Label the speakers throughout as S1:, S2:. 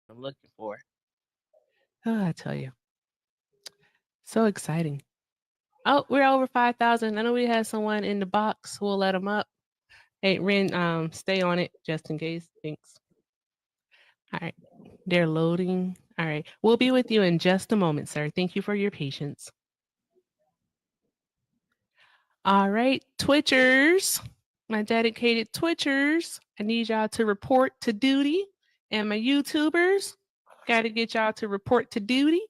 S1: I'm looking for. Oh, I tell you, so exciting. Oh, we're over 5,000. I know we had someone in the box. We'll let them up. Hey, Ren, stay on it just in case. Thanks. All right. They're loading. All right. We'll be with you in just a moment, sir. Thank you for your patience. All right, Twitchers, my dedicated Twitchers, I need y'all to report to duty. And my YouTubers, got to get y'all to report to duty.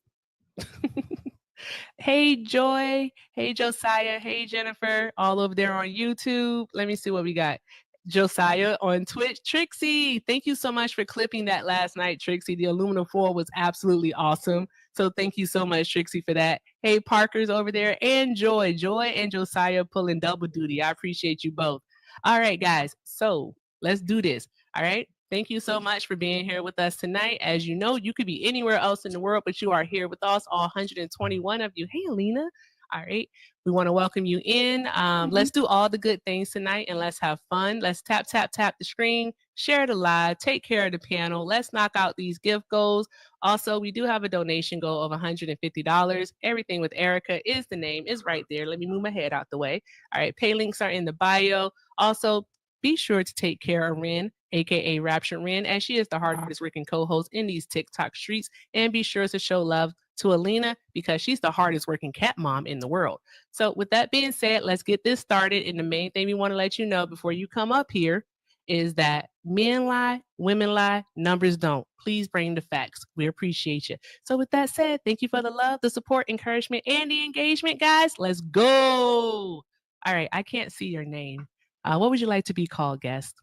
S1: Hey, Joy. Hey, Josiah. Hey, Jennifer. All over there on YouTube. Let me see what we got. Josiah on Twitch. Trixie, thank you so much for clipping that last night, Trixie. The aluminum foil was absolutely awesome. So thank you so much, Trixie, for that. Hey, Parker's over there, and Joy. Joy and Josiah pulling double duty. I appreciate you both. All right, guys. So let's do this. All right. Thank you so much for being here with us tonight. As you know, you could be anywhere else in the world, but you are here with us, all 121 of you. Hey, Alina. All right. We want to welcome you in. Let's do all the good things tonight and let's have fun. Let's tap, tap, tap the screen, share the live, take care of the panel. Let's knock out these gift goals. Also, we do have a donation goal of $150. Everything with Erica is the name, is right there. Let me move my head out the way. All right. Pay links are in the bio. Also, be sure to take care of Ren, aka Rapture Ren, as she is the hardest working co-host in these TikTok streets. And be sure to show love to Alina because she's the hardest working cat mom in the world. So with that being said, let's get this started. And the main thing we want to let you know before you come up here is that men lie, women lie, numbers don't. Please bring the facts. We appreciate you. So with that said, thank you for the love, the support, encouragement, and the engagement, guys. Let's go. All right, I can't see your name. What would you like to be called, guest?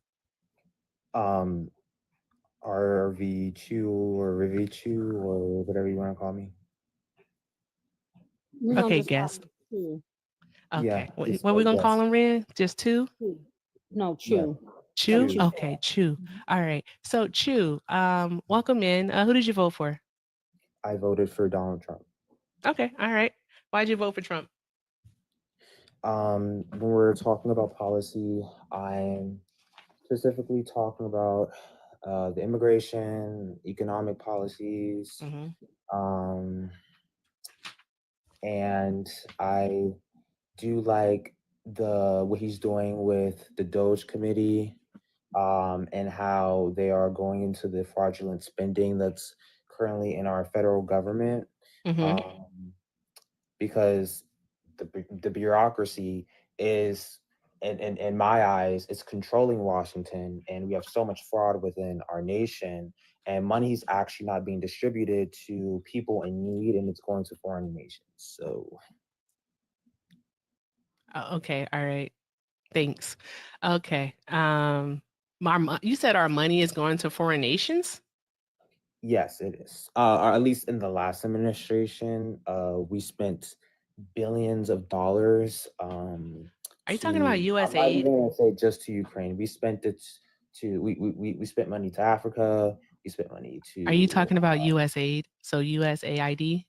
S2: Um, RV Chew or Rivi Chew or whatever you want to call me.
S3: We're gonna
S1: Okay,
S3: just call
S1: guest.
S3: him Chew.
S1: Okay.
S2: Yeah,
S1: What
S2: just
S1: are we
S2: like
S1: gonna call
S2: yes.
S1: him, Ren? Just two?
S3: Chew. No,
S2: Yeah,
S3: Chew. Like
S1: Chew?
S3: Chew.
S2: Chew.
S1: Okay, Chew.
S3: Mhm.
S1: All right. So Chew, welcome in. Who did you vote for?
S2: I voted for Donald Trump.
S1: Okay, all right. Why'd you vote for Trump?
S2: When we're talking about policy, I'm specifically talking about the immigration, economic policies,
S1: Mm-hmm.
S2: um, and I do like the what he's doing with the Doge Committee, and how they are going into the fraudulent spending that's currently in our federal government,
S1: Mm-hmm.
S2: um, because the bureaucracy is, in my eyes, is controlling Washington, and we have so much fraud within our nation, and money is actually not being distributed to people in need, and it's going to foreign nations. So
S1: Okay, all right. Thanks. Okay. You said our money is going to foreign nations?
S2: yes, it is. Or at least in the last administration, we spent billions of dollars,
S1: Are you talking about
S2: to. I'm
S1: US
S2: not even
S1: aid?
S2: gonna say just to Ukraine. We spent it to. We spent money to Africa. We spent money
S1: Are you
S2: to.
S1: talking about US aid? So USAID?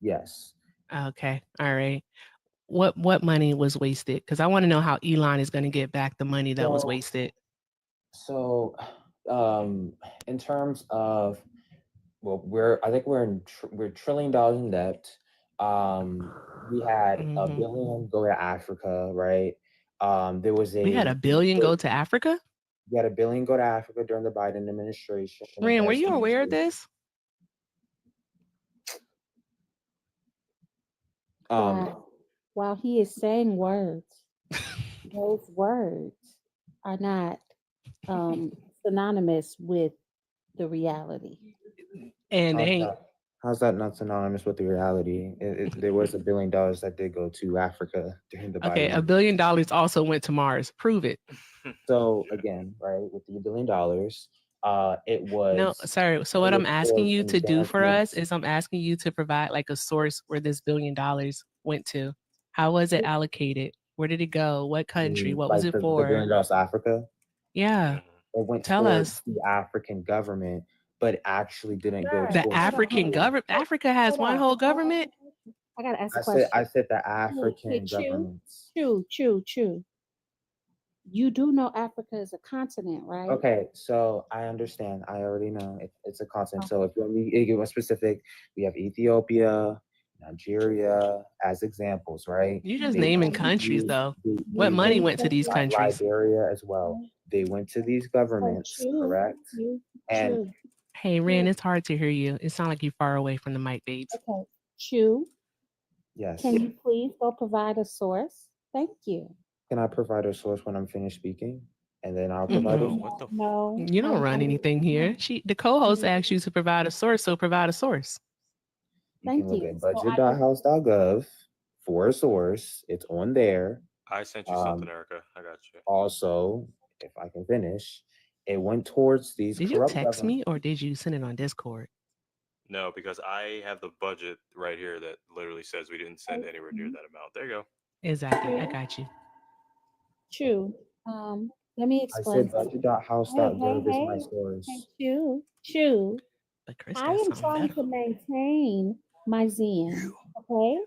S2: Yes.
S1: Okay. All right. What money was wasted? Because I want to know how Elon is going to get back the money that was
S2: So
S1: wasted.
S2: so, in terms of, well, I think we're $1 trillion in debt. We had a
S1: Hmm.
S2: billion go to Africa, right? There was
S1: We had
S2: a
S1: a billion go to Africa.
S2: we had a billion go to Africa during the Biden administration, and
S1: Rand, were
S2: Harris
S1: you aware of
S2: administration.
S1: this?
S2: Um,
S3: While he is saying words, those words are not um, synonymous with the reality.
S1: And
S2: how's
S1: ain't
S2: that? How's that not synonymous with the reality? There was $1 billion that did go to Africa during the
S1: okay.
S2: Biden.
S1: $1 billion also went to Mars. Prove it.
S2: So again, right, with the $1 billion, it
S1: No,
S2: was
S1: sorry. So
S2: it
S1: what
S2: was
S1: I'm asking
S2: for
S1: you to do for us
S2: advancements.
S1: is I'm asking you to provide like a source where this $1 billion went to. How was it allocated? Where did it go? What country? What was
S2: Like
S1: it
S2: the
S1: for?
S2: $1 billion to Africa,
S1: Yeah.
S2: it went
S1: Tell
S2: towards
S1: us.
S2: the African government, but actually didn't go
S3: Sir,
S1: The
S2: towards
S3: hold on,
S1: African
S3: hold on.
S1: government. Africa has
S3: Hold
S1: one
S3: on.
S1: whole government.
S3: I gotta ask a
S2: I said
S3: question.
S2: the
S3: Hey,
S2: African
S3: Chew,
S2: governments.
S3: Chew, Chew, Chew. You do know Africa is a continent, right?
S2: Okay, so I understand. I already know it's a continent. So if you want me to get more specific, we have Ethiopia, Nigeria as examples, right?
S1: You just
S2: They
S1: naming
S2: went to
S1: countries
S2: these-
S1: though.
S2: they-
S1: What
S2: they
S1: money
S2: went
S1: went to these
S2: Li-
S1: countries?
S2: Liberia as well. They went to these governments, correct? And
S3: Chew.
S1: Hey, Ren, it's hard to hear you. It sounds like you're far away from the mic, babes.
S3: Okay. Chew.
S2: yes,
S3: Can you please go provide a source? Thank you.
S2: can I provide a source when I'm finished speaking? And then I'll provide
S1: Mm-mm.
S2: a
S4: What the?
S3: No.
S1: You don't run anything here. The co-host
S3: Mm.
S1: asked you to provide a source, so provide a source.
S2: You
S3: Thank
S2: can look
S3: you.
S2: at
S3: So I just-
S2: budget.house.gov for a source. It's on there.
S4: I sent you something, Erica. I got you.
S2: Also, if I can finish, it went towards these
S1: Did you
S2: corrupt
S1: text me
S2: governments.
S1: or did you send it on Discord?
S4: No, because I have the budget right here that literally says we didn't send anywhere near that amount. There you go.
S1: Exactly. I got you.
S3: Chew. Let me
S2: I
S3: explain.
S2: said budget.house.gov is my
S3: Hey,
S2: source.
S3: Chew.
S1: But Chris
S3: I
S1: got
S3: am
S1: something
S3: trying
S1: better.
S3: to maintain my zen. Okay.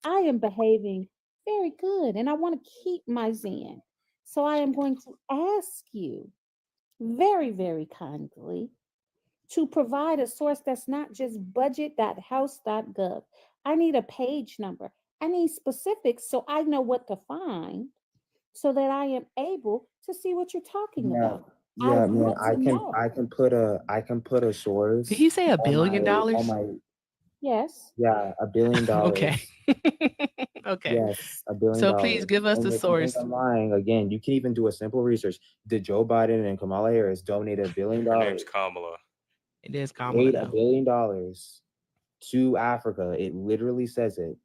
S3: I am behaving very good and I want to keep my zen. So I am going to ask you very, very kindly to provide a source that's not just budget.house.gov. I need a page number. I need specifics so I know what to find so that I am able to see what you're talking
S2: Yeah,
S3: about.
S2: yeah, man.
S3: want
S2: I
S3: to
S2: can
S3: know.
S2: I can put a source.
S1: Did he say $1
S2: on
S1: billion?
S3: Yes.
S2: Yeah, $1 billion.
S1: Okay. Okay.
S2: Yes, $1 billion.
S1: So please give us
S2: And
S1: the
S2: if you think
S1: source.
S2: I'm lying, again, you can even do a simple research. Did Joe Biden and Kamala Harris donate $1 billion?
S4: Her name's Kamala.
S1: It is Kamala
S2: Paid
S1: though.
S2: $1 billion to Africa. It literally says it.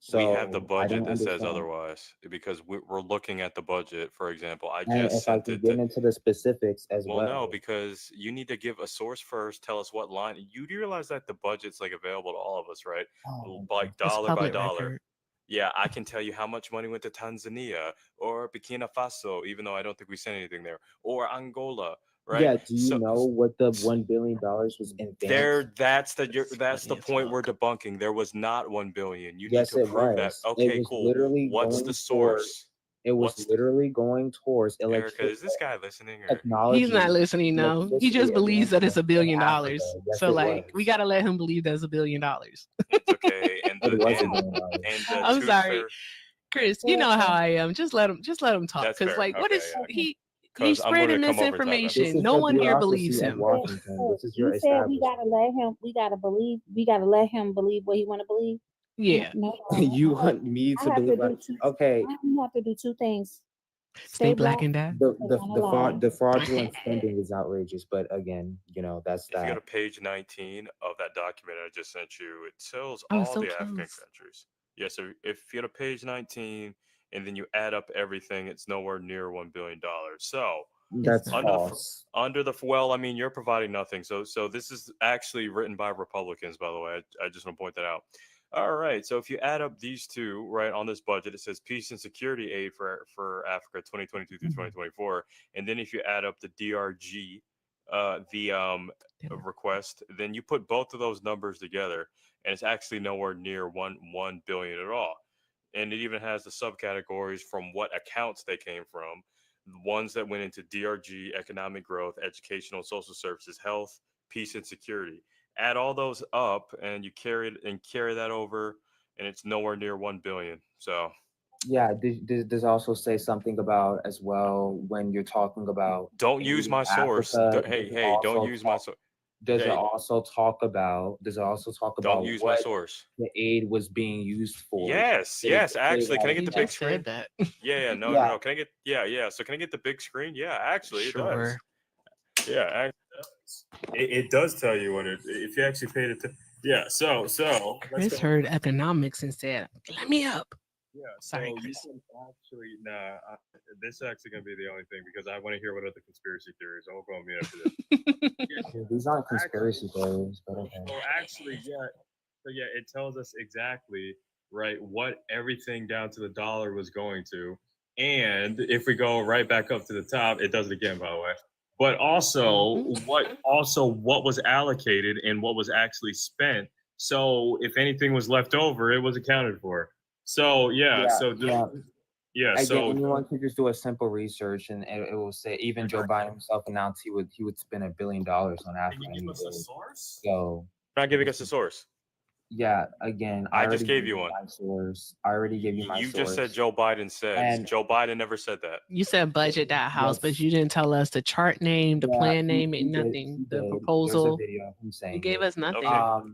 S2: So
S4: We have the
S2: I
S4: budget
S2: don't
S4: that says
S2: understand.
S4: otherwise because we're looking at the budget. For example, I
S2: And
S4: just
S2: if I
S4: sent
S2: can
S4: it
S2: get
S4: to.
S2: into the specifics as
S4: Well,
S2: well.
S4: no, because you need to give a source first. Tell us what line. You do realize that the budget's like available to all of us, right?
S2: Oh,
S4: Like
S1: It's
S4: dollar by
S1: public
S4: dollar.
S1: record.
S4: Yeah, I can tell you how much money went to Tanzania or Burkina Faso, even though I don't think we sent anything there, or Angola, right?
S2: Yeah, do you know what the $1 billion was in advance?
S4: That's the
S1: funny as
S4: point we're
S1: fuck.
S4: debunking. There was not 1 billion. You
S2: Yes,
S4: need to
S2: it
S4: prove that.
S2: was. It
S4: Okay,
S2: was
S4: cool.
S2: literally
S4: What's
S2: going
S4: the
S2: towards-
S4: source?
S2: It was
S4: What's-
S2: literally going towards
S4: Erica, is this guy listening? Or?
S2: technology.
S1: He's not listening, no. He just
S2: electricity
S1: believes that it's $1 billion.
S2: advancement in Africa. Yes,
S1: So
S2: it
S1: like
S2: was.
S1: we gotta let him believe there's $1 billion.
S4: It's okay. And
S2: It
S4: the,
S2: was $1
S4: and,
S2: billion.
S4: and the
S1: I'm
S4: Tooth
S1: sorry.
S4: Fairy-
S1: Chris, you know how I am. Just let him talk.
S4: That's
S1: Because
S4: fair.
S1: like what
S4: Okay,
S1: is
S4: yeah.
S1: he's
S4: 'Cause I'm gonna
S1: spreading
S4: come over and talk about it.
S2: This
S1: misinformation.
S2: is
S1: No
S2: the
S1: one here
S2: bureaucracy
S1: believes
S2: of
S1: him.
S2: Washington. This is your
S3: You said we
S2: establishment.
S3: gotta let him. We gotta let him believe what he want to believe.
S1: Yeah.
S3: No,
S2: You want me
S3: I
S2: to
S3: have to
S2: believe?
S3: do two.
S2: Okay,
S3: You have to do two things.
S1: Stay black and die.
S2: the fraudulent spending is outrageous. But again, that's
S4: If you go
S2: that.
S4: to page 19 of that document I just sent you, it tells
S1: Oh,
S4: all
S1: so
S4: the African
S1: close.
S4: countries. Yeah, so if you go to page 19 and then you add up everything, it's nowhere near $1 billion. So
S2: That's
S4: under the
S2: false.
S4: well, I mean, you're providing nothing. So this is actually written by Republicans, by the way. I just want to point that out. All right. So if you add up these two, right, on this budget, it says peace and security aid for Africa 2022 through 2024. And then if you add up the DRG, request, then you put both of those numbers together, and it's actually nowhere near 1 billion at all. And it even has the subcategories from what accounts they came from, the ones that went into DRG, economic growth, educational, social services, health, peace, and security. Add all those up, and you carry that over, and it's nowhere near 1 billion. So
S2: Yeah, does also say something about as well when you're talking about
S4: don't use my source.
S2: Africa,
S4: Hey, don't use my source.
S2: Does it
S4: Hey.
S2: also talk about
S4: Don't use my source.
S2: the aid was being used for?
S4: Yes. Actually, can I get
S1: He
S4: the big
S1: just
S4: screen?
S1: said that.
S4: Yeah, no. Can I get? Yeah. So can I get the big screen? Yeah, actually, it does.
S1: Sure.
S4: Yeah, actually it does. It does tell you what it. If you actually paid it. Yeah. So.
S1: Chris heard economics and said, "Let me up."
S4: Yeah.
S1: Sorry,
S4: So you
S1: Chris.
S4: can actually. This is actually going to be the only thing because I want to hear what other conspiracy theories. I'll go on mute after this.
S2: These aren't conspiracy theories, but okay.
S4: So actually, yeah. So yeah, it tells us exactly right what everything down to the dollar was going to, and if we go right back up to the top, it does it again, by the way. But also what was allocated and what was actually spent. So if anything was left over, it was accounted for. So yeah. Yeah.
S2: Again,
S4: So
S2: anyone can just do a simple research, and it will say even Joe Biden himself announced he would spend $1 billion on Africa. And he did. So
S4: not giving us a source.
S2: yeah, again,
S4: I
S2: already
S4: just gave
S2: gave
S4: you one.
S2: my source. I already gave you my
S4: You
S2: source.
S4: just said Joe Biden said.
S2: And-
S4: Joe Biden never said that.
S1: You said budget that house, but
S2: Yes.
S1: you didn't tell us the chart name, the
S2: Yeah,
S1: plan
S2: he-
S1: name,
S2: he
S1: and
S2: did-
S1: nothing.
S2: he
S1: The
S2: did. There's a
S1: proposal.
S2: video of him saying
S1: You gave
S2: it.
S1: us nothing.
S4: Okay.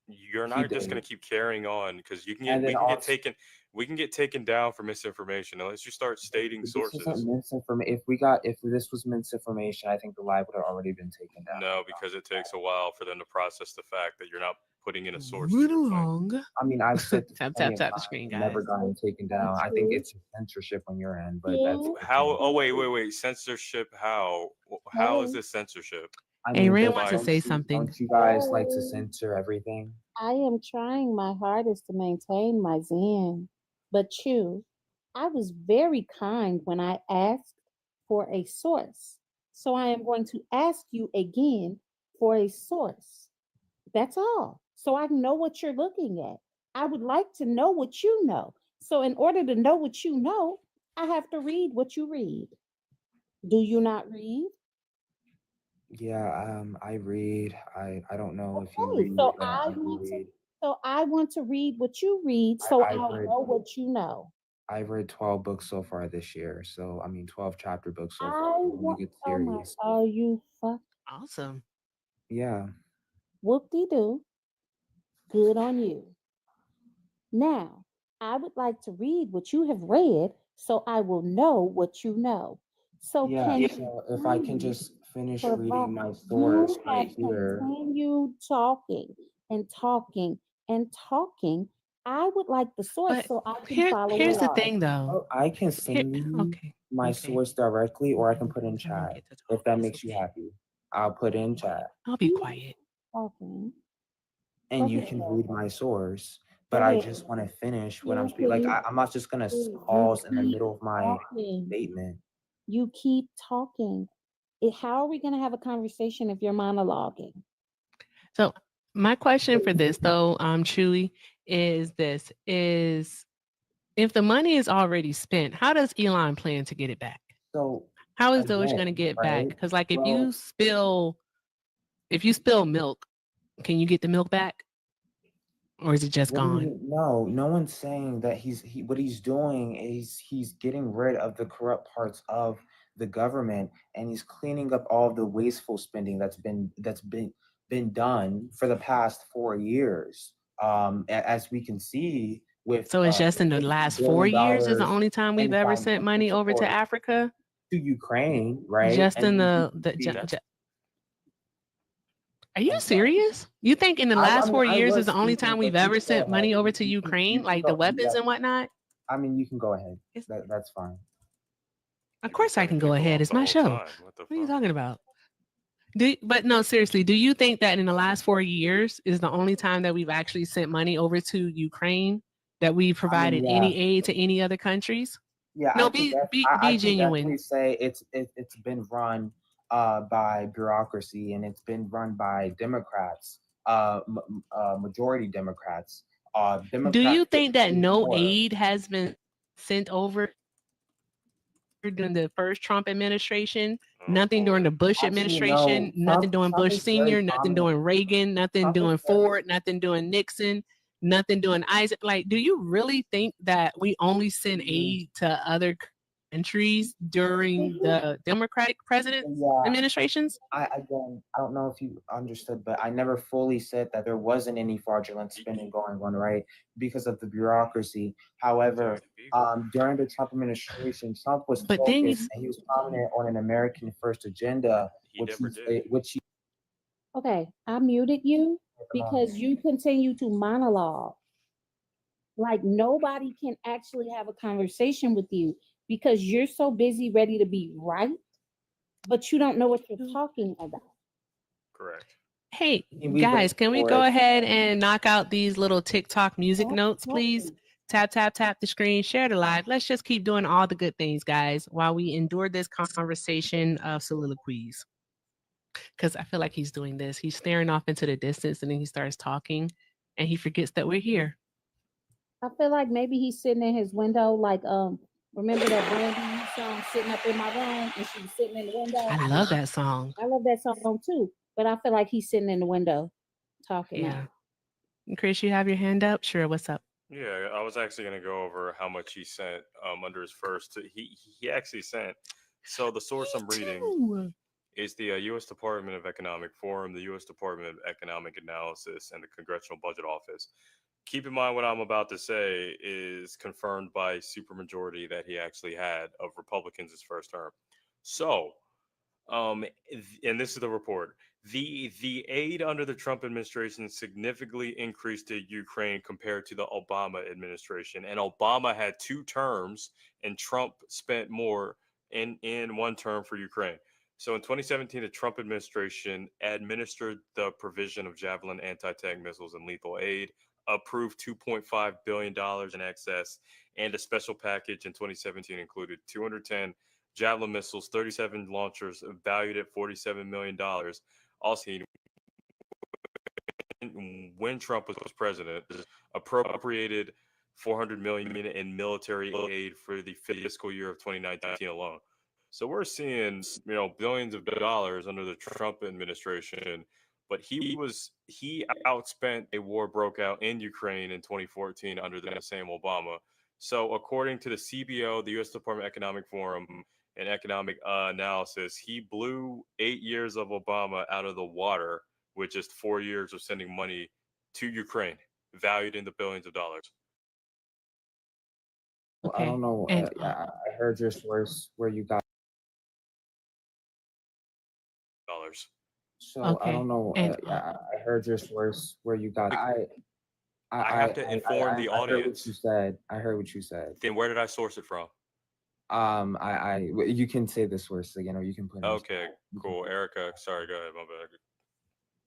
S4: You're
S2: he
S4: not just
S2: did.
S4: going to keep carrying on because you can
S2: And
S4: get, we
S2: then
S4: can get
S2: also-
S4: taken. We can get taken down for misinformation unless you start stating
S2: This
S4: sources.
S2: isn't misinformation. If this was misinformation, I think the live would have already been taken down.
S4: No, because it takes a while for them to process the fact that you're not putting in a source.
S1: Moving
S4: to your claim.
S1: along.
S2: I mean, I've said this
S1: Tap,
S2: plenty
S1: tap,
S2: of
S1: tap the
S2: times,
S1: screen,
S2: never
S1: guys.
S2: gotten taken down. I think it's censorship on your end, but that's
S3: Yeah.
S4: How? Oh wait. Censorship? How? How is
S3: Hey.
S4: this censorship?
S2: I
S1: Hey, Rand
S2: don't-
S1: wants to
S2: don't
S1: say
S2: you-
S1: something.
S2: Don't you guys like to
S3: Hey.
S2: censor everything?
S3: I am trying my hardest to maintain my zen. But I was very kind when I asked for a source. So I am going to ask you again for a source. That's all. So I know what you're looking at. I would like to know what you know. So in order to know what you know, I have to read what you read. Do you not read?
S2: Yeah, I read. I don't know if you
S3: Okay,
S2: read.
S3: so
S2: but
S3: I
S2: do
S3: want to
S2: read.
S3: so I want to read what you read so
S2: I've
S3: I'll
S2: read-
S3: know what you know.
S2: I've read 12 books so far this year. So I mean, 12 chapter books so
S3: I
S2: far. When you
S3: want
S2: get
S3: oh my
S2: serious,
S3: oh you fuck
S1: Awesome.
S2: yeah.
S3: whoop-de-doo. Good on you. Now, I would like to read what you have read so I will know what you know. So
S2: Yeah,
S3: can
S2: so if I can
S3: you
S2: just finish
S3: provide-
S2: reading my
S3: you
S2: source
S3: have
S2: right here.
S3: continued talking and talking and talking. I would like the source
S1: But
S3: so I can
S1: Here's
S3: follow
S1: the
S3: along.
S1: thing, though.
S2: Oh, I can
S1: Here-
S2: send you
S1: okay.
S2: my
S1: okay.
S2: source directly, or I can put in
S1: I don't
S2: chat
S1: get to talk.
S2: if that
S1: It's
S2: makes you
S1: okay.
S2: happy. I'll put in chat,
S1: I'll be quiet.
S3: Talking.
S2: and you
S3: Okay.
S2: can read my source. But
S3: Go
S2: I
S3: ahead.
S2: just want to finish when I'm
S3: You
S2: speaking. Like
S3: keep-
S2: I'm not just gonna
S3: you
S2: pause in the
S3: keep
S2: middle of my
S3: talking.
S2: statement.
S3: You keep talking. How are we going to have a conversation if you're monologuing?
S1: So my question for this, though, Chewy, is if the money is already spent, how does Elon plan to get it back?
S2: So
S1: How is Doge
S2: again,
S1: going to get back?
S2: right?
S1: Because like if
S2: Well-
S1: you spill milk, can you get the milk back? Or is it just
S2: What do you
S1: gone?
S2: mean? No one's saying that what he's doing is he's getting rid of the corrupt parts of the government, and he's cleaning up all of the wasteful spending that's been done for the past 4 years. As we can see with
S1: So it's just in the last 4 years is the only time we've ever sent money over to Africa?
S2: to Ukraine, right?
S1: Just
S2: And
S1: in
S2: then
S1: Are you serious? You think in the
S2: I
S1: last
S2: mean,
S1: 4
S2: I
S1: years
S2: was
S1: is the only
S2: speaking,
S1: time
S2: but
S1: we've
S2: you
S1: ever
S2: can go
S1: sent money
S2: ahead.
S1: over to
S2: You
S1: Ukraine,
S2: can
S1: like
S2: go-
S1: the weapons
S2: yeah.
S1: and whatnot?
S2: I mean, you can go ahead.
S1: It's-
S2: That's fine.
S1: Of course I
S4: Cutting
S1: can go
S4: people
S1: ahead.
S4: off
S1: It's
S4: the
S1: my
S4: whole
S1: show.
S4: time. What the
S1: What are you
S4: fuck?
S1: talking about? But no, seriously, do you think that in the last 4 years is the only time that we've actually sent money over to Ukraine, that we provided any aid to any other countries?
S2: Yeah,
S1: No,
S2: I can
S1: be
S2: can
S1: genuine.
S2: definitely say it's been run by bureaucracy, and it's been run by Democrats, majority Democrats.
S1: Do you think that no
S2: more.
S1: aid has been sent over during the first Trump administration?
S4: Oh,
S1: Nothing during
S4: boy.
S1: the Bush
S2: Actually,
S1: administration,
S2: no.
S1: nothing during
S2: Trump
S1: Bush
S2: is very
S1: Senior, nothing
S2: prominent.
S1: doing Reagan, nothing
S2: Trump is
S1: doing
S2: very-
S1: Ford, nothing doing Nixon, nothing doing Isaac. Like, do you really think that we only send aid to other countries during the Democratic president
S2: Yeah,
S1: administrations?
S2: I don't know if you understood, but I never fully said that there wasn't any fraudulent spending going on, right? Because of the bureaucracy. However, during the Trump administration, Trump was
S1: But then you-
S2: focused and he was prominent on an American first agenda,
S4: He never did.
S2: which he
S3: Okay, I muted you because you continue to monologue. Like nobody can actually have a conversation with you because you're so busy ready to be right, but you don't know what you're talking about.
S4: Correct.
S1: Hey,
S2: we
S1: guys,
S2: wait
S1: can we
S2: for
S1: go
S2: it.
S1: ahead and knock out these little TikTok music
S3: Stop
S1: notes, please?
S3: talking.
S1: Tap, tap, tap the screen, share the live. Let's just keep doing all the good things, guys, while we endure this conversation of soliloquies. Because I feel like he's doing this. He's staring off into the distance and then he starts talking and he forgets that we're here.
S3: I feel like maybe he's sitting in his window, like Remember that Brandy song, "Sitting Up in My Room," and she was sitting in the window.
S1: I love that song.
S3: I love that song too, but I feel like he's sitting in the window talking.
S1: Yeah. Chris, you have your hand up? Sure. What's up?
S4: Yeah, I was actually going to go over how much he sent under his first. He actually sent. So the source I'm reading
S1: Ooh.
S4: is the U.S. Department of Economic Forum, the U.S. Department of Economic Analysis, and the Congressional Budget Office. Keep in mind what I'm about to say is confirmed by supermajority that he actually had of Republicans his first term. So, and this is the report. The aid under the Trump administration significantly increased to Ukraine compared to the Obama administration. And Obama had 2 terms, and Trump spent more in one term for Ukraine. So in 2017, the Trump administration administered the provision of Javelin anti-tank missiles and lethal aid, approved $2.5 billion in excess, and a special package in 2017 included 210 Javelin missiles, 37 launchers valued at $47 million. Also, when Trump was president, appropriated $400 million in military aid for the fiscal year of 2019 alone. So we're seeing, billions of dollars under the Trump administration, but he outspent a war broke out in Ukraine in 2014 under the same Obama. So according to the CBO, the U.S. Department of Economic Forum and Economic Analysis, he blew 8 years of Obama out of the water with just 4 years of sending money to Ukraine, valued in the billions of dollars.
S2: Well,
S1: Okay.
S2: I don't know.
S1: And
S2: I heard your source where you got.
S4: Dollars.
S2: So
S1: Okay.
S2: I don't know.
S1: And
S2: I heard your source where you got.
S4: I have to inform the
S2: I heard what
S4: audience.
S2: you said. I heard what you said.
S4: Then where did I source it from?
S2: You can say the source again, or you can put. it in the
S4: Okay,
S2: chat. You can
S4: cool.
S2: put it.
S4: Erica, sorry, go ahead. My bad.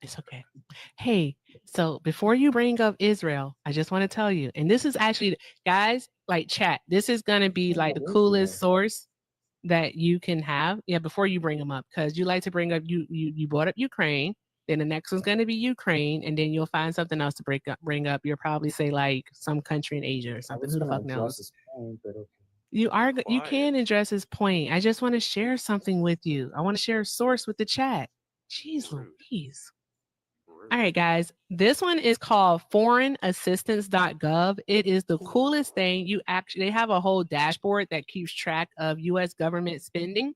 S1: it's okay. Hey, so before you bring up Israel, I just want to tell you, and this is actually, guys, like chat, this is going to be
S2: Yeah,
S1: like the
S2: Israel.
S1: coolest source that you can have. Yeah, before you bring them up, because you like to bring up, you brought up Ukraine, then the next one's going to be Ukraine, and then you'll find something else to bring up. You'll probably say like some country in Asia or
S2: I
S1: something.
S2: was
S1: Who the
S2: gonna
S1: fuck
S2: address
S1: knows?
S2: this point, but okay.
S1: You
S4: Quiet.
S1: can address his point. I just want to share something with you. I want to share a source with the chat. Jeez
S4: Rude.
S1: Louise.
S4: Rude.
S1: All right, guys. This one is called foreignassistance.gov. It is the coolest thing. They have a whole dashboard that keeps track of U.S. government spending.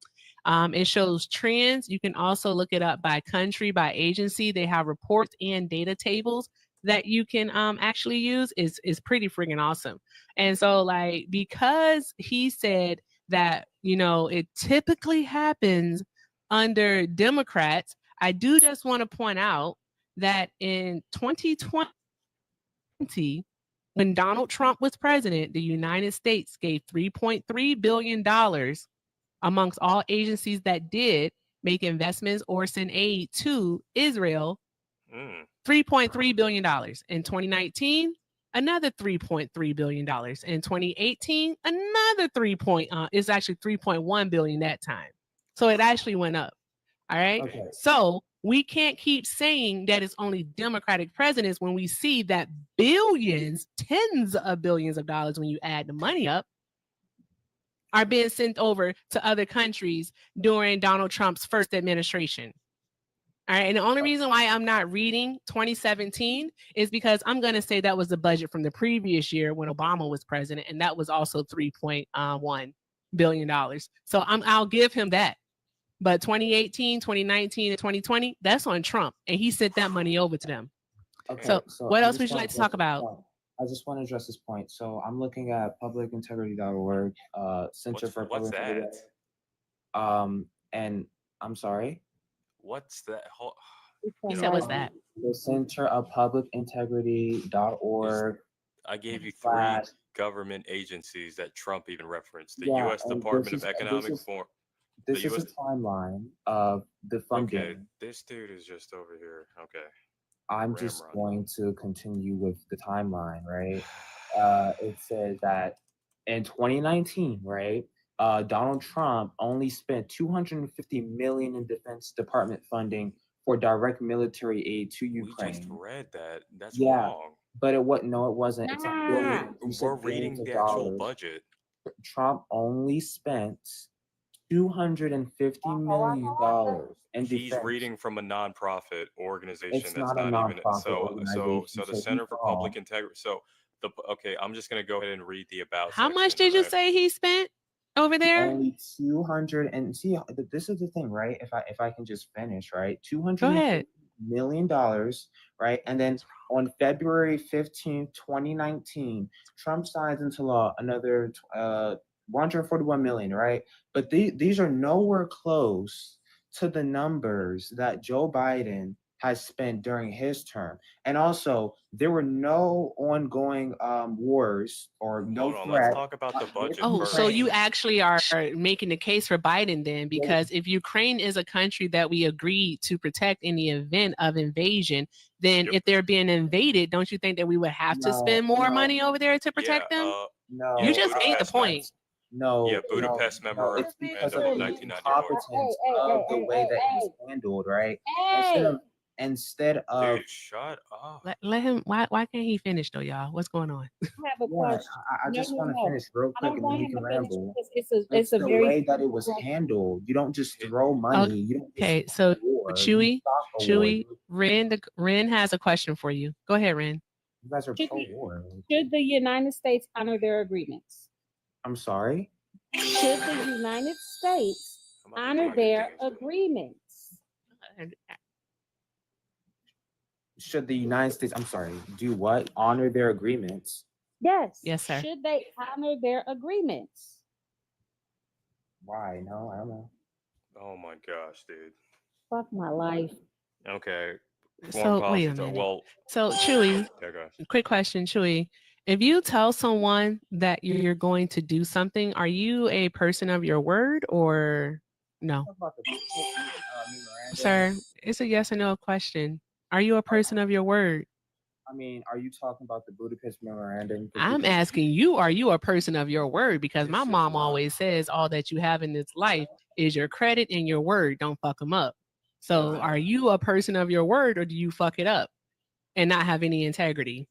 S1: It shows trends. You can also look it up by country, by agency. They have reports and data tables that you can actually use. Is pretty freaking awesome. And so, like, because he said that, it typically happens under Democrats, I do just want to point out that in 2020, when Donald Trump was president, the United States gave $3.3 billion amongst all agencies that did make investments or send aid to Israel. $3.3 billion. In 2019, another $3.3 billion. In 2018, another it's actually $3.1 billion that time. So it actually went up. All right.
S2: Okay.
S1: So we can't keep saying that it's only Democratic presidents when we see that billions, tens of billions of dollars, when you add the money up, are being sent over to other countries during Donald Trump's first administration. All right. And the only reason why I'm not reading 2017 is because I'm going to say that was the budget from the previous year when Obama was president. And that was also $3.1 billion. So I'll give him that. But 2018, 2019, and 2020, that's on Trump. And he sent that money over to them.
S2: Okay,
S1: So what
S2: I
S1: else
S2: just
S1: would you
S2: wanna
S1: like to talk
S2: address this
S1: about?
S2: point. I just want to address this point. So I'm looking at publicintegrity.org, Center for
S4: What's
S2: Public Integrity.
S4: that?
S2: And I'm sorry.
S4: What's that?
S1: He said, what's that?
S2: The Center of Public Integrity.org.
S4: I gave you 3
S2: slash-
S4: government agencies that Trump even referenced. The
S2: Yeah,
S4: U.S.
S2: and
S4: Department
S2: this
S4: of
S2: is- and
S4: Economic
S2: this is-
S4: Forum.
S2: This
S4: The
S2: is a
S4: US
S2: timeline of the funding.
S4: Okay, this dude is just over here. Okay.
S2: I'm just
S4: Ramrod.
S2: going to continue with the timeline, right? It says that in 2019, right, Donald Trump only spent $250 million in Defense Department funding for direct military aid to
S4: We just
S2: Ukraine.
S4: read that. That's
S2: Yeah.
S4: wrong.
S2: But it wasn't. It's a billion. You said
S4: We're reading
S2: billions of
S4: the actual
S2: dollars.
S4: budget.
S2: Trump only spent $250 million in
S4: He's
S2: defense.
S4: reading from a nonprofit organization
S2: It's
S4: that's
S2: not a
S4: not even
S2: nonprofit
S4: so
S2: organization,
S4: the
S2: so
S4: Center
S2: he's
S4: for
S2: wrong.
S4: Public Integrity. So okay, I'm just gonna go ahead and read the about
S1: How much
S4: section,
S1: did you
S4: right?
S1: say he spent over there?
S2: Only 200 and see this is the thing, right? If I can just finish, right?
S1: Go ahead.
S2: $250 million, right? And then on February 15th, 2019, Trump signs into law another 141 million, right? But these are nowhere close to the numbers that Joe Biden has spent during his term. And also, there were no ongoing wars or no
S4: Hold on, let's
S2: threat.
S4: talk about the budget
S1: Oh, so
S4: first.
S1: you actually are making the case for Biden then, because if Ukraine is a country that we agreed to protect in the event of invasion, then
S4: Yep.
S1: if they're being invaded, don't you think that we would have to
S2: No,
S1: spend more
S2: no.
S1: money over there to protect them?
S2: No,
S1: You just made the
S4: Budapest
S1: point.
S2: No,
S4: Yeah, Budapest
S2: no, it's because of
S4: memorandum
S2: the
S4: of 1991.
S2: incompetence of the way that it was handled, right? Instead of
S4: Dude, shut up.
S1: Let him. Why can't he finish though, y'all? What's going on?
S3: I have a
S2: yeah,
S3: question.
S2: I just want to finish real
S3: I
S2: quick
S3: don't
S2: and then
S3: want
S2: he
S3: him
S2: can
S3: to finish
S2: ramble.
S3: because
S2: It's
S3: it's a
S2: the
S3: very
S2: way that it was handled. You don't just throw money. You don't just
S1: Okay, so
S2: war.
S1: Chewy,
S2: You stop a war.
S1: Chewy, Ren has a question for you. Go ahead, Ren.
S2: You guys are
S3: Should
S2: pro-war.
S3: should the United States honor their agreements?
S2: I'm sorry?
S3: Should the United States
S4: I'm about to
S3: honor
S4: do
S3: their
S4: anything, so-
S3: agreements?
S2: Should the United States, I'm sorry, do what? Honor their agreements?
S3: Yes.
S1: Yes, sir.
S3: Should they honor their agreements?
S2: Why? No, I don't know.
S4: Oh my gosh, dude.
S3: Fuck my life.
S4: Okay.
S1: So
S4: Foreign
S1: wait a
S4: policy.
S1: minute.
S4: Well,
S1: So Chewy,
S4: yeah, go ahead.
S1: quick question, Chewy. If you tell someone that you're going to do something, are you a person of your word or no?
S2: Talk about the memorandum.
S1: Sir, it's a yes or no question. Are you a person of your word?
S2: I mean, are you talking about the Budapest Memorandum?
S1: I'm asking you, are you a person of your word? Because
S4: This
S1: my
S4: is
S1: mom
S4: not-
S1: always says all that you have in this life is your credit and your word. Don't fuck them up. So are you a person of your word or do you fuck it up and not have any integrity?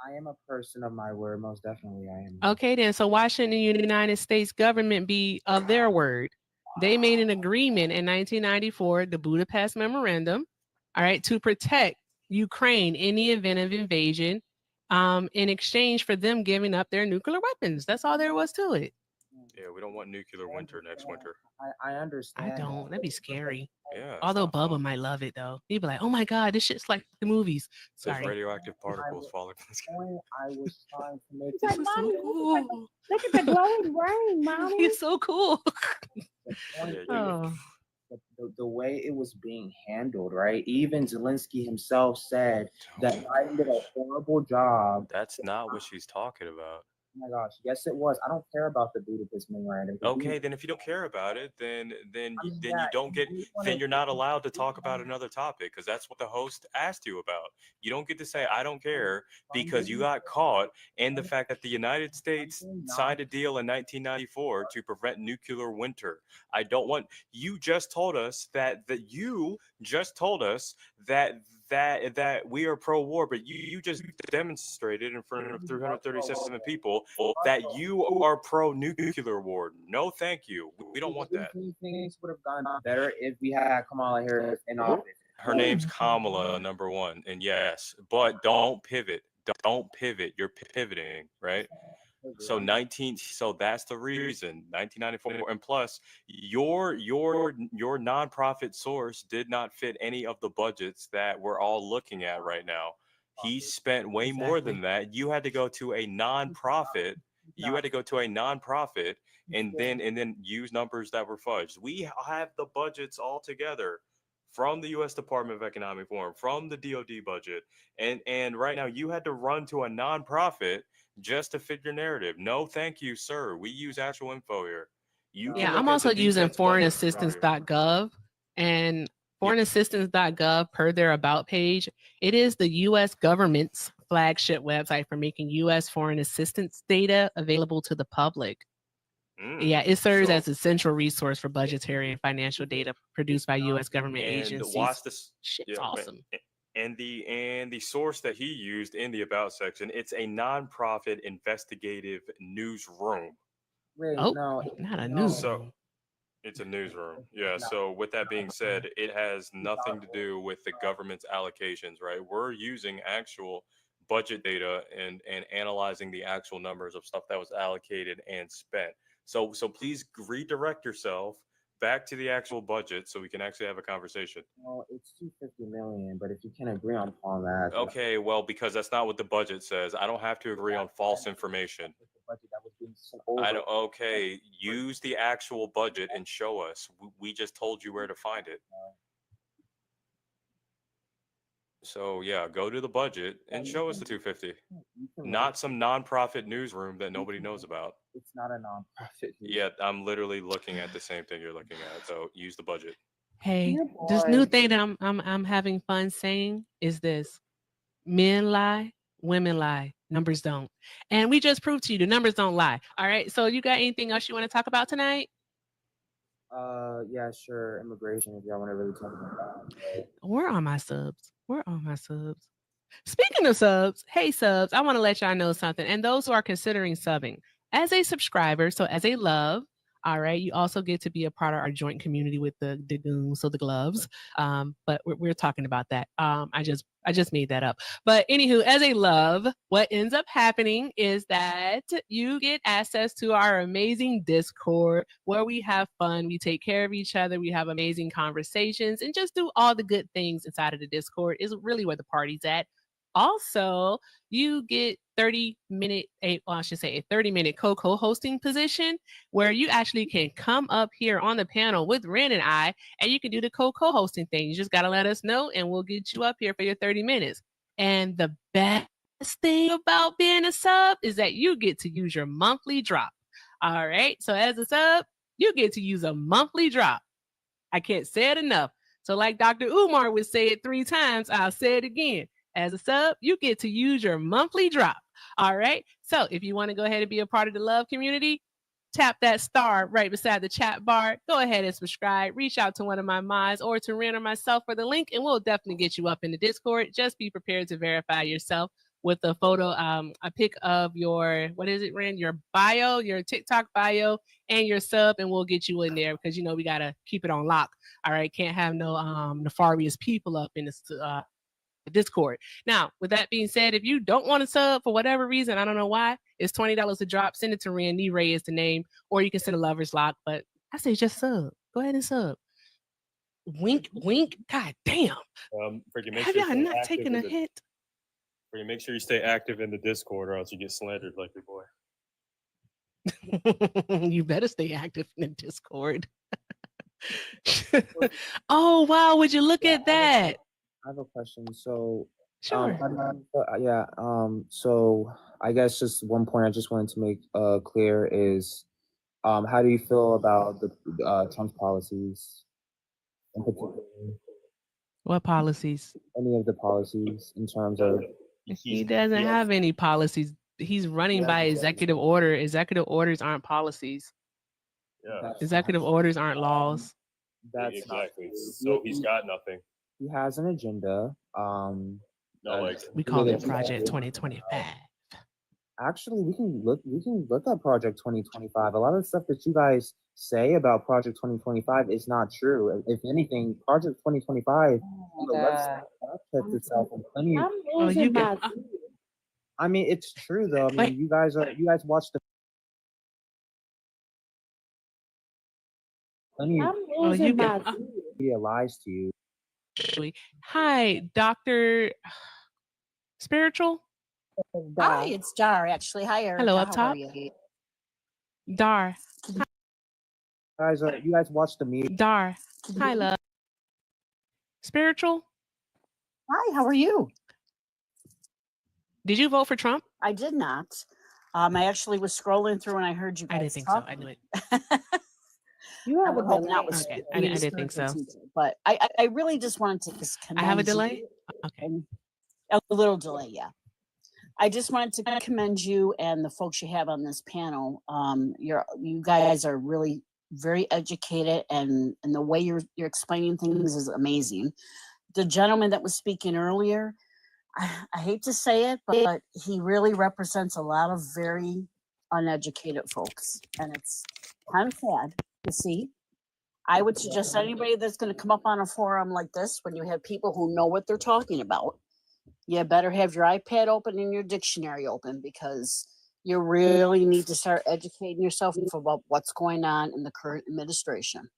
S2: I am a person of my word, most definitely I am.
S1: Okay, then. So why shouldn't the United States government be of their word? They made an agreement in 1994, the Budapest Memorandum, all right, to protect Ukraine in the event of invasion in exchange for them giving up their nuclear weapons. That's all there was to it.
S4: Yeah, we don't want nuclear winter next winter.
S2: I understand.
S1: I don't. That'd be scary.
S4: Yeah. it's
S1: Although
S4: not fun.
S1: Bubba might love it though. He'd be like, "Oh my God, this shit's like the movies."
S4: There's
S1: Sorry.
S4: radioactive particles falling from the sky.
S2: Point I was trying to make
S3: It's
S1: This
S3: like,
S1: is so
S3: Mommy,
S1: cool.
S3: look at the glowing rain, Mommy.
S1: It's so cool.
S2: the point
S4: Yeah,
S2: is
S1: Oh.
S2: the way it was being handled, right? Even Zelensky himself said that Biden did a horrible job.
S4: That's not what she's talking about.
S2: Oh my gosh, yes, it was. I don't care about the Budapest Memorandum.
S4: Okay, then if you don't care about it, then you don't get then you're not allowed to talk about another topic because that's what the host asked you about. You don't get to say I don't care because you got caught in the fact that the United States signed a deal in 1994 to prevent nuclear winter. I don't want you just told us that that we are pro-war, but you just demonstrated in front of 337 people that you are pro-nuclear war. No, thank you. We don't want that.
S2: Things would have gone better if we had Kamala Harris in office.
S4: Her name's Kamala, number one, and yes, but don't pivot. Don't pivot. You're pivoting, right? So that's the reason 1994, and plus your nonprofit source did not fit any of the budgets that we're all looking at right now. He spent way more than that. You had to go to a nonprofit. And then use numbers that were fudged. We have the budgets all together from the U.S. Department of Economic Reform, from the DoD budget, and right now you had to run to a nonprofit just to fit your narrative. No, thank you, sir. We use actual info here. You can
S1: Yeah,
S4: look
S1: I'm
S4: at
S1: also
S4: the
S1: using
S4: defense budget from here.
S1: foreignassistance.gov and foreignassistance.gov per their about page. It is the U.S. government's flagship website for making U.S. foreign assistance data available to the public. Yeah, it serves
S4: So-
S1: as a central resource for budgetary and financial data produced by U.S. government
S4: And
S1: agencies.
S4: watch this.
S1: Shit's
S4: Yeah,
S1: awesome.
S4: And the source that he used in the about section, it's a nonprofit investigative newsroom.
S2: Wait,
S1: Oh,
S2: no,
S1: not a
S2: no.
S1: newsroom.
S4: It's a newsroom. Yeah. So with that being said, it has nothing to do with the government's allocations, right? We're using actual budget data and analyzing the actual numbers of stuff that was allocated and spent. So please redirect yourself back to the actual budget so we can actually have a conversation.
S2: No, it's 250 million, but if you can agree on that,
S4: Okay, well, because that's not what the budget says. I don't have to agree on false information.
S2: the budget that was being sent
S4: I
S2: over.
S4: don't. Okay, use the actual budget and show us. We just told you where to find it. So yeah, go to the budget and show us the 250.
S2: You can
S4: Not some nonprofit newsroom that nobody knows about.
S2: It's not a nonprofit.
S4: Yeah, I'm literally looking at the same thing you're looking at. So use the budget.
S1: Hey,
S2: Dear
S1: this new
S2: boy.
S1: thing that I'm having fun saying is this: men lie, women lie, numbers don't. And we just proved to you the numbers don't lie. All right. So you got anything else you want to talk about tonight?
S2: Yeah, sure. Immigration, if y'all want to really talk about that.
S1: Where are my subs? Where are my subs? Speaking of subs, hey subs, I want to let y'all know something. And those who are considering subbing, as a subscriber, so as a love, all right, you also get to be a part of our joint community with the goons, so the gloves. But we're talking about that. I just made that up. But anywho, as a love, what ends up happening is that you get access to our amazing Discord where we have fun, we take care of each other, we have amazing conversations, and just do all the good things inside of the Discord is really where the party's at. Also, you get 30-minute, I should say a 30-minute co-hosting position where you actually can come up here on the panel with Ren and I, and you can do the co-hosting thing. You just got to let us know and we'll get you up here for your 30 minutes. And the best thing about being a sub is that you get to use your monthly drop. All right. So as a sub, you get to use a monthly drop. I can't say it enough. So like Dr. Umar would say it 3 times, I'll say it again. As a sub, you get to use your monthly drop. All right. So if you want to go ahead and be a part of the love community, tap that star right beside the chat bar. Go ahead and subscribe. Reach out to one of my mods or to Ren or myself for the link, and we'll definitely get you up in the Discord. Just be prepared to verify yourself with a photo, a pic of your, what is it, Ren? Your bio, your TikTok bio, and your sub, and we'll get you in there because you know we gotta keep it on lock. All right, can't have no nefarious people up in this Discord. Now, with that being said, if you don't want to sub for whatever reason, I don't know why, it's $20 a drop. Send it to Ren. Ray is the name, or you can send a lover's lock. But I say just sub. Go ahead and sub. Wink, wink. God damn.
S4: Freaking make
S1: Have
S4: sure
S1: y'all
S4: you stay
S1: not
S4: active
S1: taken
S4: in
S1: a
S4: the-
S1: hit?
S4: freaking make sure you stay active in the Discord, or else you get slandered like your boy.
S1: You better stay active in the Discord. Oh wow! Would you look at that?
S2: I have a question. So,
S1: Sure.
S2: So I guess just one point I just wanted to make clear is, how do you feel about the Trump's policies, in particular,
S1: What policies?
S2: any of the policies in terms of?
S1: He doesn't have any policies. He's running by executive order. Executive orders aren't policies.
S4: Yeah,
S1: Executive orders aren't laws.
S2: That's not
S4: exactly.
S2: true.
S4: So he's got nothing.
S2: He has an agenda.
S4: No, like
S1: We call it Project 2025.
S2: Actually, we can look at Project 2025. A lot of the stuff that you guys say about Project 2025 is not true. If anything, Project 2025 the website fact-checked itself and plenty of,
S3: I'm losing
S1: you
S3: my.
S1: can-
S2: I mean, it's true though. I mean,
S1: Wait.
S2: you guys watch the plenty of
S3: I'm
S1: Oh, you
S3: losing my.
S1: can-
S2: media lies to you.
S1: Hi, Dr. Spiritual?
S5: Hi, it's Dar. Actually, hi, Erica.
S1: Hello, up
S5: How
S1: top.
S5: are you?
S1: Dar.
S2: You guys watch the media.
S1: Dar. Hi, love. Spiritual?
S5: Hi, how are you?
S1: Did you vote for Trump?
S5: I did not. I actually was scrolling through and I heard you guys
S1: I didn't think so. I
S5: talking.
S1: knew it.
S3: You
S5: I
S3: have a
S5: would hope
S3: delay.
S5: not with
S1: Okay, I didn't think so.
S5: But I really just wanted to just
S1: I have a
S5: commend you
S1: delay? Okay.
S5: and a little delay, yeah. I just wanted to commend you and the folks you have on this panel. You guys are really very educated, and the way you're explaining things is amazing. The gentleman that was speaking earlier, I hate to say it, but he really represents a lot of very uneducated folks, and it's kind of sad to see. I would suggest anybody that's going to come up on a forum like this, when you have people who know what they're talking about, you better have your iPad open and your dictionary open, because you really need to start educating yourself about what's going on in the current administration.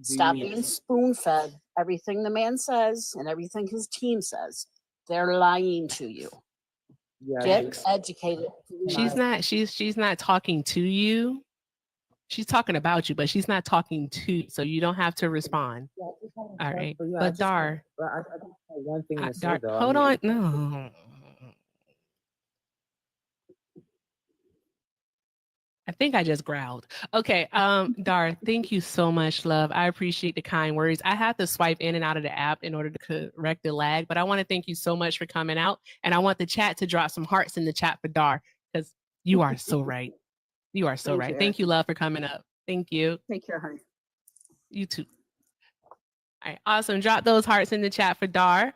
S5: Stop being spoon-fed everything the man says and everything his team says. They're lying to you. Get educated.
S1: She's not talking to you. She's talking about you, but she's not talking to you, so you don't have to respond. All right. But Dar,
S2: But I just have one thing to say
S1: Dar,
S2: though.
S1: hold on. No. I think I just growled. Okay. Dar, thank you so much, love. I appreciate the kind words. I have to swipe in and out of the app in order to correct the lag, but I want to thank you so much for coming out. And I want the chat to drop some hearts in the chat for Dar, because you are so right. You are so
S5: Thank
S1: right.
S5: you,
S1: Thank you, love, for coming up. Thank you.
S5: Take care, honey.
S1: You too. All right. Awesome. Drop those hearts in the chat for Dar.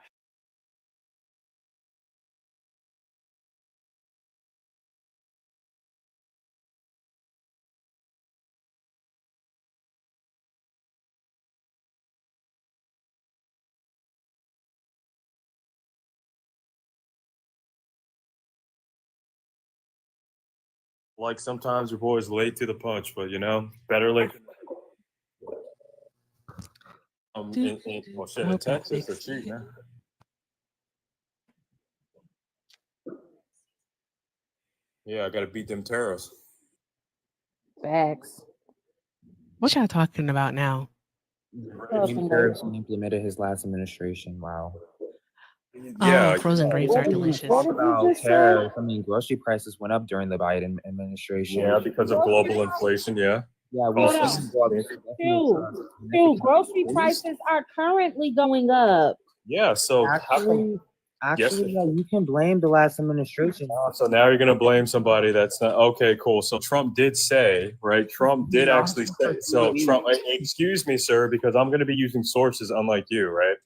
S4: Like sometimes your boy's late to the punch, but you know, better late. In Texas, they're cheap, man. Yeah, I gotta beat them tariffs.
S3: Facts.
S1: What y'all talking about now?
S2: Tariffs implemented his last administration. Wow.
S4: Yeah,
S1: Oh, frozen grapes are delicious.
S3: What did you
S2: About
S3: just say?
S2: tariffs, I mean, grocery prices went up during the Biden administration.
S4: yeah, because of global inflation. Yeah.
S2: Yeah, we
S3: Hold
S2: see
S3: Dude, grocery prices are currently going up.
S4: Yeah. So how come?
S2: Actually, yeah, you can blame the last administration.
S4: So now you're gonna blame somebody that's not okay. Cool. So Trump did say, right? Trump did actually say. So Trump, excuse me, sir, because I'm gonna be using sources unlike you, right?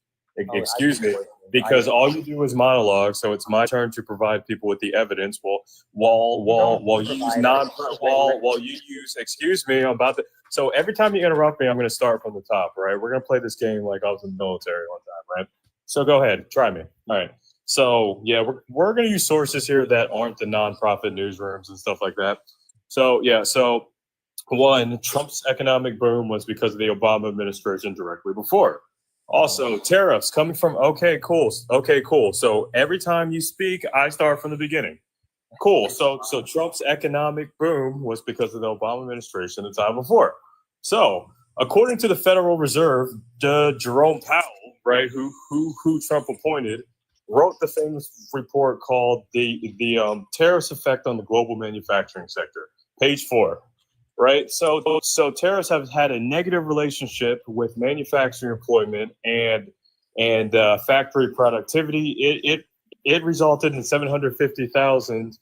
S4: Excuse me, because all you do is monologue. So it's my turn to provide people with the evidence. Well, while you use, excuse me, I'm about to. So every time you interrupt me, I'm gonna start from the top, right? We're gonna play this game like I was in the military one time, right? So go ahead, try me. All right. So yeah, we're gonna use sources here that aren't the nonprofit newsrooms and stuff like that. So yeah, so one, Trump's economic boom was because of the Obama administration directly before. Also, tariffs coming from okay, cool. So every time you speak, I start from the beginning. Cool. So Trump's economic boom was because of the Obama administration the time before. So according to the Federal Reserve, Jerome Powell, right, who Trump appointed, wrote the famous report called the tariffs effect on the global manufacturing sector, page 4. Right. So tariffs have had a negative relationship with manufacturing employment and factory productivity. It resulted in 750,000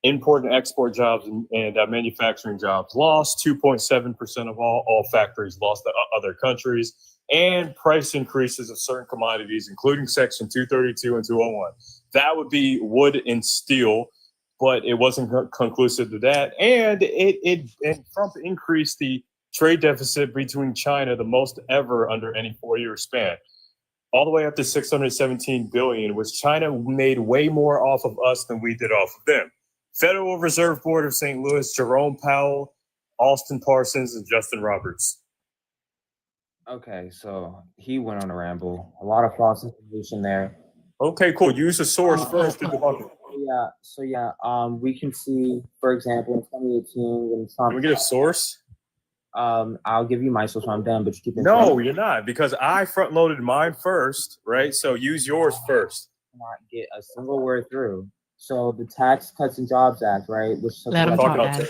S4: import and export jobs and manufacturing jobs lost. 2.7% of all factories lost to other countries, and price increases of certain commodities, including Section 232 and 201. That would be wood and steel. But it wasn't conclusive to that, and Trump increased the trade deficit between China the most ever under any 4-year span, all the way up to $617 billion, which China made way more off of us than we did off of them. Federal Reserve Board of St. Louis, Jerome Powell, Austin Parsons, and Justin Roberts.
S2: Okay, so he went on a ramble. A lot of false information there.
S4: Okay, cool. Use the source first to debunk it.
S2: We can see, for example, in 2018 when Trump.
S4: Can we get a source?
S2: I'll give you my source when I'm done, but you keep.
S4: No, you're not, because I front loaded mine first, right? So use yours first.
S2: Not get a single word through. So the Tax Cuts and Jobs Act, right, which
S1: Let him talk, Dad.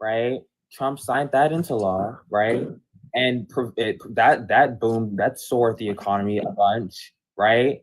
S2: right? Trump signed that into law, right? And that boom, that soared the economy a bunch, right?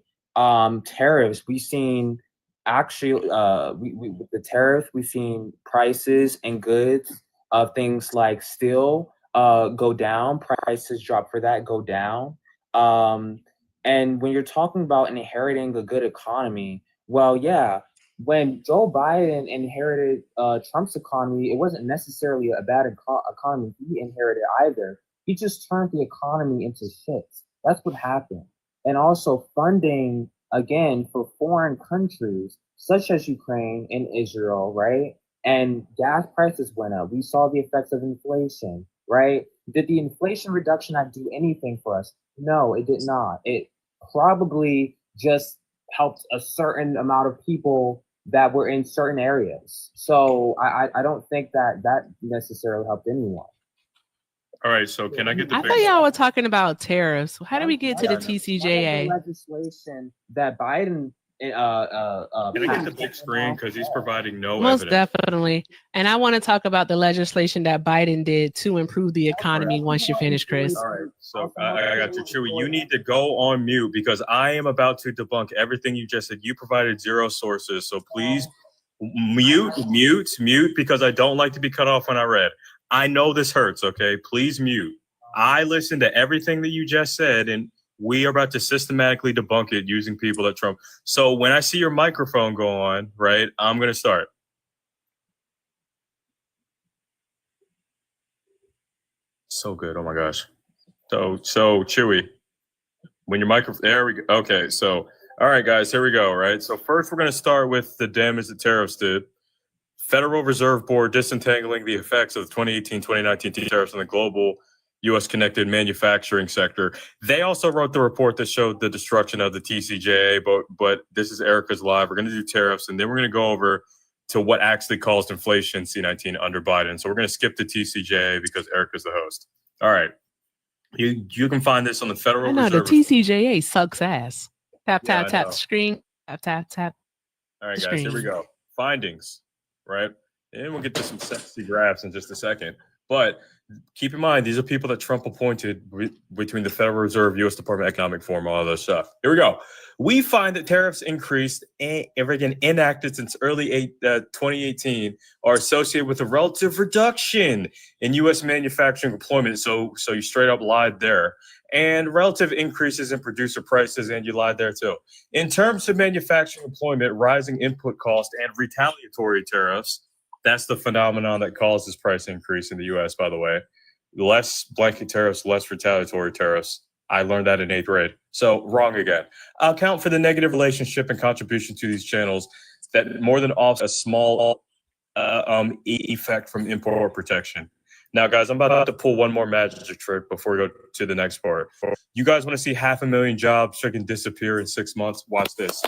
S2: Tariffs, we've seen actually we with the tariffs, we've seen prices and goods of things like steel go down, prices drop for that, go down. And when you're talking about inheriting a good economy, well, yeah, when Joe Biden inherited Trump's economy, it wasn't necessarily a bad economy he inherited either. He just turned the economy into shit. That's what happened. And also funding, again, for foreign countries such as Ukraine and Israel, right? And gas prices went up. We saw the effects of inflation, right? Did the Inflation Reduction Act do anything for us? No, it did not. It probably just helped a certain amount of people that were in certain areas. So I don't think that necessarily helped anyone.
S4: All right, so can I get the
S1: I
S4: big
S1: thought y'all were talking about tariffs. How do we get to the
S2: That's the
S1: TCJA?
S2: legislation that Biden
S4: Can I get the
S2: passed.
S4: big screen because he's providing no
S1: Most
S4: evidence.
S1: definitely. And I want to talk about the legislation that Biden did to improve the economy once you finish, Chris.
S4: All right, so I got you, Chewy. You need to go on mute because I am about to debunk everything you just said. You provided zero sources, so please mute because I don't like to be cut off when I read. I know this hurts, okay? Please mute. I listened to everything that you just said, and we are about to systematically debunk it using people at Trump. So when I see your microphone go on, right, I'm going to start. So good. Oh my gosh. So Chewy, when your microphone, there we go. Okay. So, all right, guys, here we go. Right. So first we're going to start with the damage that tariffs did. Federal Reserve Board disentangling the effects of the 2018-2019 tariffs on the global U.S. connected manufacturing sector. They also wrote the report that showed the destruction of the TCJA, but this is Erica's Live. We're going to do tariffs, and then we're going to go over to what actually caused inflation C-19 under Biden. So we're going to skip the TCJA because Erica's the host. All right. You can find this on the Federal
S1: I know
S4: Reserve.
S1: the TCJA sucks ass. Tap,
S4: Yeah,
S1: tap,
S4: I
S1: tap
S4: know.
S1: screen. Tap, tap, tap.
S4: All right,
S1: the
S4: guys, here we
S1: screen.
S4: go. Findings, right? And we'll get to some sexy graphs in just a second. But keep in mind, these are people that Trump appointed between the Federal Reserve, U.S. Department of Economic Forum, all of this stuff. Here we go. We find that tariffs increased and again enacted since early 2018 are associated with a relative reduction in U.S. manufacturing employment. So you straight up lied there. And relative increases in producer prices, and you lied there too. In terms of manufacturing employment, rising input costs, and retaliatory tariffs, that's the phenomenon that causes price increase in the U.S., by the way. Less blanket tariffs, less retaliatory tariffs. I learned that in 8th grade. So wrong again. I'll account for the negative relationship and contribution to these channels that more than offset a small effect from import protection. Now, guys, I'm about to pull one more magic trick before we go to the next part. You guys want to see 500,000 jobs freaking disappear in 6 months? Watch this.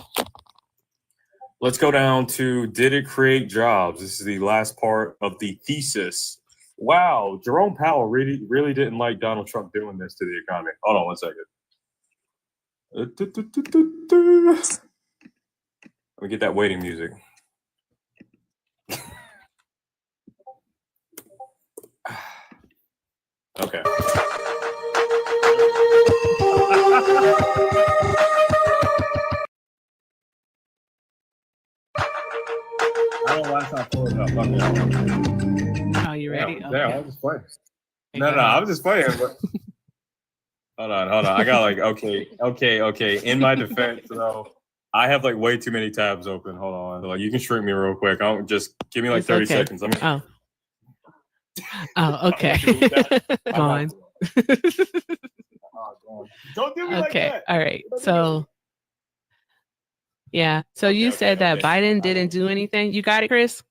S4: Let's go down to, did it create jobs? This is the last part of the thesis. Wow, Jerome Powell really didn't like Donald Trump doing this to the economy. Hold on one second. Let me get that waiting music. Okay. I don't know why it's not pulling up. Okay.
S1: Oh, you ready?
S4: Yeah,
S1: Okay.
S4: I was just playing.
S1: Okay,
S4: No,
S1: go
S4: I
S1: ahead.
S4: was just playing. But... hold on. I got like, okay. In my defense, though, I have like way too many tabs open. Hold on. Like, you can shrink me real quick. I'll just give me like
S1: It's
S4: 30
S1: okay.
S4: seconds. I mean,
S1: Oh, okay. Gone.
S4: Don't do me
S1: Okay.
S4: like that.
S1: All right. So, yeah. So you
S4: Okay,
S1: said that
S4: okay.
S1: Biden didn't do anything. You got it, Chris?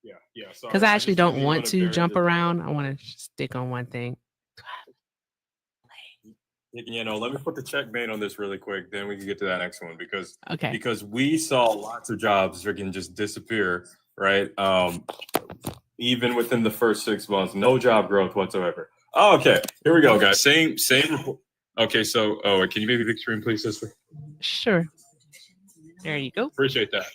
S4: Yeah.
S1: Because I actually
S4: just need
S1: don't
S4: to
S1: want
S4: go
S1: to
S4: very
S1: jump
S4: different.
S1: around. I want to stick on one thing.
S4: You know, let me put the checkmate on this really quick. Then we can get to that next one
S1: Okay.
S4: because we saw lots of jobs freaking just disappear, right? Even within the first 6 months, no job growth whatsoever. Oh, okay, here we go, guys. Same report. Okay, so can you maybe big screen, please, sister?
S1: Sure. There you go.
S4: Appreciate that.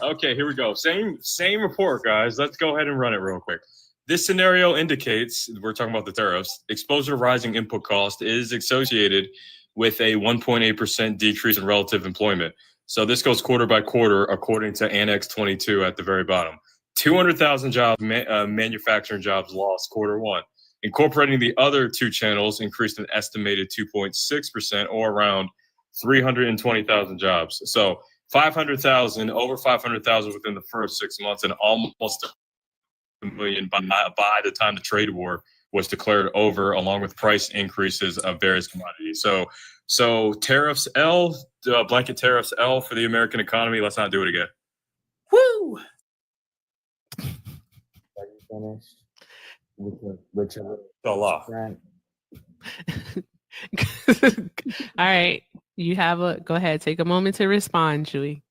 S4: Okay, here we go. Same report, guys. Let's go ahead and run it real quick. This scenario indicates, we're talking about the tariffs, exposure to rising input cost is associated with a 1.8% decrease in relative employment. So this goes quarter by quarter, according to Annex 22 at the very bottom. 200,000 jobs, manufacturing jobs lost quarter one. Incorporating the other two channels increased an estimated 2.6% or around 320,000 jobs. So 500,000, over 500,000 within the first 6 months, and almost a million by the time the trade war was declared over, along with price increases of various commodities. So tariffs L, blanket tariffs L for the American economy. Let's not do it again.
S5: Woo!
S2: Are you finished with your
S4: Allah.
S2: rant?
S1: All right. You have go ahead, take a moment to respond, Chewy.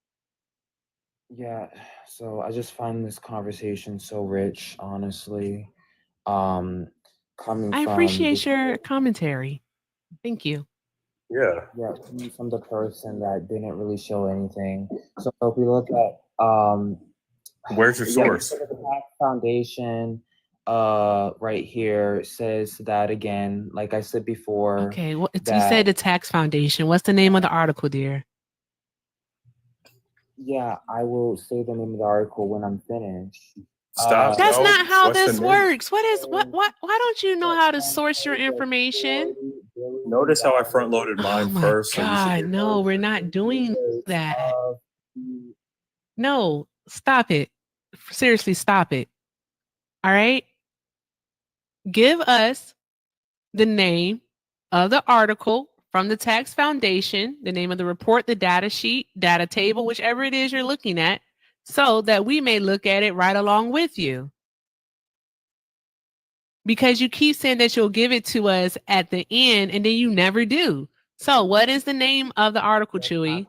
S2: Yeah, so I just find this conversation so rich, honestly. Coming
S1: I
S2: from
S1: appreciate
S2: the,
S1: your commentary. Thank you.
S4: Yeah.
S2: coming from the person that didn't really show anything. So if we look at
S4: Where's your source?
S2: The Tax Foundation right here says that again, like I said before.
S1: Okay, well, you
S2: that-
S1: said the Tax Foundation. What's the name of the article, dear?
S2: Yeah, I will say the name of the article when I'm finished.
S4: Stop.
S1: That's
S4: No,
S1: not how
S4: what's the
S1: this
S4: name?
S1: works. Why don't you know how to source your information?
S4: Notice how I front loaded mine
S1: Oh my
S4: first. So you should
S1: God,
S4: get
S1: no, we're not doing that. No, stop it. Seriously, stop it. All right. Give us the name of the article from the Tax Foundation, the name of the report, the data sheet, data table, whichever it is you're looking at, so that we may look at it right along with you. Because you keep saying that you'll give it to us at the end and then you never do. So what is the name of the article, Chewy?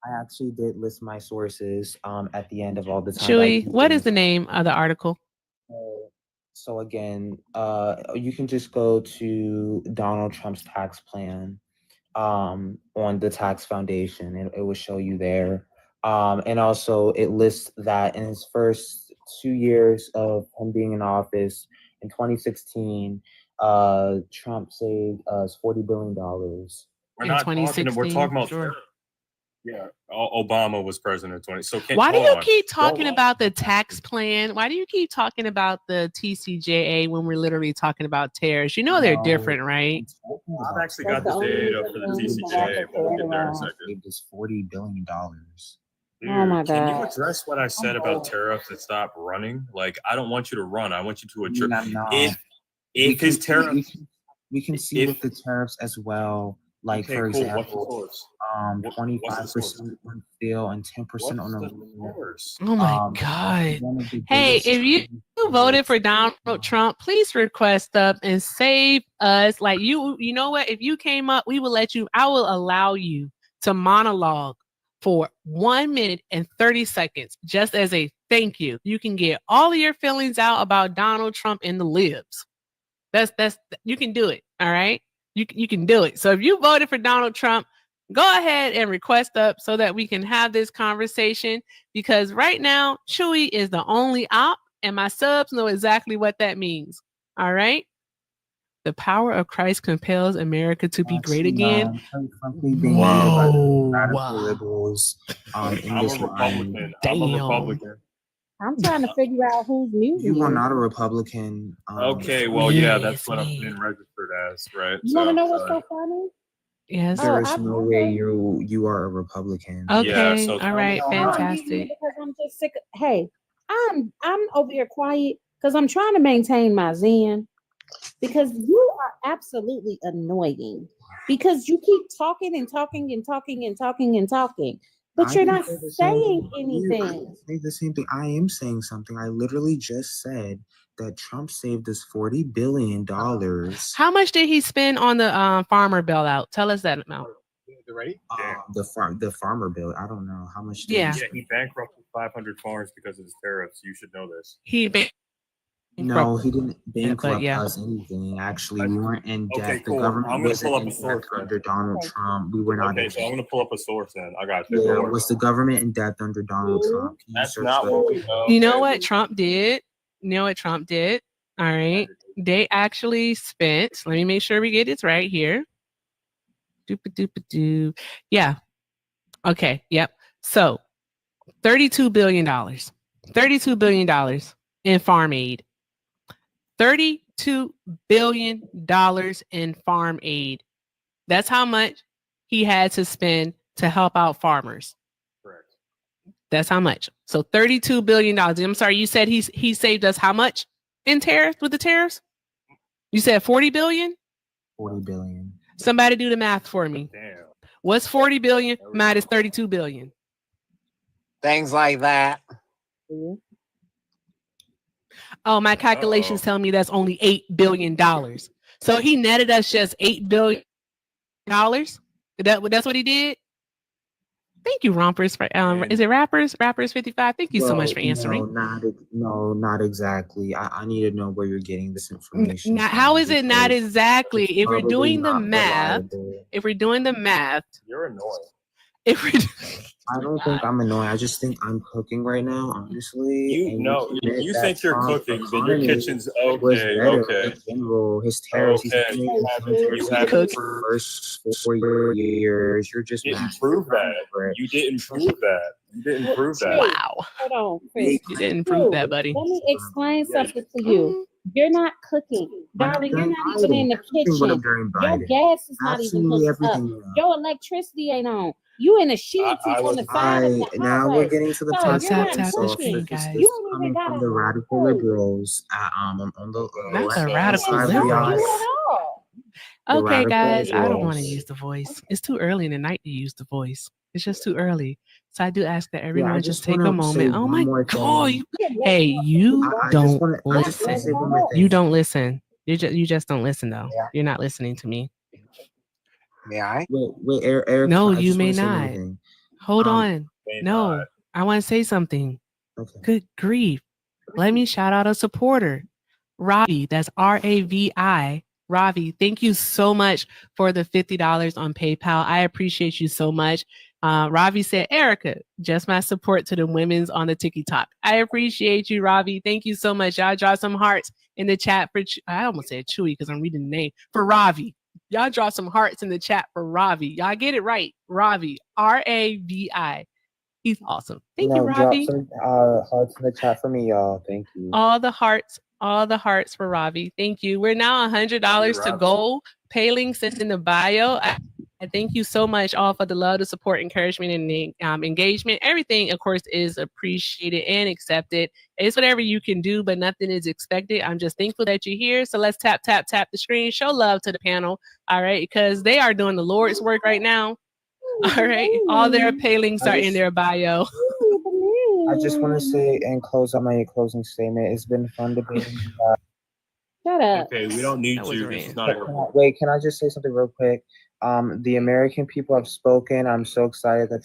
S2: I actually did list my sources at the end of all the time.
S1: Chewy, what is the name of the article?
S2: So again, you can just go to Donald Trump's tax plan on the Tax Foundation, and it will show you there. And also it lists that in his first 2 years of him being in office in 2016, Trump saved us $40 billion.
S4: We're
S1: In
S4: not talking. We're
S1: 2016,
S4: talking about.
S1: sure.
S4: Yeah, Obama was president in 20. So
S1: Why do
S4: hold
S1: you
S4: on.
S1: keep talking
S4: Don't-
S1: about the tax plan? Why do you keep talking about the TCJA when we're literally talking about tariffs? You know they're
S2: No,
S1: different, right?
S4: I've actually
S5: That's
S4: got the
S5: the only
S4: data for the
S5: reason
S4: TCJ. We'll get there in a second.
S2: Saved us $40 billion.
S3: Oh my
S4: Can you
S3: God.
S4: address what I said about tariffs and stop running? Like, I don't want you to run. I want you to address. If his tariff,
S2: we can see
S4: if-
S2: with the tariffs as well. Like
S4: okay,
S2: for
S4: cool.
S2: example,
S4: What's the source? What's the
S2: 25% on steel and 10% on
S4: What's the
S2: aluminum.
S4: source?
S1: Oh my
S2: That's
S1: God.
S2: one of the
S1: Hey,
S2: biggest
S1: if you
S2: changes
S1: voted for
S2: in
S1: Donald Trump, please request up and save us. Like you know what? If you came up, we will let you, I will allow you to monologue for 1 minute and 30 seconds, just as a thank you. You can get all of your feelings out about Donald Trump and the libs. That's you can do it. All right. You can do it. So if you voted for Donald Trump, go ahead and request up so that we can have this conversation, because right now Chewy is the only op and my subs know exactly what that means. All right. The power of Christ compels America to be great again. Whoa.
S2: Radical liberals in
S4: I'm
S2: this
S4: a Republican.
S2: line.
S4: I'm a
S1: Damn.
S4: Republican.
S3: I'm trying to figure out who's muting
S2: You are
S3: you.
S2: not a Republican.
S4: Okay, well, yeah,
S1: Yeah,
S4: that's what I've
S1: it's me.
S4: been registered as, right?
S3: You want to know what's
S4: sorry.
S3: so funny?
S1: Yes.
S3: Oh,
S2: There is
S3: I-
S2: no way you are a Republican.
S1: Okay.
S4: so
S1: All
S4: tell
S1: right.
S4: me-
S3: I'm muting you
S1: Fantastic.
S3: because I'm just sick. Hey, I'm over here quiet because I'm trying to maintain my zen. Because you are absolutely annoying. Because you keep talking and talking and talking and talking and talking, but
S2: I
S3: you're
S2: didn't
S3: not
S2: say the same
S3: saying
S2: thing about you. I
S3: anything.
S2: didn't say the same thing. I am saying something. I literally just said that Trump saved us $40 billion.
S1: How much did he spend on the farmer bailout? Tell us that amount.
S4: Ready?
S2: The farmer bill. I don't know how much. did
S1: Yeah.
S2: he
S4: Yeah, he bankrupted 500 farms because of his tariffs. You should know this.
S1: He
S2: No, he didn't bankrupt
S1: yeah.
S2: us anything. Actually, we weren't in debt.
S4: Okay,
S2: The
S4: cool. I'm
S2: government
S4: gonna
S2: wasn't
S4: pull up
S2: in
S4: a source
S2: debt
S4: then.
S2: under Donald
S3: Okay.
S2: Trump. We were not
S4: Okay,
S2: in
S4: so I'm
S2: debt.
S4: gonna pull up a source then. I got you.
S2: Yeah,
S4: Don't worry.
S2: was the government in debt under Donald Trump? Can you
S4: That's
S2: search
S4: not
S2: that?
S4: what we know.
S1: You know what Trump did? You know what Trump did? All right. They actually spent, let me make sure we get this right here. Doop-a-doop-a-doo. Yeah. Okay. Yep. So $32 billion. $32 billion in farm aid. $32 billion in farm aid. That's how much he had to spend to help out farmers. That's how much. So $32 billion. I'm sorry, you said he saved us how much in tariffs with the tariffs? You said 40 billion?
S2: 40 billion.
S1: Somebody do the math for me.
S4: Damn.
S1: What's 40 billion minus 32 billion?
S6: Things like that.
S1: Oh, my calculations tell me that's only $8 billion. So he netted us just $8 billion. That's what he did? Thank you, Rompers. For is it Rappers? Rappers 55. Thank you so much for answering.
S2: Not exactly. I need to know where you're getting this information.
S1: How is it not
S2: because
S1: exactly?
S2: it's
S1: If we're
S2: probably
S1: doing the
S2: not
S1: math,
S2: reliable.
S4: You're annoying.
S1: if we're
S2: I don't think I'm annoying. I just think I'm cooking right now, honestly.
S4: You
S2: and
S4: know,
S2: admit
S4: you
S2: that
S4: think you're
S2: Trump's
S4: cooking, then your
S2: economy
S4: kitchen's
S2: was
S4: okay.
S2: better
S4: Okay.
S2: in general. His tariffs, he's
S4: Okay.
S2: been
S4: You
S2: for
S4: haven't
S2: the first 4 years. You're just
S4: didn't
S2: mad.
S4: prove that.
S2: Over it.
S4: You didn't prove that. You didn't prove that.
S1: wow.
S3: Hold on, Chris.
S1: You didn't prove that, buddy.
S3: Let me explain
S4: Yeah.
S3: something to you. You're not cooking. Darling, you're not even in the kitchen.
S2: During
S3: Your
S2: Biden.
S3: gas is not even
S2: Absolutely
S3: hooked up.
S2: everything.
S3: Your electricity ain't on. You in a shanty
S4: I
S3: on the side of the
S2: Now
S3: highway.
S2: we're getting to the
S3: No,
S2: top
S3: you're
S1: tap,
S3: not
S1: tap the
S3: cooking.
S1: screen, guys.
S3: You
S2: This is
S3: don't
S2: coming
S3: even got
S2: from
S3: a
S2: the radical
S3: hose.
S2: liberals on the
S1: Not the
S2: left-hand
S1: radical
S2: side of the
S1: liberals.
S2: aisle. The
S1: Okay,
S2: radical
S1: guys, I don't want to
S2: liberals.
S1: use the voice. It's too early in the night to use the voice. It's just too early. So I do ask that
S2: Yeah, I
S1: everyone
S2: just
S1: just take a
S2: wanna
S1: moment.
S2: say
S1: Oh
S2: one
S1: my
S2: more
S1: God.
S2: thing.
S1: Hey, you
S2: I just
S1: don't
S2: want to say
S1: listen.
S2: one more thing.
S1: You don't listen. You just don't listen though.
S6: Yeah.
S1: You're not listening to me.
S6: May I?
S2: Wait, Eric.
S1: No,
S2: I
S1: you
S2: just
S1: may
S2: wanna say one
S1: not.
S2: thing.
S1: Hold
S2: Um,
S1: on.
S4: May
S1: No,
S4: not.
S1: I want to say something.
S2: Okay.
S1: Good grief. Let me shout out a supporter, Ravi. That's RAVI. Ravi, thank you so much for the $50 on PayPal. I appreciate you so much. Ravi said, Erica, just my support to the women's on the TikTok. I appreciate you, Ravi. Thank you so much. Y'all draw some hearts in the chat for, I almost said Chewy because I'm reading the name, for Ravi. Y'all draw some hearts in the chat for Ravi. Y'all get it right. Ravi, RAVI. He's awesome. Thank you,
S2: drop
S1: Ravi.
S2: some hearts in the chat for me, y'all. Thank you.
S1: All the hearts for Ravi. Thank you. We're now $100 to
S4: Ravi.
S1: go. Pay links in the bio. I thank you so much all for the love, the support, encouragement, and the engagement. Everything, of course, is appreciated and accepted. It's whatever you can do, but nothing is expected. I'm just thankful that you're here. So let's tap the screen. Show love to the panel, all right? Because they are doing the Lord's work right now. All right. All their pay links are in their bio.
S2: I just want to say and close on my closing statement. It's been fun debating.
S3: Shut up.
S4: Okay, we don't need
S1: That was
S4: to.
S1: a
S4: This
S1: man.
S4: is not a
S2: Wait, can I just say something real quick? The American people have spoken. I'm so excited that.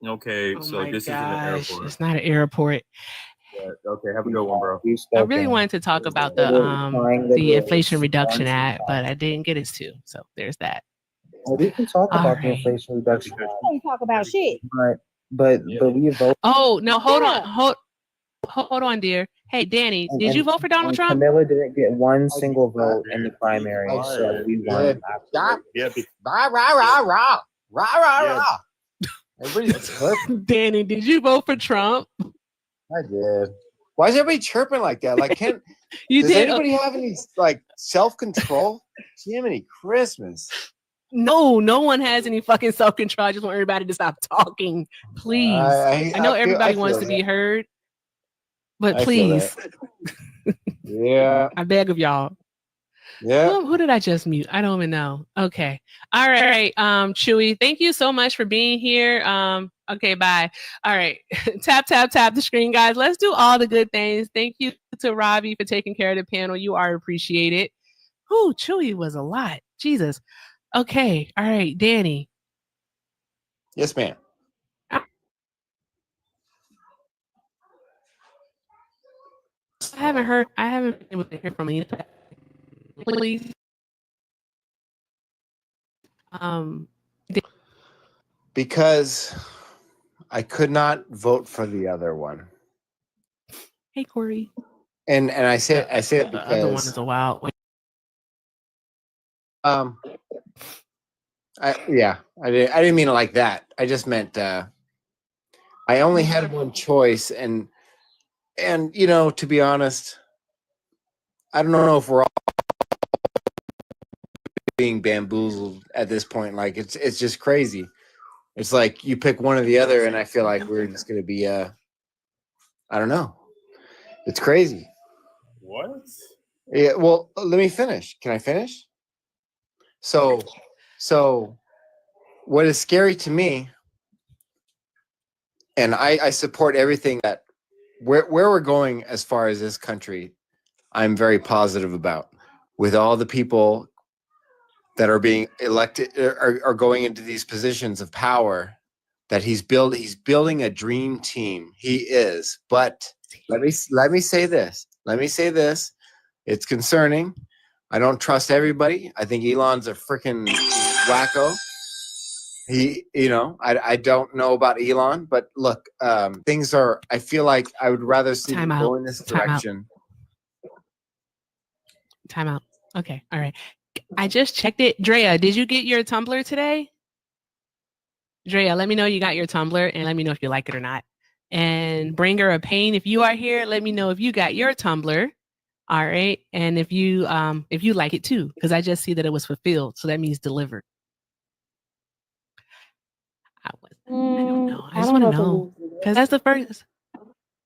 S4: Okay,
S1: Oh
S4: so
S1: my
S4: this
S1: gosh.
S4: is an airport.
S1: It's not an airport.
S4: Yeah, okay, have a good one, bro.
S2: We've
S1: I really
S2: spoken.
S1: wanted to talk about the Inflation Reduction Act, but I didn't get it to. So there's that.
S2: Well, we can talk
S1: All
S2: about the
S1: right.
S2: Inflation Reduction Act,
S3: Don't talk about shit.
S2: but we vote.
S1: Oh, no, hold on.
S3: Yeah.
S1: Hold on, dear. Hey, Danny,
S2: and-
S1: did you
S2: and-
S1: vote for Donald
S2: and
S1: Trump?
S2: Camilla didn't get one single vote in the primary,
S4: Why?
S2: so we
S6: Good.
S2: won.
S6: Stop.
S4: Yeah,
S6: Rah, rah, rah, rah. Rah, rah,
S4: Yeah.
S6: rah. Everybody's chirping.
S1: Danny, did you vote for Trump?
S6: I did. Why is everybody chirping like that? Like, does
S1: did.
S6: anybody have any like self-control? Jiminy Christmas.
S1: No one has any fucking self-control. I just want everybody to stop talking, please. I know everybody wants to be heard, but
S6: I feel
S1: please,
S6: Yeah.
S1: I beg of y'all.
S6: Yeah.
S1: Who did I just mute? I don't even know. Okay. All right. Chewy, thank you so much for being here. Okay, bye. All right. tap the screen, guys. Let's do all the good things. Thank you to Ravi for taking care of the panel. You are appreciated. Whew, Chewy was a lot. Jesus. Okay. All right, Danny.
S6: Yes, ma'am.
S1: I haven't been able to hear from you. Please.
S6: Because I could not vote for the other one.
S1: Hey, Corey.
S6: And I say it
S1: The other one is
S6: because
S1: a wild.
S6: I didn't mean it like that. I just meant I only had one choice, and to be honest, I don't know if we're all being bamboozled at this point. Like it's just crazy. It's like you pick one or the other, and I feel like we're just going to be, I don't know. It's crazy.
S4: What?
S6: Yeah. Well, let me finish. Can I finish? So what is scary to me, and I support everything that where we're going as far as this country, I'm very positive about, with all the people that are being elected are going into these positions of power, that he's building a dream team. He is. But let me say this. It's concerning. I don't trust everybody. I think Elon's a freaking wacko. I don't know about Elon, but look, things are, I feel like I would rather see them go in this direction.
S1: Time out. Okay. All right. I just checked it. Drea, did you get your Tumblr today? Drea, let me know you got your Tumblr and let me know if you like it or not. And Bringer of Pain, if you are here, let me know if you got your Tumblr. All right. And if you like it too, because I just see that it was fulfilled. So that means delivered. I don't know. I just want to know. Because that's the first.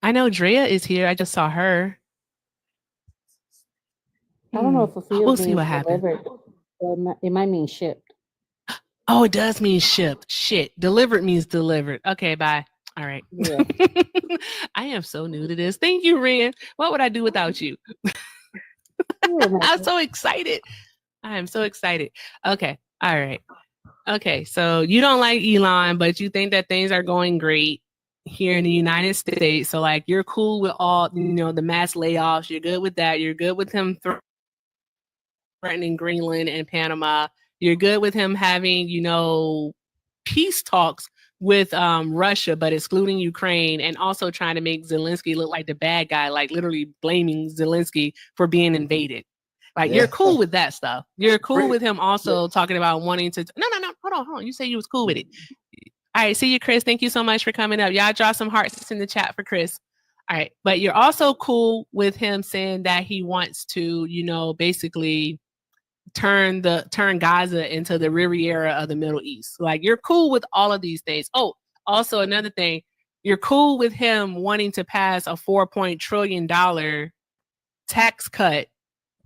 S1: I know Drea is here. I just saw her.
S3: I don't know if fulfilled
S1: We'll see
S3: means
S1: what happens.
S3: delivered. It might mean shipped.
S1: Oh, it does mean shipped. Shit. Delivered means delivered. Okay, bye. All right.
S3: Yeah.
S1: I am so new to this. Thank you, Ren. What would I do without you? I'm so excited. I am so excited. Okay. All right. Okay. So you don't like Elon, but you think that things are going great here in the United States. So like you're cool with all, the mass layoffs. You're good with that. You're good with him threatening Greenland and Panama. You're good with him having, peace talks with Russia, but excluding Ukraine, and also trying to make Zelensky look like the bad guy, like literally blaming Zelensky for being invaded. Like you're cool with that stuff. You're cool with him also talking about wanting to. No. Hold on. You say you was cool with it. All right. See you, Chris. Thank you so much for coming up. Y'all draw some hearts in the chat for Chris. All right. But you're also cool with him saying that he wants to, basically turn Gaza into the Riviera of the Middle East. Like you're cool with all of these things. Oh, also another thing, you're cool with him wanting to pass a $4 trillion tax cut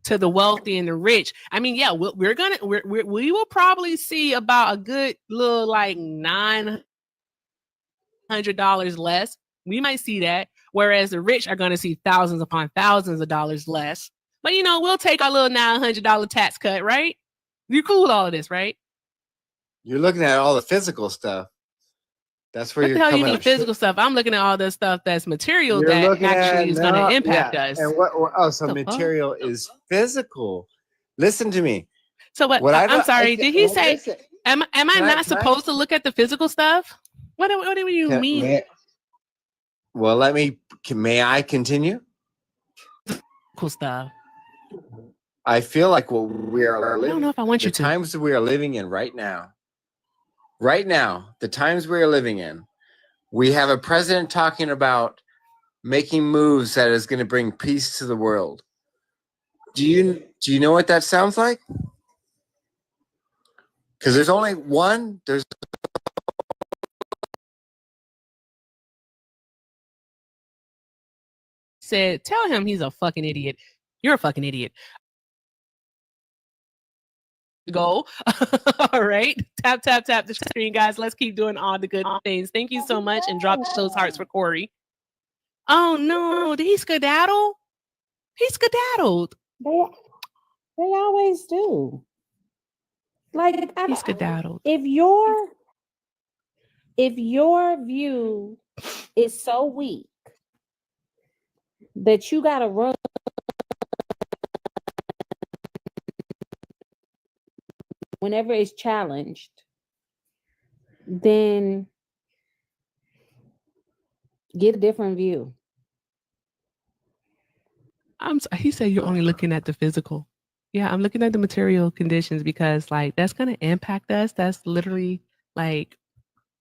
S1: to the wealthy and the rich. I mean, yeah, we will probably see about a good little like $900 less. We might see that, whereas the rich are going to see thousands upon thousands of dollars less. But we'll take our little $900 tax cut, right? You're cool with all of this, right?
S6: You're looking at all the physical stuff. That's where
S1: what the hell you need physical stuff? I'm looking at all the stuff that's material that actually is going to impact us.
S6: And so material is physical. Listen to me.
S1: So what? I'm sorry. Did he say? Am I not supposed to look at the physical stuff? What do you mean?
S6: Well, may I continue?
S1: Cool stuff.
S6: I feel like what we are living.
S1: I don't know if I want you to.
S6: The times that we are living in right now, the times we are living in, we have a president talking about making moves that is going to bring peace to the world. Do you know what that sounds like? Because there's only one.
S1: Said, tell him he's a fucking idiot. You're a fucking idiot. Go. All right. Tap the screen, guys. Let's keep doing all the good things. Thank you so much. And drop those hearts for Corey. Oh no, did he skedaddle? He skedaddled.
S3: They always do. Like
S1: He skedaddled.
S3: If your view is so weak that you gotta run whenever it's challenged, then get a different view.
S1: He said you're only looking at the physical. Yeah, I'm looking at the material conditions because like that's gonna impact us. That's literally like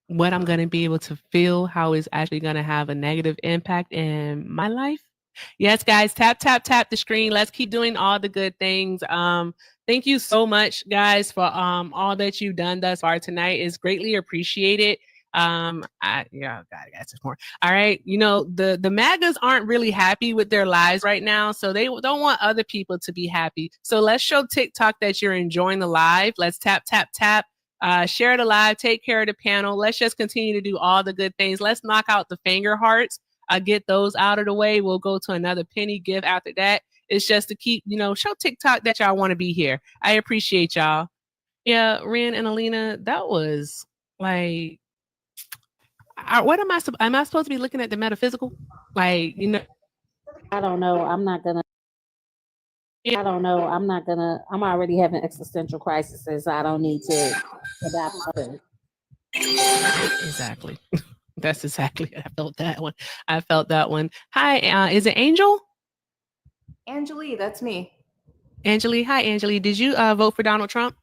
S1: what I'm gonna be able to feel, how it's actually gonna have a negative impact in my life. Yes, guys, tap the screen. Let's keep doing all the good things. Thank you so much, guys, for all that you've done thus far tonight. It's greatly appreciated. God, I got some more. All right, you know the MAGAs aren't really happy with their lives right now, so they don't want other people to be happy. So let's show TikTok that you're enjoying the live. Let's tap tap tap. Share the live. Take care of the panel. Let's just continue to do all the good things. Let's knock out the finger hearts. Get those out of the way. We'll go to another penny gift after that. It's just to keep, show TikTok that y'all want to be here. I appreciate y'all. Yeah, Ren and Alina, that was like, what am I supposed to be looking at the metaphysical? Like,
S3: I don't know. I'm already having existential crises. I don't need to adapt others.
S1: Exactly. That's exactly. I felt that one. Hi, is it Angel?
S7: Angeli, that's me.
S1: Angeli, hi, Angeli. Did you vote for Donald Trump?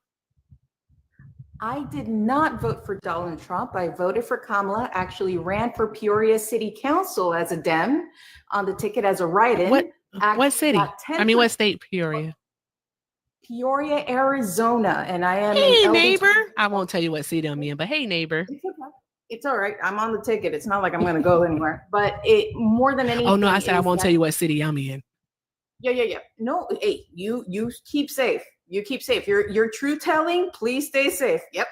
S7: I did not vote for Donald Trump. I voted for Kamala, actually ran for Peoria City Council as a Dem on the ticket as a write-in.
S1: What city? I mean, what state, Peoria?
S7: Peoria, Arizona. And I am
S1: Hey,
S7: an
S1: neighbor. I won't tell you what city I'm in, but hey, neighbor.
S7: It's okay. It's all right. I'm on the ticket. It's not like I'm going to go anywhere. But it more than anything.
S1: Oh, no, I said I won't tell you what city I'm in.
S7: Yeah. No, hey, you keep safe. You keep safe. You're true telling. Please stay safe. Yep,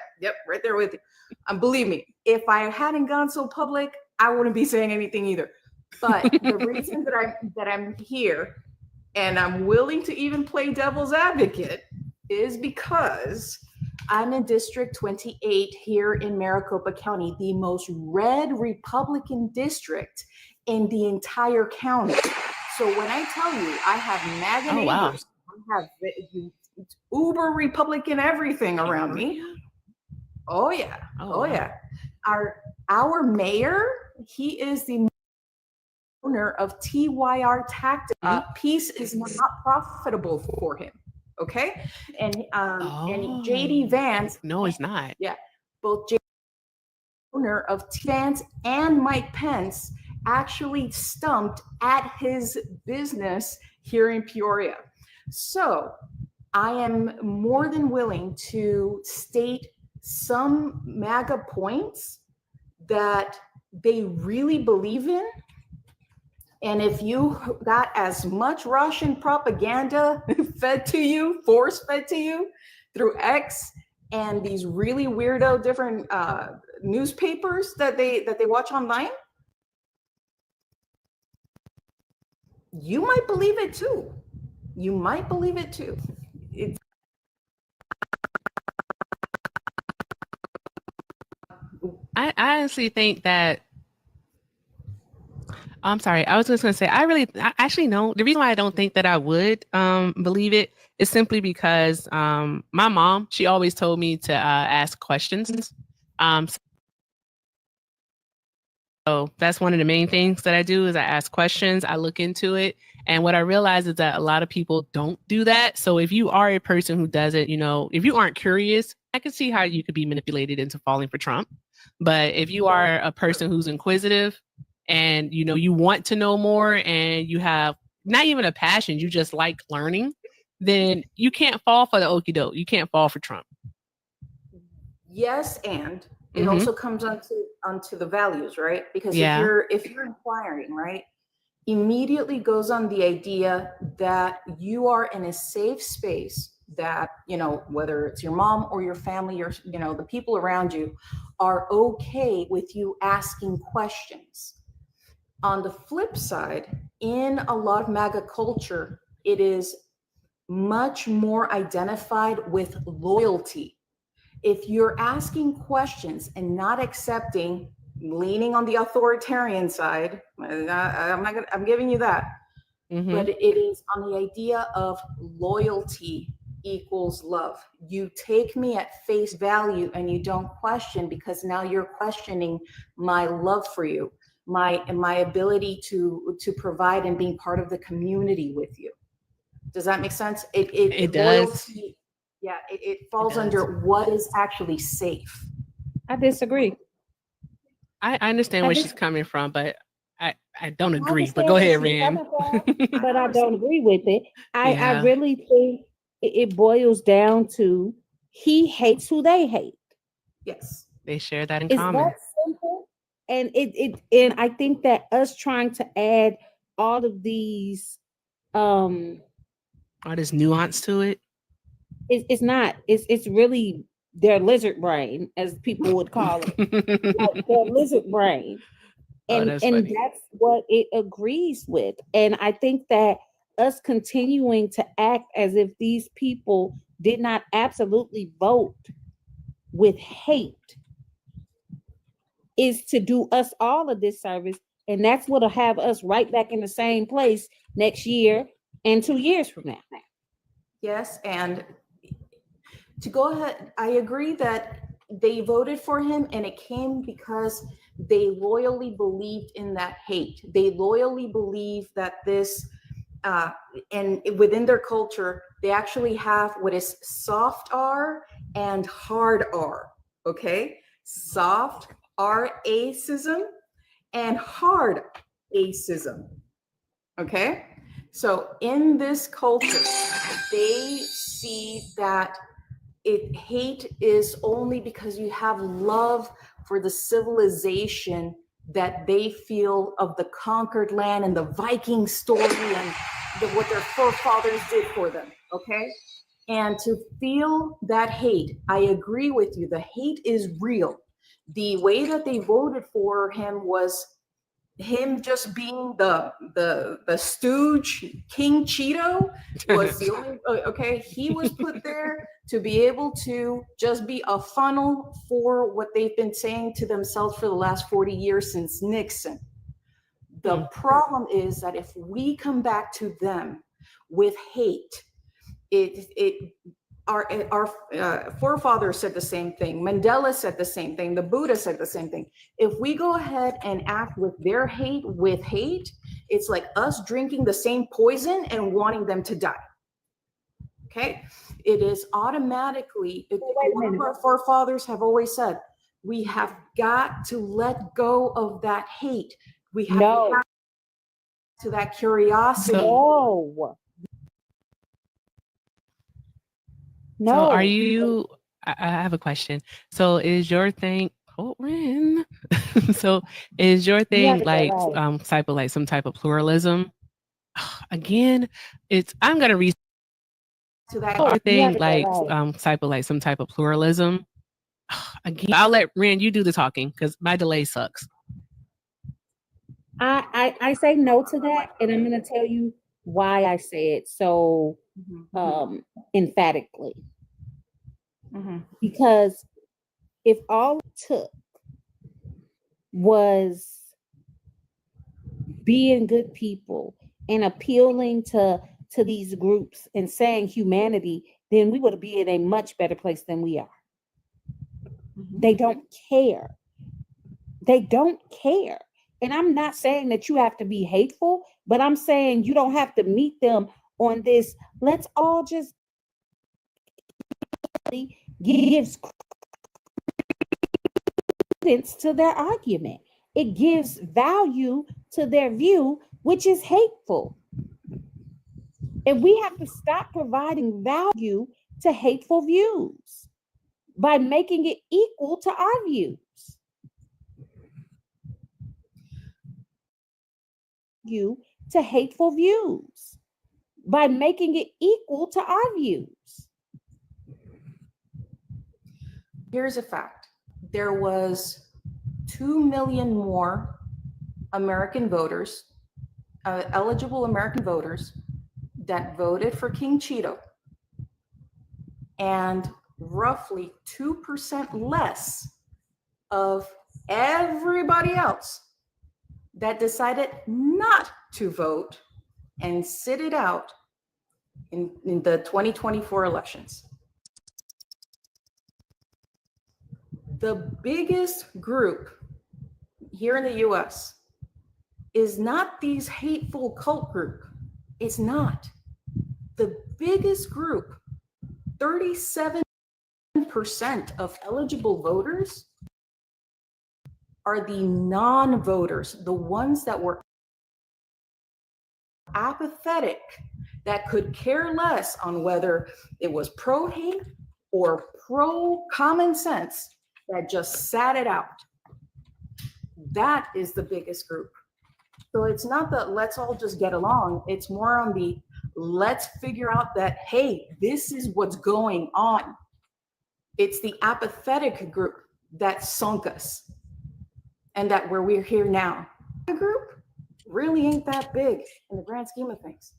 S7: right there with you. Believe me, if I hadn't gone so public, I wouldn't be saying anything either. But the reason that I'm here and I'm willing to even play devil's advocate is because I'm in District 28 here in Maricopa County, the most red Republican district in the entire county. So when I tell you I have MAGA neighbors, I have uber Republican everything around me. Oh yeah. Our mayor, he is the owner of TYR Tactics. Peace is not profitable for him. Okay, and JD Vance.
S1: No, it's not.
S7: Yeah, both JD owner of Vance and Mike Pence actually stumped at his business here in Peoria. So I am more than willing to state some MAGA points that they really believe in. And if you got as much Russian propaganda force-fed to you through X and these really weirdo different newspapers that they watch online, you might believe it too.
S1: I honestly think that. I'm sorry. I was just going to say, I actually know the reason why I don't think that I would believe it is simply because my mom, she always told me to ask questions. So that's one of the main things that I do is I ask questions, I look into it. And what I realize is that a lot of people don't do that. So if you are a person who doesn't, if you aren't curious, I can see how you could be manipulated into falling for Trump. But if you are a person who's inquisitive and, you want to know more and you have not even a passion, you just like learning, then you can't fall for the okie doke. You can't fall for Trump.
S7: Yes, and it also comes onto the values, right? Because if you're inquiring, right, immediately goes on the idea that you are in a safe space, that whether it's your mom or your family or the people around you are okay with you asking questions. On the flip side, in a lot of MAGA culture, it is much more identified with loyalty. If you're asking questions and not accepting, leaning on the authoritarian side, I'm giving you that. Mm-hmm. But it is on the idea of loyalty equals love. You take me at face value and you don't question, because now you're questioning my love for you, my ability to provide and being part of the community with you. Does that make sense? It does. Yeah, it falls under what is actually safe.
S3: I disagree.
S1: I understand where she's coming from, but I don't agree. But go ahead, Ren.
S3: But I don't agree with it. I really think it boils down to he hates who they hate.
S7: Yes.
S1: They share that in
S3: It's
S1: common.
S3: that simple. And and I think that us trying to add all of these
S1: All this nuance to it.
S3: it's not. It's really their lizard brain, as people would call it. Like their lizard brain.
S1: Oh,
S3: And
S1: that's
S3: and
S1: funny.
S3: that's what it agrees with. And I think that us continuing to act as if these people did not absolutely vote with hate is to do us all a disservice. And that's what'll have us right back in the same place next year and 2 years from now.
S7: Yes, and to go ahead, I agree that they voted for him and it came because they loyally believed in that hate. They loyally believe that this, and within their culture, they actually have what is soft R and hard R, okay? Soft racism and hard racism, okay? So in this culture, they see that hate is only because you have love for the civilization that they feel of the conquered land and the Viking story and what their forefathers did for them, okay? And to feel that hate, I agree with you, the hate is real. The way that they voted for him was him just being the stooge, King Cheeto was the only, okay, he was put there to be able to just be a funnel for what they've been saying to themselves for the last 40 years since Nixon. The problem is that if we come back to them with hate, our forefathers said the same thing. Mandela said the same thing. The Buddha said the same thing. If we go ahead and act with their hate with hate, it's like us drinking the same poison and wanting them to die. Okay? It is automatically, one of our forefathers have always said, we have got to let go of that hate. We have to have to that curiosity.
S3: No.
S1: So are you, I have a question. So is your thing, so is your thing like type of like some type of pluralism? Again, I'm gonna read
S7: to that
S1: our thing like type of like some type of pluralism. Again, I'll let Ren, you do the talking because my delay sucks.
S3: I say no to that, and I'm gonna tell you why I say it so emphatically. Because if all it took was being good people and appealing to these groups and saying humanity, then we would be in a much better place than we are. They don't care. They don't care. And I'm not saying that you have to be hateful, but I'm saying you don't have to meet them on this. Let's all just gives credence to their argument. It gives value to their view, which is hateful. And we have to stop providing value to hateful views by making it equal to our views. You to hateful views by making it equal to our views.
S7: Here's a fact. There was 2 million more American voters, eligible American voters, that voted for King Cheeto, and roughly 2% less of everybody else that decided not to vote and sit it out in the 2024 elections. The biggest group here in the US is not these hateful cult group. It's not. The biggest group, 37% of eligible voters, are the non-voters, the ones that were apathetic that could care less on whether it was pro-hate or pro-common sense, that just sat it out. That is the biggest group. So it's not that let's all just get along. It's more on the let's figure out that, hey, this is what's going on. It's the apathetic group that sunk us, and that where we're here now. The group really ain't that big in the grand scheme of things.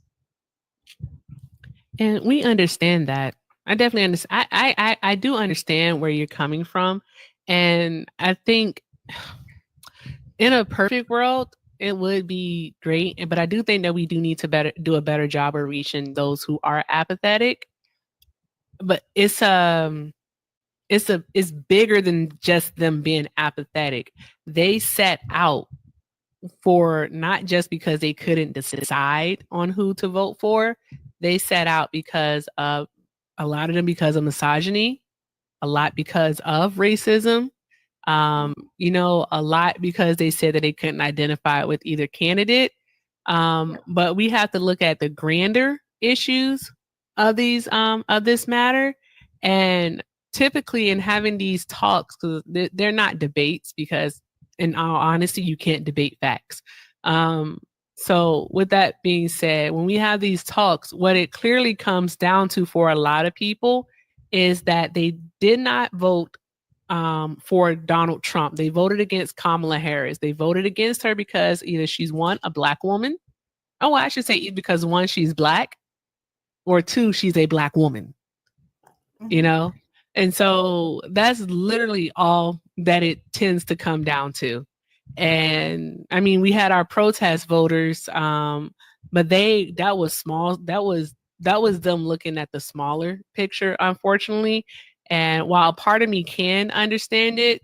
S1: And we understand that. I definitely understand. I do understand where you're coming from. And I think in a perfect world, it would be great. But I do think that we do need to do a better job of reaching those who are apathetic. But it's bigger than just them being apathetic. They set out for not just because they couldn't decide on who to vote for. They set out because of a lot of them because of misogyny, a lot because of racism, a lot because they said that they couldn't identify with either candidate. But we have to look at the grander issues of this matter. And typically in having these talks, because they're not debates, because in all honesty, you can't debate facts. So with that being said, when we have these talks, what it clearly comes down to for a lot of people is that they did not vote for Donald Trump. They voted against Kamala Harris. They voted against her because either she's one, a Black woman. Oh, I should say because one, she's Black, or two, she's a Black woman, And so that's literally all that it tends to come down to. And I mean, we had our protest voters, but that was small. That was them looking at the smaller picture, unfortunately. And while part of me can understand it,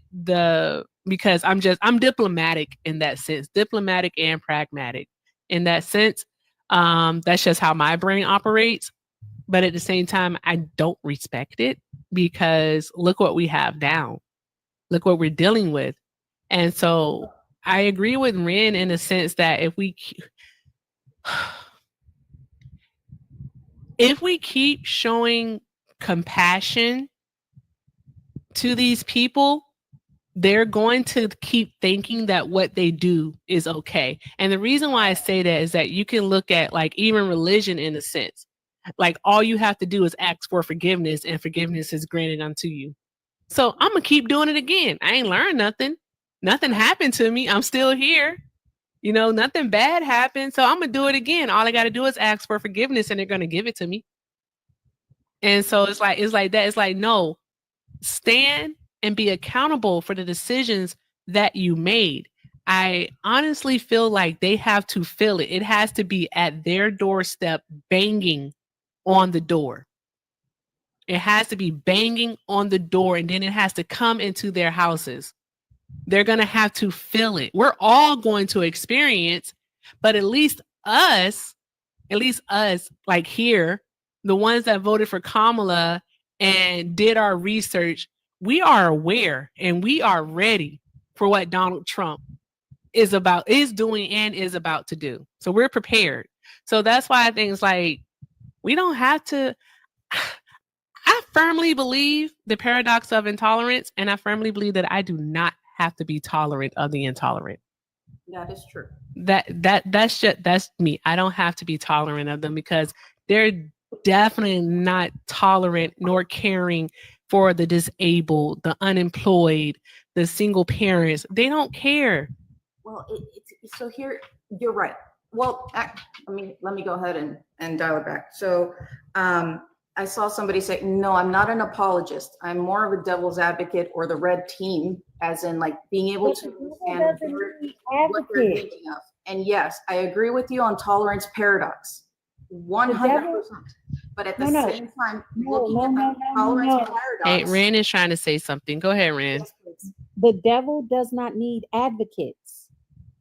S1: because I'm diplomatic in that sense, diplomatic and pragmatic in that sense. That's just how my brain operates. But at the same time, I don't respect it, because look what we have now. Look what we're dealing with. And so I agree with Ren in the sense that if we keep showing compassion to these people, they're going to keep thinking that what they do is okay. And the reason why I say that is that you can look at like even religion in a sense. Like all you have to do is ask for forgiveness, and forgiveness is granted unto you. So I'm going to keep doing it again. I ain't learned nothing. Nothing happened to me. I'm still here. Nothing bad happened. So I'm going to do it again. All I got to do is ask for forgiveness, and they're going to give it to me. And so it's like that. It's like, no, stand and be accountable for the decisions that you made. I honestly feel like they have to feel it. It has to be at their doorstep, banging on the door. It has to be banging on the door, and then it has to come into their houses. They're going to have to feel it. We're all going to experience, but at least us, like here, the ones that voted for Kamala and did our research, we are aware and we are ready for what Donald Trump is doing and is about to do. So we're prepared. So that's why I think it's like, we don't have to. I firmly believe the paradox of intolerance, and I firmly believe that I do not have to be tolerant of the intolerant.
S7: That is true.
S1: That's me. I don't have to be tolerant of them, because they're definitely not tolerant nor caring for the disabled, the unemployed, the single parents. They don't care.
S7: Well, so here, you're right. Well, let me go ahead and dial it back. So I saw somebody say, no, I'm not an apologist. I'm more of a devil's advocate, or the red team, as in like being able to understand what they're thinking of. And yes, I agree with you on tolerance paradox, 100%. But at the same time, looking at the tolerance paradox.
S1: Hey, Rand is trying to say something. Go ahead, Rand.
S3: The devil does not need advocates.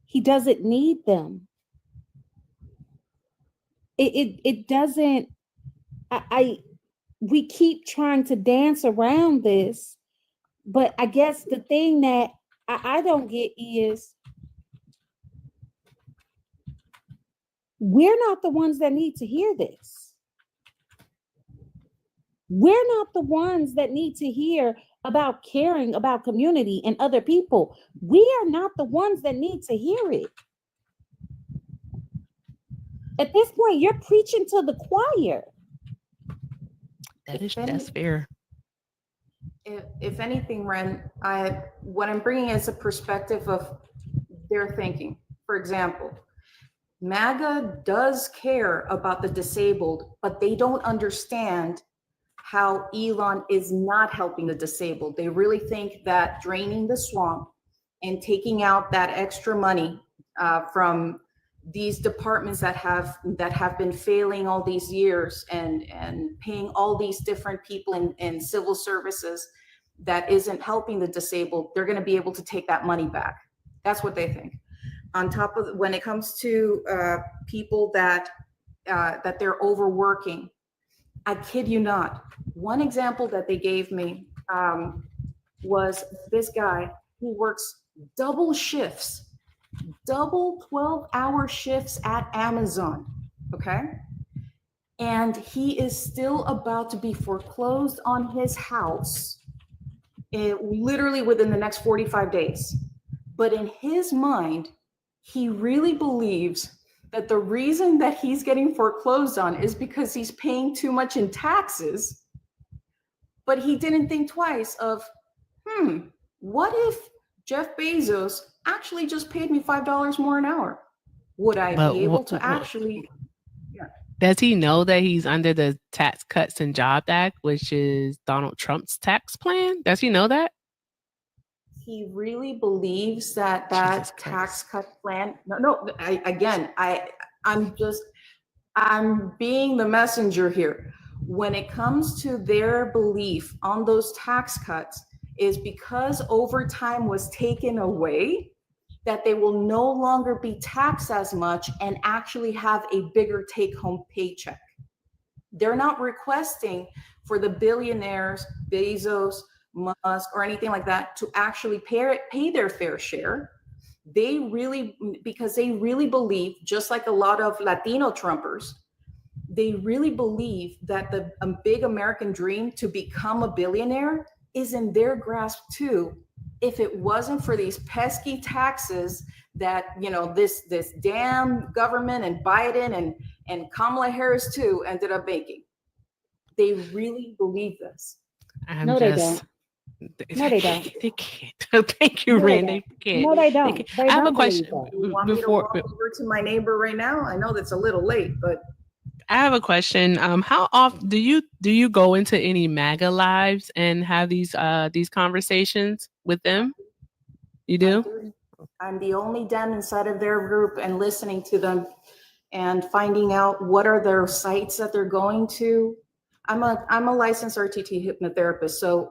S3: He doesn't need them. It doesn't. We keep trying to dance around this, but I guess the thing that I don't get is, We're not the ones that need to hear this. We're not the ones that need to hear about caring about community and other people. We are not the ones that need to hear it. At this point, you're preaching to the choir.
S1: That's fair.
S7: If anything, Ren, what I'm bringing is a perspective of their thinking. For example, MAGA does care about the disabled, but they don't understand how Elon is not helping the disabled. They really think that draining the swamp and taking out that extra money from these departments that have been failing all these years and paying all these different people in civil services that isn't helping the disabled, they're going to be able to take that money back. That's what they think. On top of, when it comes to people that they're overworking, I kid you not. One example that they gave me was this guy who works double shifts, double 12-hour shifts at Amazon, okay? And he is still about to be foreclosed on his house literally within the next 45 days. But in his mind, he really believes that the reason that he's getting foreclosed on is because he's paying too much in taxes. But he didn't think twice of, what if Jeff Bezos actually just paid me $5 more an hour? Would I be able to actually? Yeah.
S1: Does he know that he's under the Tax Cuts and Jobs Act, which is Donald Trump's tax plan? Does he know that?
S7: He really believes that tax cut plan. I'm being the messenger here. When it comes to their belief on those tax cuts, is because overtime was taken away, that they will no longer be taxed as much and actually have a bigger take-home paycheck. They're not requesting for the billionaires, Bezos, Musk, or anything like that to actually pay their fair share. Because they really believe, just like a lot of Latino Trumpers, they really believe that the big American dream to become a billionaire is in their grasp too. If it wasn't for these pesky taxes that, this damn government and Biden and Kamala Harris too ended up making. They really believe this.
S3: No, they don't. No, they don't.
S1: They can't. Thank you, Ren. They can't.
S3: No, they don't.
S1: I have a question.
S7: You want me to walk over to my neighbor right now? I know that's a little late, but
S1: I have a question. How often do you go into any MAGA lives and have these conversations with them? You do?
S7: I'm the only Dem inside of their group and listening to them and finding out what are their sites that they're going to. I'm a licensed RTT hypnotherapist, so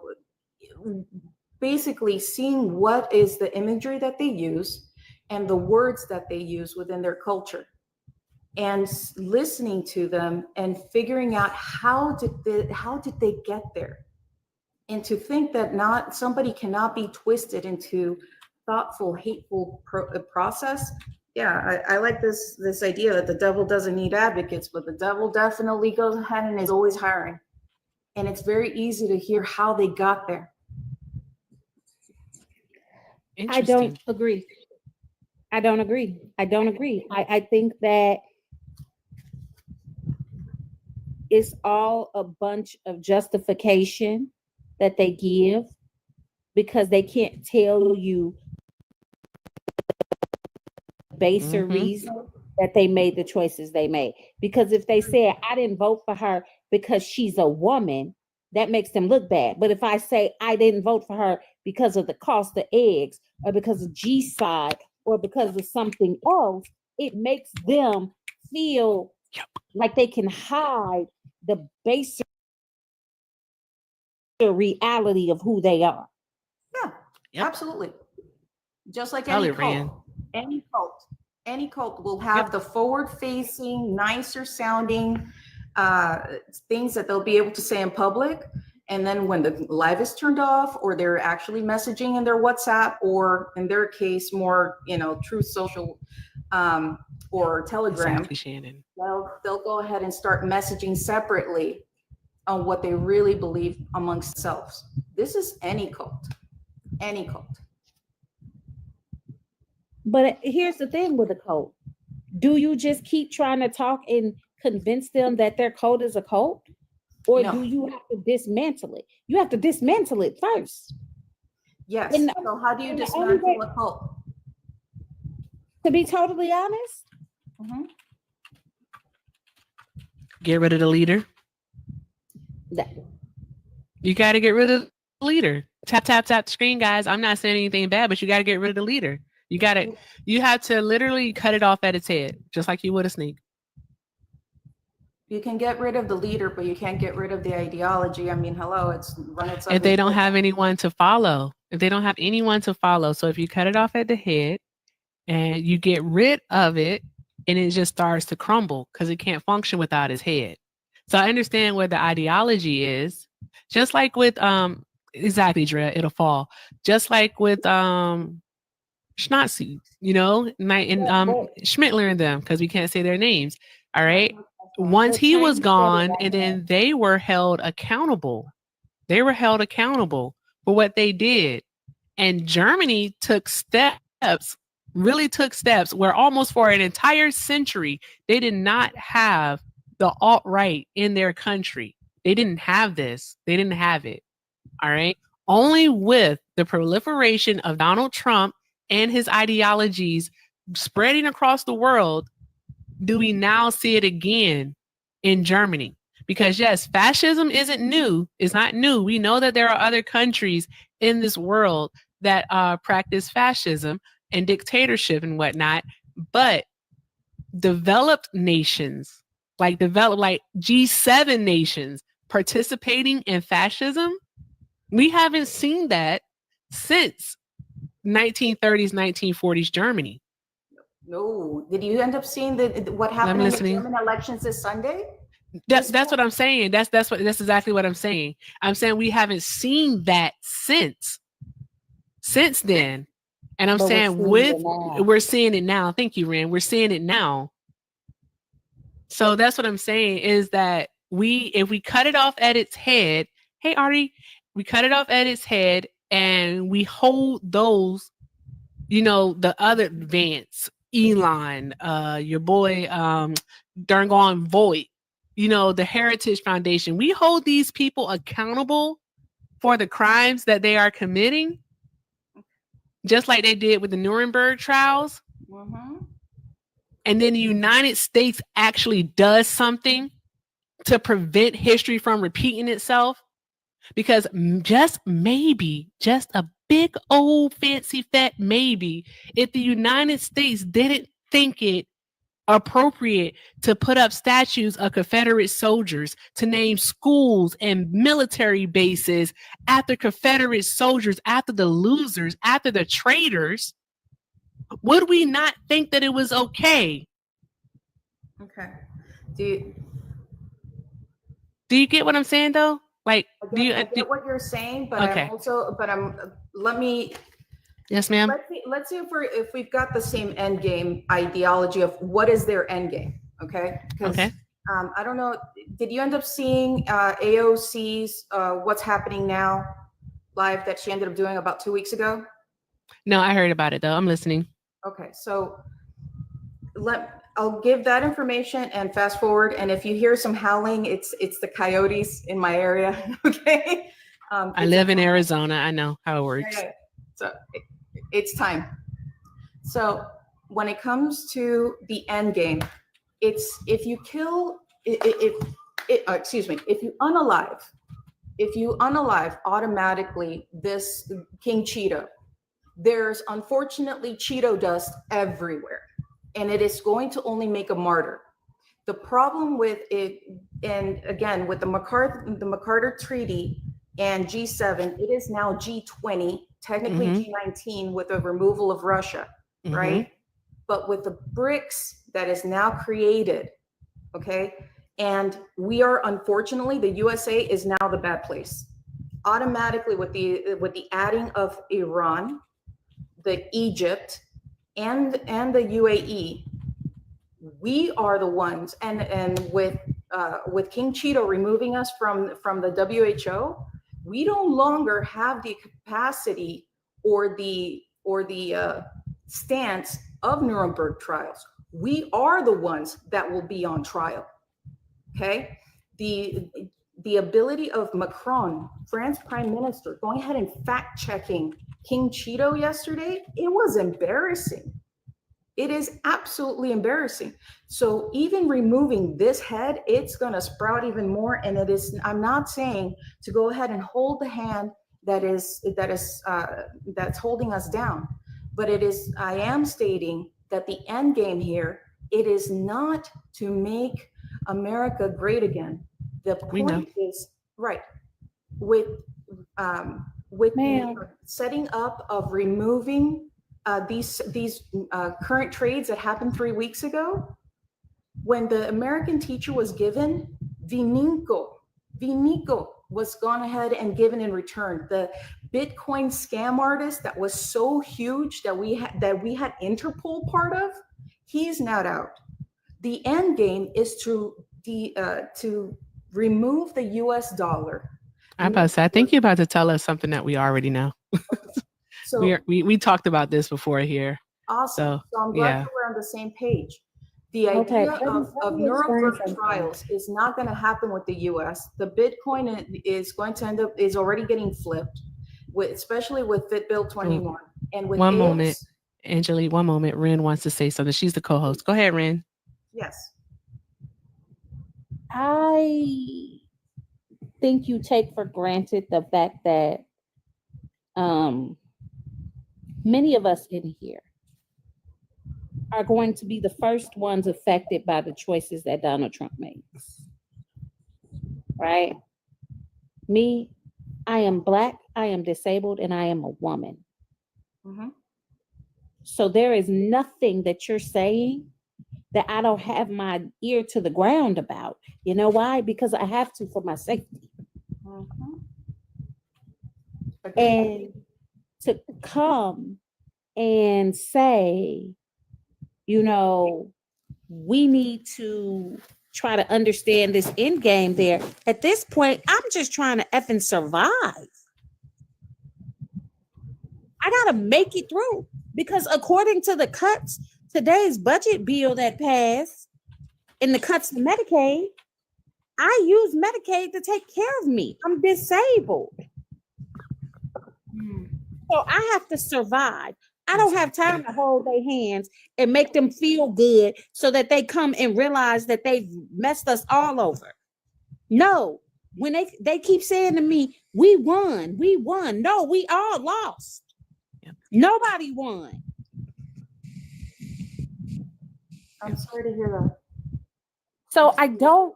S7: basically seeing what is the imagery that they use and the words that they use within their culture, and listening to them and figuring out how did they get there, and to think that somebody cannot be twisted into thoughtful, hateful process. Yeah, I like this idea that the devil doesn't need advocates, but the devil definitely goes ahead and is always hiring. And it's very easy to hear how they got there.
S3: I don't agree. I think that it's all a bunch of justification that they give because they can't tell you baser reason that they made the choices they made. Because if they said, I didn't vote for her because she's a woman, that makes them look bad. But if I say I didn't vote for her because of the cost of eggs or because of G-side or because of something else, it makes them feel like they can hide the basic reality of who they are.
S7: Yeah, absolutely. Just like any cult will have the forward-facing, nicer sounding things that they'll be able to say in public. And then when the live is turned off, or they're actually messaging in their WhatsApp, or in their case, more, Truth Social or Telegram,
S1: Exactly, Shannon.
S7: they'll go ahead and start messaging separately on what they really believe amongst themselves. This is any cult, any cult.
S3: But here's the thing with a cult. Do you just keep trying to talk and convince them that their cult is a cult? Or
S7: No.
S3: do you have to dismantle it? You have to dismantle it first.
S7: Yes.
S3: And-
S7: So how do you
S3: and the only
S7: dismantle
S3: way-
S7: a cult?
S3: To be totally honest,
S7: Mhm.
S1: Get rid of the leader.
S3: that,
S1: You got to get rid of the leader. Tap, tap, tap the screen, guys. I'm not saying anything bad, but you got to get rid of the leader. You have to literally cut it off at its head, just like you would a snake.
S7: You can get rid of the leader, but you can't get rid of the ideology. I mean, hello, it's run its
S1: If they
S7: ugly
S1: don't
S7: course.
S1: have anyone to follow, so if you cut it off at the head and you get rid of it, and it just starts to crumble because it can't function without its head. So I understand where the ideology is, just like with exactly, Dre, it'll fall. Just like with Schnazi, Schmittler and them, because we can't say their names. All right. Once he was gone, and then they were held accountable. They were held accountable for what they did. And Germany really took steps where almost for an entire century, they did not have the alt-right in their country. They didn't have this. They didn't have it. All right. Only with the proliferation of Donald Trump and his ideologies spreading across the world do we now see it again in Germany. Because yes, fascism isn't new. It's not new. We know that there are other countries in this world that practice fascism and dictatorship and whatnot, but developed nations, like G7 nations participating in fascism, we haven't seen that since 1930s, 1940s Germany.
S7: No. Did you end up seeing what happened in the German elections this Sunday?
S1: That's what I'm saying. That's exactly what I'm saying. I'm saying we haven't seen that since then. And I'm saying we're seeing it now. Thank you, Ren. We're seeing it now. So that's what I'm saying is that if we cut it off at its head, hey Artie, we cut it off at its head and we hold those, the other Vance, Elon, your boy Darngon Voight, the Heritage Foundation. We hold these people accountable for the crimes that they are committing, just like they did with the Nuremberg trials.
S7: Mm-hmm.
S1: And then the United States actually does something to prevent history from repeating itself. Because just a big old fancy fat maybe, if the United States didn't think it appropriate to put up statues of Confederate soldiers, to name schools and military bases after Confederate soldiers, after the losers, after the traitors, would we not think that it was okay?
S7: Okay. Do
S1: you get what I'm saying though? Like,
S7: I get what you're saying, but
S1: okay. Yes, ma'am.
S7: Let's see if we've got the same end game ideology of what is their end game. Okay.
S1: Okay.
S7: I don't know. Did you end up seeing AOC's What's Happening Now live that she ended up doing about 2 weeks ago?
S1: No, I heard about it though. I'm listening.
S7: Okay, so I'll give that information and fast forward. And if you hear some howling, it's the coyotes in my area. Okay.
S1: I live in Arizona. I know how it works.
S7: Okay. So it's time. So when it comes to the end game, it's if you unalive automatically this King Cheeto, there's unfortunately Cheeto dust everywhere, and it is going to only make a martyr. The problem with it, and again, with the MacArthur Treaty and G7, it is now G20, technically G19 with the removal of Russia, right? But with the BRICS that is now created, okay? And we are, unfortunately, the USA is now the bad place. Automatically with the adding of Iran, the Egypt, and the UAE, we are the ones, and with King Cheeto removing us from the WHO, we no longer have the capacity or the stance of Nuremberg trials. We are the ones that will be on trial. Okay, the ability of Macron, France Prime Minister, going ahead and fact checking King Cheeto yesterday, it was embarrassing. It is absolutely embarrassing. So even removing this head, it's going to sprout even more. And it is, I'm not saying to go ahead and hold the hand that's holding us down, but it is, I am stating that the end game here, it is not to make America great again. The point is, right, with the setting up of removing these current trades that happened 3 weeks ago, when the American teacher was given, Vinico was gone ahead and given in return. The Bitcoin scam artist that was so huge that we had Interpol part of, he's not out. The end game is to remove the US dollar.
S1: I'm about to say, I think you're about to tell us something that we already know.
S7: So
S1: we talked about this before here.
S7: awesome. So I'm glad that we're on the same page. The idea of Nuremberg trials is not going to happen with the US. The Bitcoin is going to is already getting flipped, especially with FitBill 21. And with
S1: one moment, Angelique, one moment. Ren wants to say something. She's the co-host. Go ahead, Ren.
S7: Yes.
S3: I think you take for granted the fact that many of us in here are going to be the first ones affected by the choices that Donald Trump makes. Right? Me, I am Black, I am disabled, and I am a woman.
S7: Mm-hmm.
S3: So there is nothing that you're saying that I don't have my ear to the ground about. You know why? Because I have to for my safety.
S7: Mm-hmm.
S3: And to come and say, you know, we need to try to understand this end game there. At this point, I'm just trying to effing survive. I gotta make it through, because according to the cuts, today's budget bill that passed and the cuts to Medicaid, I use Medicaid to take care of me. I'm disabled. So I have to survive. I don't have time to hold their hands and make them feel good so that they come and realize that they've messed us all over. No, when they keep saying to me, we won. No, we all lost. Yep. Nobody won.
S7: I'm sorry to hear that.
S3: So I don't,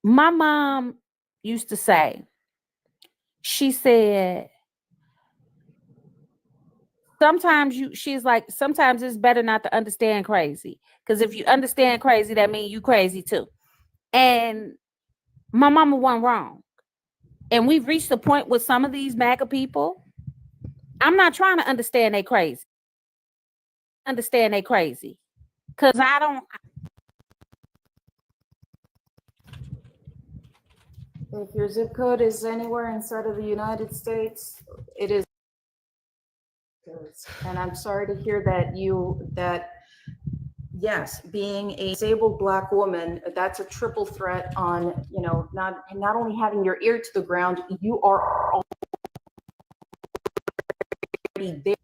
S3: my mom used to say, she said, sometimes it's better not to understand crazy. Because if you understand crazy, that means you crazy too. And my mama wasn't wrong. And we've reached a point with some of these MAGA people. I'm not trying to understand they crazy. Because I don't.
S7: If your zip code is anywhere inside of the United States, it is. And I'm sorry to hear that yes, being a disabled Black woman, that's a triple threat on, you know, not only having your ear to the ground, you are already there.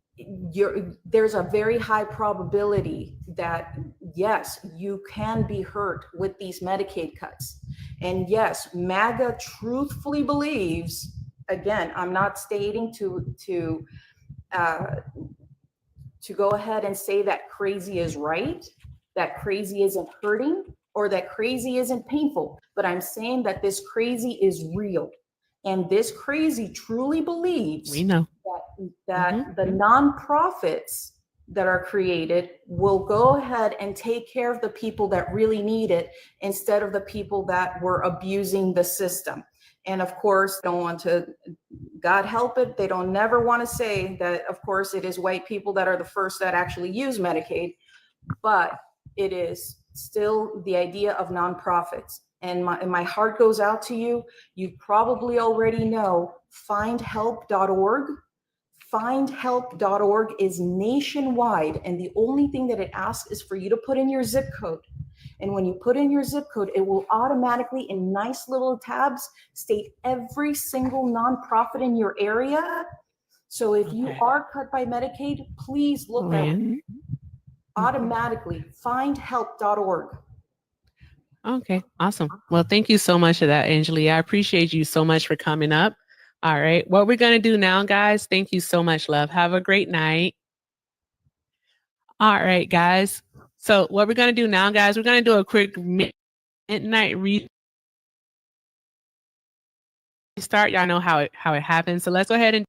S7: There's a very high probability that, yes, you can be hurt with these Medicaid cuts. And yes, MAGA truthfully believes, again, I'm not stating to go ahead and say that crazy is right, that crazy isn't hurting, or that crazy isn't painful, but I'm saying that this crazy is real. And this crazy truly believes that the nonprofits that are created will go ahead and take care of the people that really need it instead of the people that were abusing the system. And of course, don't want to, God help it, they don't never want to say that, of course, it is white people that are the first that actually use Medicaid, but it is still the idea of nonprofits. And my heart goes out to you. You probably already know findhelp.org. Findhelp.org is nationwide, and the only thing that it asks is for you to put in your zip code. And when you put in your zip code, it will automatically, in nice little tabs, state every single nonprofit in your area. So if you
S1: Okay.
S7: are cut by Medicaid, please look at
S1: Lynn.
S7: automatically findhelp.org.
S1: Okay, awesome. Well, thank you so much for that, Angeli. I appreciate you so much for coming up. All right, what we're going to do now, guys, thank you so much, love. Have a great night. All right, guys. So what we're going to do now, guys, we're going to do a quick midnight restart. Y'all know how it happens. So let's go ahead and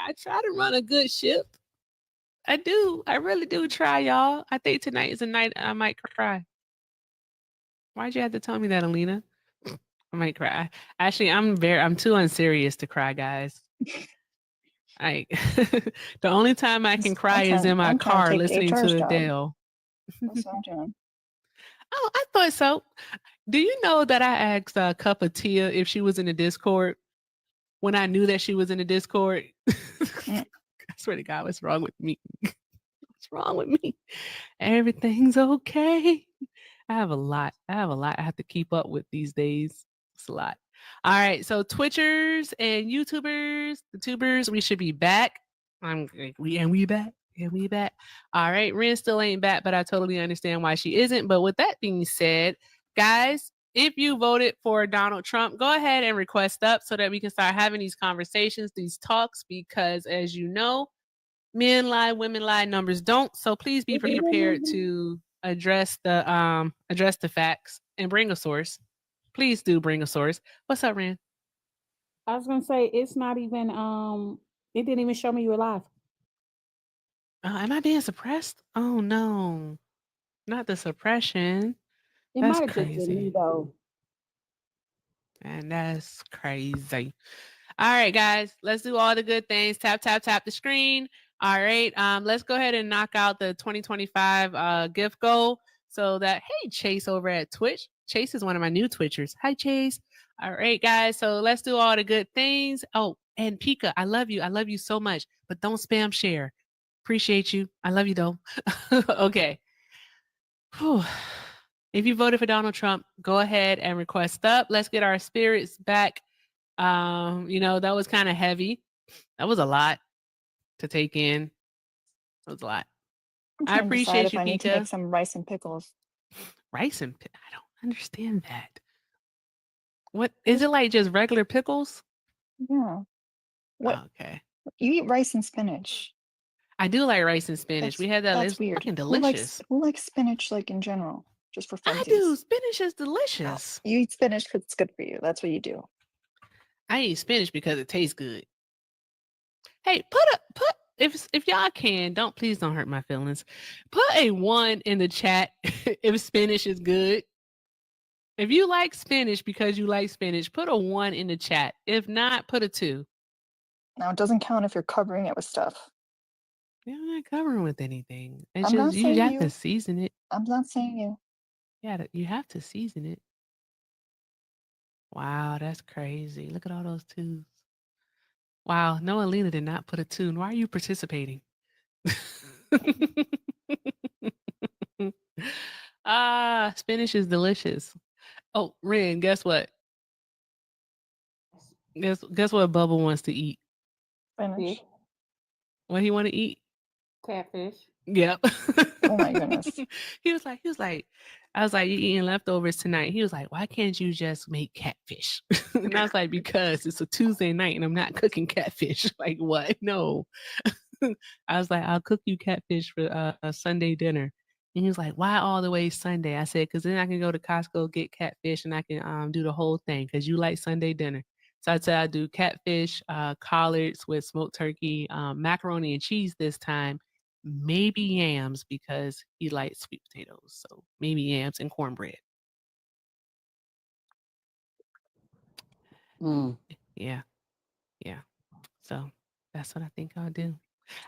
S1: I try to run a good ship. I do. I really do try, y'all. I think tonight is a night I might cry. Why'd you have to tell me that, Alina? I might cry. Actually, I'm too unserious to cry, guys. Like the only time I can cry is in my
S8: I'm trying
S1: car
S8: to take
S1: listening
S8: HR's
S1: to
S8: job.
S1: Adele.
S8: That's what I'm doing.
S1: Oh, I thought so. Do you know that I asked Cup of Tia if she was in the Discord when I knew that she was in the Discord? I swear to God, what's wrong with me? What's wrong with me? Everything's okay. I have a lot I have to keep up with these days. It's a lot. All right, so Twitchers and YouTubers, the tubers, we should be back. We back. Yeah, we back. All right, Ren still ain't back, but I totally understand why she isn't. But with that being said, guys, if you voted for Donald Trump, go ahead and request up so that we can start having these conversations, these talks, because as you know, men lie, women lie, numbers don't. So please be prepared to address the facts and bring a source. Please do bring a source. What's up, Ren?
S3: I was gonna say it's not even it didn't even show me you were live.
S1: Am I being suppressed? Oh no, not the suppression.
S3: It
S1: That's
S3: might have just been me
S1: crazy.
S3: though.
S1: And that's crazy. All right, guys, let's do all the good things. Tap, tap, tap the screen. All right, let's go ahead and knock out the 2025 gift goal so that, hey, Chase over at Twitch. Chase is one of my new Twitchers. Hi, Chase. All right, guys, so let's do all the good things. Oh, and Pika, I love you. I love you so much, but don't spam share. Appreciate you. I love you, though. Okay. Whew. If you voted for Donald Trump, go ahead and request up. Let's get our spirits back. That was kind of heavy. That was a lot to take in. That was a lot.
S8: I'm
S1: I
S8: trying to decide
S1: appreciate
S8: if
S1: you,
S8: I need to
S1: Pika.
S8: make some rice and pickles.
S1: Rice and I don't understand that. What is it like? Just regular pickles?
S8: Yeah. What?
S1: Okay.
S8: You eat rice and spinach.
S1: I do like rice and spinach. We had that.
S8: That's
S1: It's
S8: weird.
S1: fucking
S8: Who
S1: delicious.
S8: likes spinach like in general? Just for
S1: I
S8: funsies.
S1: do. Spinach is
S8: No.
S1: delicious.
S8: You eat spinach because it's good for you. That's what you do.
S1: I eat spinach because it tastes good. Hey, if y'all can, please don't hurt my feelings. Put a 1 in the chat if spinach is good. If you like spinach because you like spinach, put a 1 in the chat. If not, put a 2.
S8: Now it doesn't count if you're covering it with stuff.
S1: You're not covering with anything. It's
S8: I'm not
S1: just you
S8: saying
S1: have to
S8: you.
S1: season it.
S8: I'm not saying you.
S1: Yeah, you have to season it. Wow, that's crazy. Look at all those 2s. Wow, no, Alina did not put a 2. Why are you participating? Spinach is delicious. Oh, Ren, guess what? Guess what Bubba wants to eat?
S8: Spinach.
S1: What he want to eat?
S3: Catfish.
S1: Yep.
S8: Oh my goodness.
S1: He was like, I was like, you eating leftovers tonight? He was like, why can't you just make catfish? And I was like, because it's a Tuesday night and I'm not cooking catfish. Like what? No. I was like, I'll cook you catfish for a Sunday dinner. And he was like, why all the way Sunday? I said, because then I can go to Costco, get catfish, and I can do the whole thing because you like Sunday dinner. So I said I do catfish, collards with smoked turkey, macaroni and cheese this time, maybe yams because he likes sweet potatoes. So maybe yams and cornbread. Yeah. Yeah. So that's what I think I'll do.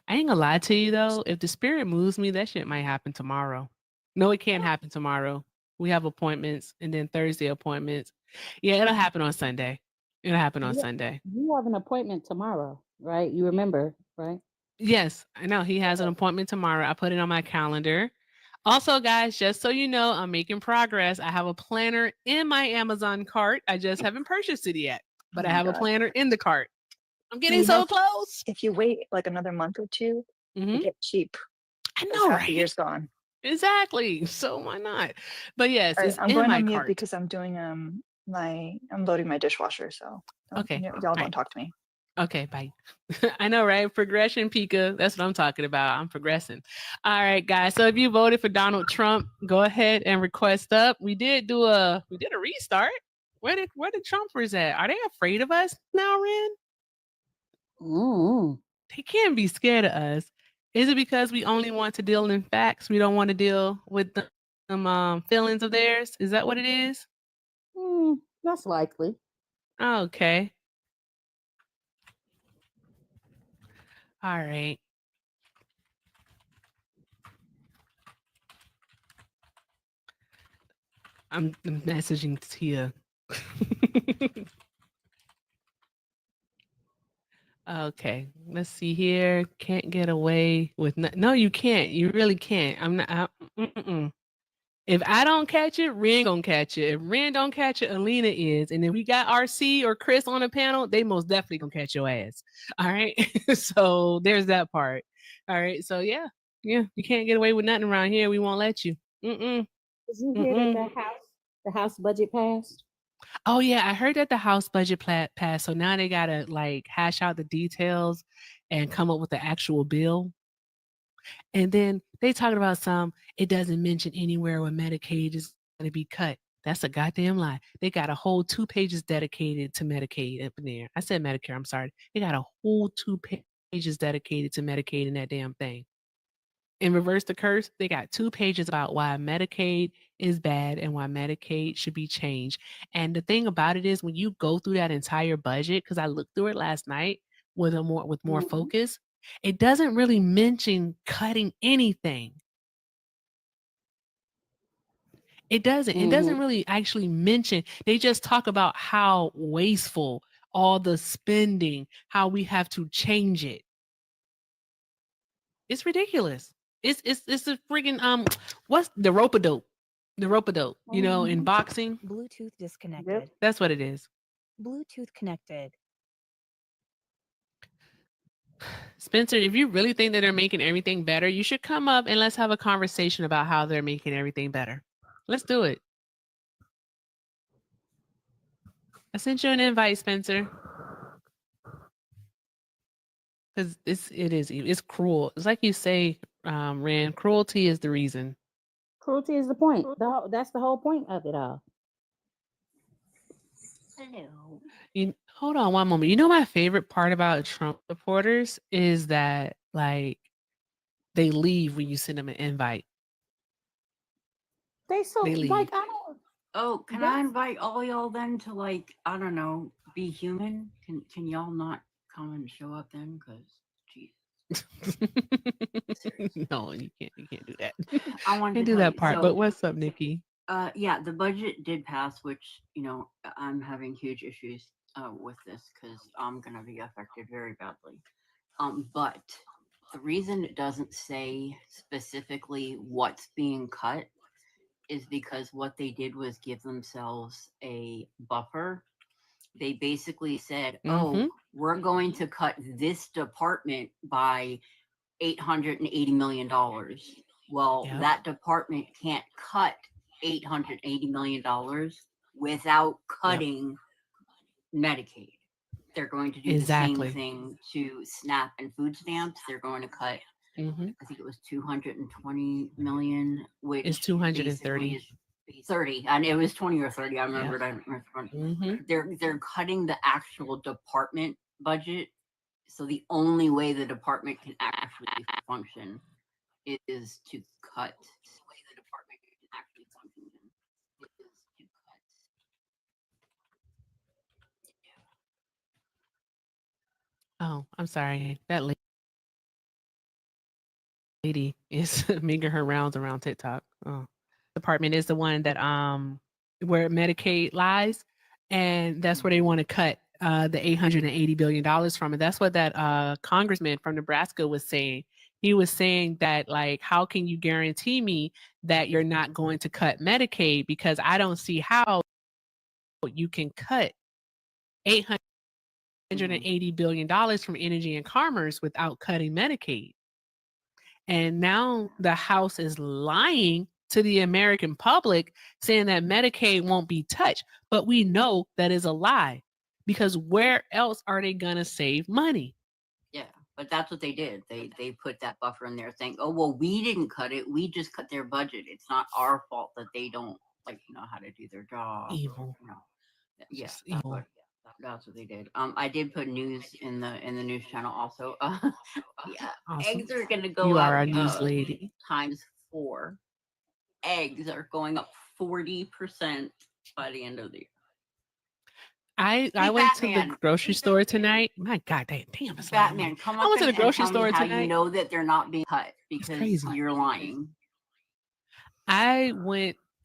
S1: I ain't gonna lie to you though. If the spirit moves me, that shit might happen tomorrow. No, it can't happen tomorrow. We have appointments and then Thursday appointments. Yeah, it'll happen on Sunday. It'll happen on Sunday.
S3: You have an appointment tomorrow, right? You remember, right?
S1: Yes, I know. He has an appointment tomorrow. I put it on my calendar. Also, guys, just so you know, I'm making progress. I have a planner in my Amazon cart. I just haven't purchased it yet, but I have a planner in the cart. I'm getting so close.
S8: If you wait like another month or two, it gets cheap.
S1: I know,
S8: half
S1: right?
S8: the year's gone.
S1: Exactly. So why not? But yes,
S8: All right,
S1: it's
S8: I'm
S1: in
S8: going
S1: my
S8: on mute
S1: cart.
S8: because I'm doing I'm loading my dishwasher. So
S1: Okay.
S8: y'all don't talk to me.
S1: Okay, bye. I know, right? Progression, Pika. That's what I'm talking about. I'm progressing. All right, guys. So if you voted for Donald Trump, go ahead and request up. We did a restart. Where the Trumpers at? Are they afraid of us now, Ren? They can't be scared of us. Is it because we only want to deal in facts? We don't want to deal with them feelings of theirs? Is that what it is?
S3: That's likely.
S1: Okay. All right. I'm messaging Tia. Okay, let's see here. Can't get away with no, you can't. You really can't. I'm not. If I don't catch it, Ren gonna catch it. If Ren don't catch it, Alina is. And if we got RC or Chris on the panel, they most definitely gonna catch your ass. All right. So there's that part. All right. So yeah, you can't get away with nothing around here. We won't let you.
S3: Did you hear that the house budget passed?
S1: Oh yeah, I heard that the House budget passed. So now they gotta like hash out the details and come up with the actual bill. And then they talking about it doesn't mention anywhere where Medicaid is going to be cut. That's a goddamn lie. They got a whole 2 pages dedicated to Medicaid up in there. I said Medicare, I'm sorry. They got a whole 2 pages dedicated to Medicaid in that damn thing. In Reverse the Curse, they got 2 pages about why Medicaid is bad and why Medicaid should be changed. And the thing about it is when you go through that entire budget, because I looked through it last night with more focus, it doesn't really mention cutting anything. It doesn't. It doesn't really actually mention. They just talk about how wasteful all the spending, how we have to change it. It's ridiculous. It's a freaking what's the rope-a-dope? The rope-a-dope, in boxing.
S9: Bluetooth disconnected.
S1: That's what it is.
S9: Bluetooth connected.
S1: Spencer, if you really think that they're making everything better, you should come up and let's have a conversation about how they're making everything better. Let's do it. I sent you an invite, Spencer. Because it's cruel. It's like you say, Rand, cruelty is the reason.
S3: Cruelty is the point. That's the whole point of it all.
S5: Hello.
S1: Hold on one moment. You know my favorite part about Trump supporters is that like they leave when you send them an invite.
S3: They
S1: leave.
S3: like I don't.
S10: Oh, can I invite all y'all then to like, I don't know, be human? Can y'all not come and show up then? Because geez.
S1: No, you can't do that.
S10: I wanted
S1: Can't
S10: to
S1: do
S10: tell
S1: that
S10: you,
S1: part.
S10: so-
S1: But what's up, Nikki?
S10: Yeah, the budget did pass, which, I'm having huge issues with this because I'm gonna be affected very badly. But the reason it doesn't say specifically what's being cut is because what they did was give themselves a buffer. They basically said, oh, we're going to cut this department by $880 million. Well,
S1: Yep.
S10: that department can't cut $880 million without cutting Medicaid. They're going to do
S1: Exactly.
S10: the same thing to SNAP and food stamps. They're going to cut,
S1: Mhm.
S10: I think it was 220 million, which
S1: It's 230.
S10: basically is 30, and it was 20 or 30. I remember. I remember.
S1: Mhm.
S10: They're cutting the actual department budget. So the only way the department can actually function is to cut. The way the department can actually function is to cut.
S1: Oh, I'm sorry. That lady is making her rounds around TikTok. Oh. Department is the one that where Medicaid lies, and that's where they want to cut the $880 billion from. And that's what that congressman from Nebraska was saying. He was saying that, like, how can you guarantee me that you're not going to cut Medicaid? Because I don't see how you can cut $880 billion from energy and commerce without cutting Medicaid. And now the House is lying to the American public, saying that Medicaid won't be touched. But we know that is a lie, because where else are they gonna save money?
S10: Yeah, but that's what they did. They put that buffer in there, saying, "Oh well, we didn't cut it. We just cut their budget. It's not our fault that they don't know how to do their job."
S1: Evil.
S10: Yeah,
S1: Just
S10: that's
S1: evil.
S10: That's what they did. I did put news in the news channel also. Yeah,
S1: Awesome.
S10: eggs are gonna go
S1: You
S10: up
S1: are our news lady.
S10: times 4. Eggs are going up 40% by the end of the year.
S1: I
S10: Hey,
S1: went to the
S10: Batman.
S1: grocery store tonight. My God, damn, it's
S10: Batman, come
S1: I
S10: up
S1: went to the
S10: and
S1: grocery
S10: tell me
S1: store
S10: how you
S1: tonight.
S10: know that they're not being cut because
S1: crazy.
S10: you're lying.
S1: I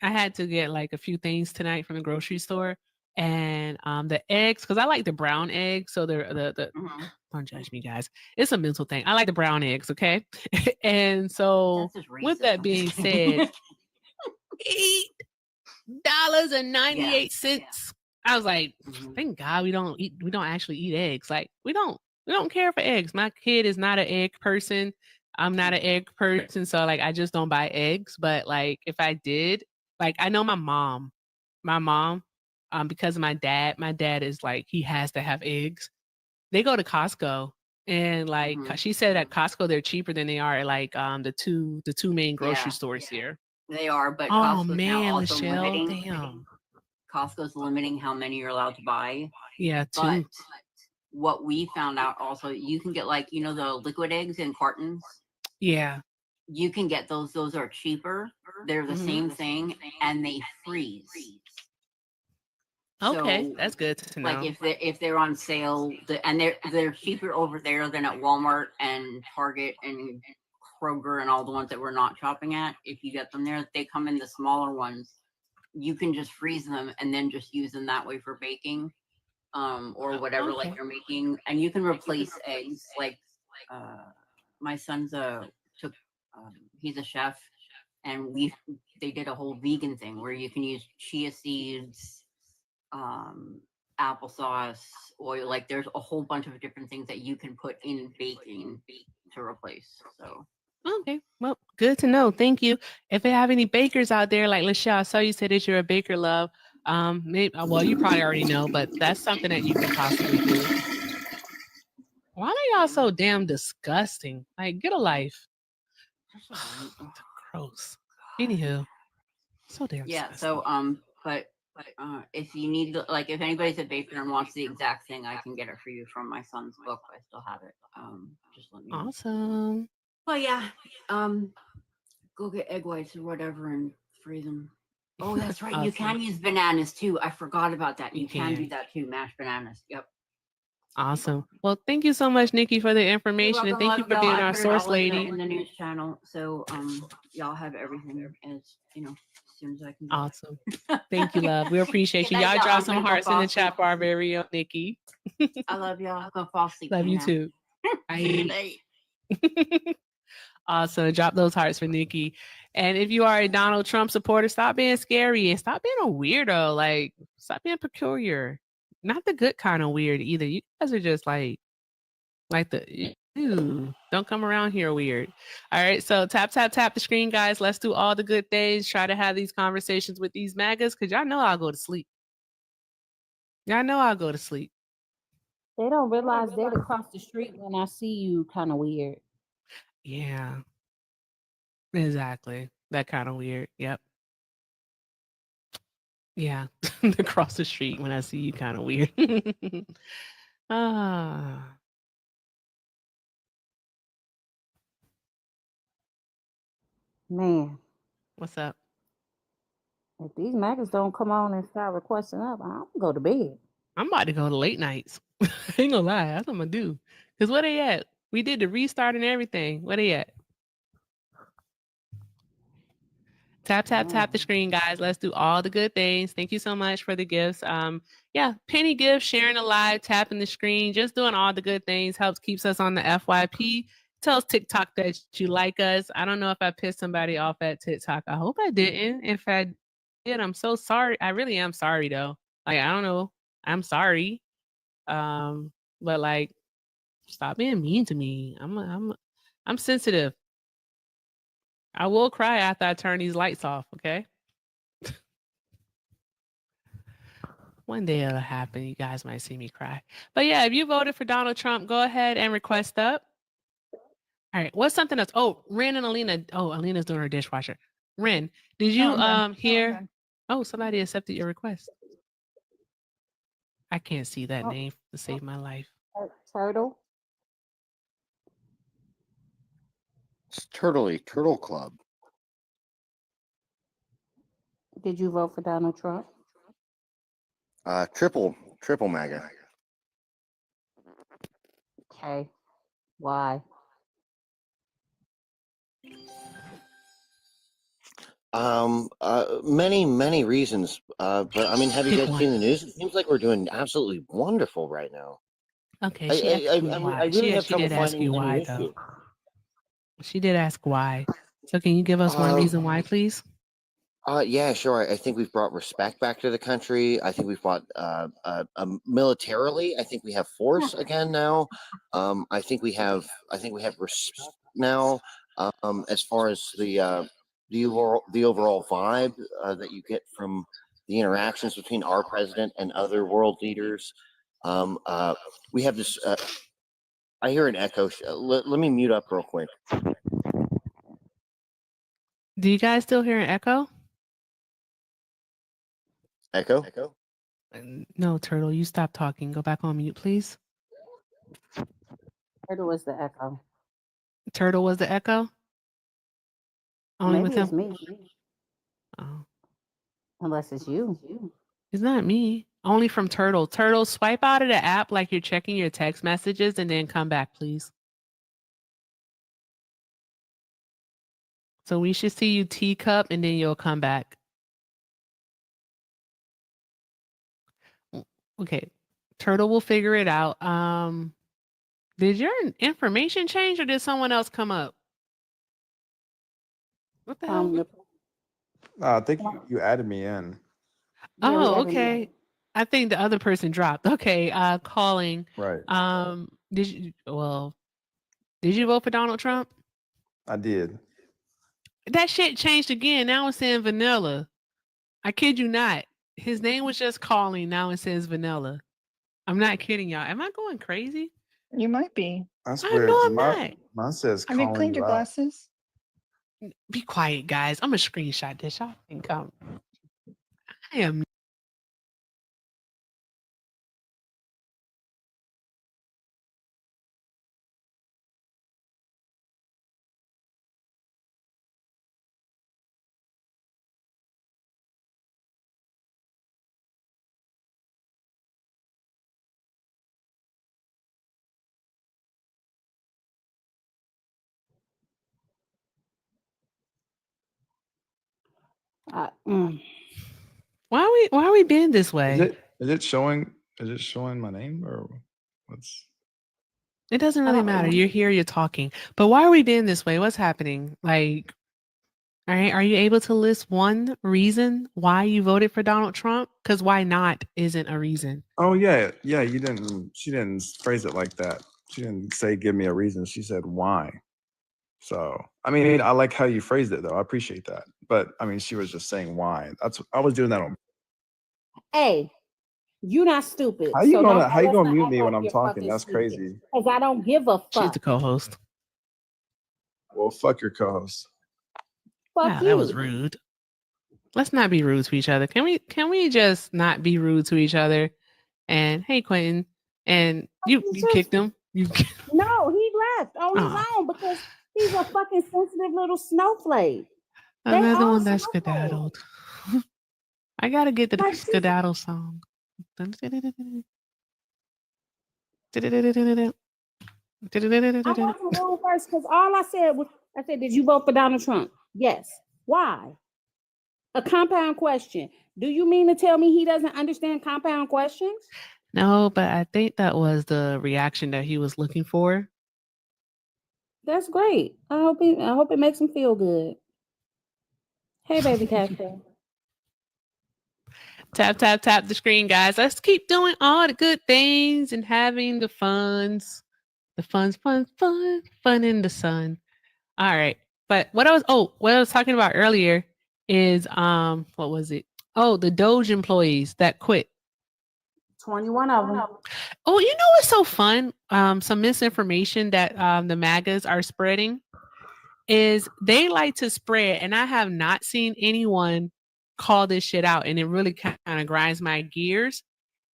S1: had to get like a few things tonight from the grocery store, and the eggs, because I like the brown eggs. So they're the
S10: Mhm.
S1: don't judge me, guys. It's a mental thing. I like the brown eggs, okay? And so
S10: That's just
S1: with
S10: racist.
S1: that
S10: I'm
S1: being
S10: just kidding.
S1: said, $8.98. I was like,
S10: Mhm.
S1: thank God we don't actually eat eggs. Like we don't care for eggs. My kid is not an egg person. I'm not an egg person, so like I just don't buy eggs. But like if I did, like I know my mom, because of my dad is like he has to have eggs. They go to Costco, and like
S10: Mhm.
S1: she said at Costco they're cheaper than they are at like the two main grocery
S10: Yeah.
S1: stores here.
S10: They are, but
S1: Oh
S10: Costco's now
S1: man,
S10: also
S1: Michelle,
S10: limiting.
S1: damn.
S10: Costco's limiting how many you're allowed to buy.
S1: Yeah,
S10: But
S1: too.
S10: what we found out also, you can get like, the liquid eggs in cartons.
S1: Yeah.
S10: You can get those. Those are cheaper. They're the
S1: Mhm.
S10: same thing, and they freeze.
S1: Okay,
S10: So,
S1: that's good to know.
S10: like if they're on sale, and they're cheaper over there than at Walmart and Target and Kroger and all the ones that we're not shopping at. If you get them there, they come in the smaller ones. You can just freeze them and then just use them that way for baking, or whatever
S1: Okay.
S10: like you're making, and you can replace eggs. Like, my son's he's a chef, and they did a whole vegan thing where you can use chia seeds, applesauce, oil. Like there's a whole bunch of different things that you can put in baking to replace. So
S1: Okay. Well, good to know. Thank you. If you have any bakers out there, like Lachelle, I saw you said that you're a baker, love. Maybe, well, you probably already know, but that's something that you can possibly do. Why are y'all so damn disgusting? Like, get a life. Gross. Anywho, so damn
S10: yeah.
S1: disgusting.
S10: So but if you need, like, if anybody's a baker and wants the exact thing, I can get it for you from my son's book. I still have it. Just let me know.
S1: Awesome.
S10: Well, yeah. Go get egg whites or whatever and freeze them. Oh, that's right. You
S1: Awesome.
S10: can use bananas too. I forgot about that.
S1: You
S10: You can do
S1: can.
S10: that too. Mashed bananas. Yep.
S1: Awesome. Well, thank you so much, Nikki, for the
S10: You're
S1: information, and
S10: welcome,
S1: thank you
S10: love.
S1: for
S10: No,
S1: being
S10: I
S1: our
S10: put it
S1: source
S10: all in
S1: lady.
S10: the news channel. So y'all have everything as as soon as I can.
S1: Awesome. Thank you, love. We appreciate you.
S10: Good night,
S1: Y'all
S10: y'all.
S1: drop
S10: I'm
S1: some
S10: gonna go
S1: hearts in
S10: fall
S1: the chat
S10: asleep.
S1: for our very own Nikki.
S10: I love y'all. I'm gonna fall asleep.
S1: Love you
S10: now.
S1: too.
S10: Good
S1: Bye.
S10: night.
S1: Awesome. Drop those hearts for Nikki. And if you are a Donald Trump supporter, stop being scary and stop being a weirdo. Like, stop being peculiar. Not the good kind of weird either. You guys are just like the ew, don't come around here weird. All right. So tap the screen, guys. Let's do all the good things. Try to have these conversations with these MAGAs, because y'all know I'll go to sleep. Y'all know I'll go to sleep.
S3: They don't realize they're across the street when I see you kind of weird.
S1: Yeah. Exactly. That kind of weird. Yep. Yeah. Across the street when I see you kind of weird. Ah.
S3: Man,
S1: What's up?
S3: if these maggots don't come on and start requesting up, I'm gonna go to bed.
S1: I'm about to go to late nights. I ain't gonna lie. That's what I'm gonna do. Because where they at? We did the restart and everything. Where they at? Tap the screen, guys. Let's do all the good things. Thank you so much for the gifts. Yeah, penny gifts, sharing the live, tapping the screen, just doing all the good things helps keeps us on the FYP. Tells TikTok that you like us. I don't know if I pissed somebody off at TikTok. I hope I didn't. If I did, I'm so sorry. I really am sorry though. Like, I don't know. I'm sorry. But like, stop being mean to me. I'm sensitive. I will cry after I turn these lights off, okay? One day it'll happen. You guys might see me cry. But yeah, if you voted for Donald Trump, go ahead and request up. All right. What's something else? Oh, Ren and Alina. Oh, Alina's doing her dishwasher. Ren, did you
S8: I'm done.
S1: hear?
S8: done.
S1: Oh, somebody accepted your request. I can't see that
S3: Oh,
S1: name to save my life.
S3: Turtle.
S6: It's Turtle Club.
S3: Did you vote for Donald Trump?
S6: Triple MAGA.
S3: Okay. Why?
S11: Many reasons. But I mean, have you
S1: Pick
S11: guys seen
S1: one.
S11: the news? It seems like we're doing absolutely wonderful right now.
S1: Okay,
S11: I
S1: she asked
S11: I
S1: you
S11: I, I
S1: why.
S11: really have
S1: She
S11: trouble
S1: did ask
S11: finding
S1: you
S11: any
S1: why
S11: issue.
S1: though. She did ask why. So can you give us one reason why, please?
S11: Yeah, sure. I think we've brought respect back to the country. I think we've brought militarily. I think we have force again now. I think we have respect now. As far as the overall vibe that you get from the interactions between our president and other world leaders. We have this. I hear an echo. Let me mute up real quick.
S1: Do you guys still hear an echo?
S11: Echo.
S1: No, Turtle, you stop talking. Go back on mute, please.
S3: Turtle was the echo.
S1: Turtle was the echo? Only
S3: Maybe
S1: with
S3: it's
S1: him?
S3: me.
S1: Oh,
S3: Unless it's you.
S1: it's not me. Only from Turtle. Turtle, swipe out of the app like you're checking your text messages and then come back, please. So we should see you teacup and then you'll come back. Okay. Turtle will figure it out. Did your information change or did someone else come up? What the hell?
S12: I think you added me in.
S1: Oh, okay. I think the other person dropped. Okay, calling.
S12: Right.
S1: Did you vote for Donald Trump?
S12: I did.
S1: That shit changed again. Now it's saying vanilla. I kid you not. His name was just calling. Now it says vanilla. I'm not kidding y'all. Am I going crazy?
S8: You might be.
S12: That's
S1: I
S12: weird.
S1: know I'm
S12: Mine,
S1: not.
S12: mine says
S8: Have you
S12: calling
S8: cleaned your
S12: out.
S8: glasses?
S1: Be quiet, guys. I'm gonna screenshot this. Y'all think I am. Why are we being this way?
S12: Is it showing my name or what's?
S1: It doesn't really matter. You're here, you're talking. But why are we being this way? What's happening? Like, all right, are you able to list one reason why you voted for Donald Trump? Because why not isn't a reason.
S12: Oh yeah. She didn't phrase it like that. She didn't say give me a reason. She said why. So I mean, I like how you phrased it though. I appreciate that. But I mean, she was just saying why. I was doing that on.
S3: Hey, you not stupid.
S12: How you
S3: so
S12: gonna
S3: let's not
S12: mute
S3: act
S12: me when
S3: like
S12: I'm
S3: you're
S12: talking?
S3: fucking
S12: That's
S3: stupid.
S12: crazy.
S3: Because I don't give a
S1: She's
S3: fuck.
S1: the co-host.
S12: Well, fuck your co-host.
S3: Fuck
S1: Wow,
S3: you.
S1: that was rude. Let's not be rude to each other. Can we just not be rude to each other? And hey, Quentin, and you kicked him.
S3: No, he left on his
S1: Aw.
S3: own because he's a fucking sensitive little snowflake. They
S1: Another
S3: all
S1: one that's
S3: snowflakes.
S1: skedaddled. I gotta get the
S3: Like,
S1: skedaddle song.
S3: I got to go first because all I said was, did you vote for Donald Trump? Yes. Why? A compound question. Do you mean to tell me he doesn't understand compound questions?
S1: No, but I think that was the reaction that he was looking for.
S3: That's great. I hope it makes him feel good. Hey, baby Cafe.
S1: Tap, tap, tap the screen, guys. Let's keep doing all the good things and having the funs. The fun in the sun. All right. But what I was talking about earlier is what was it? Oh, the Doge employees that quit.
S3: 21 of them.
S1: Oh, you know what's so fun? Some misinformation that the MAGAs are spreading is they like to spread, and I have not seen anyone call this shit out, and it really kind of grinds my gears.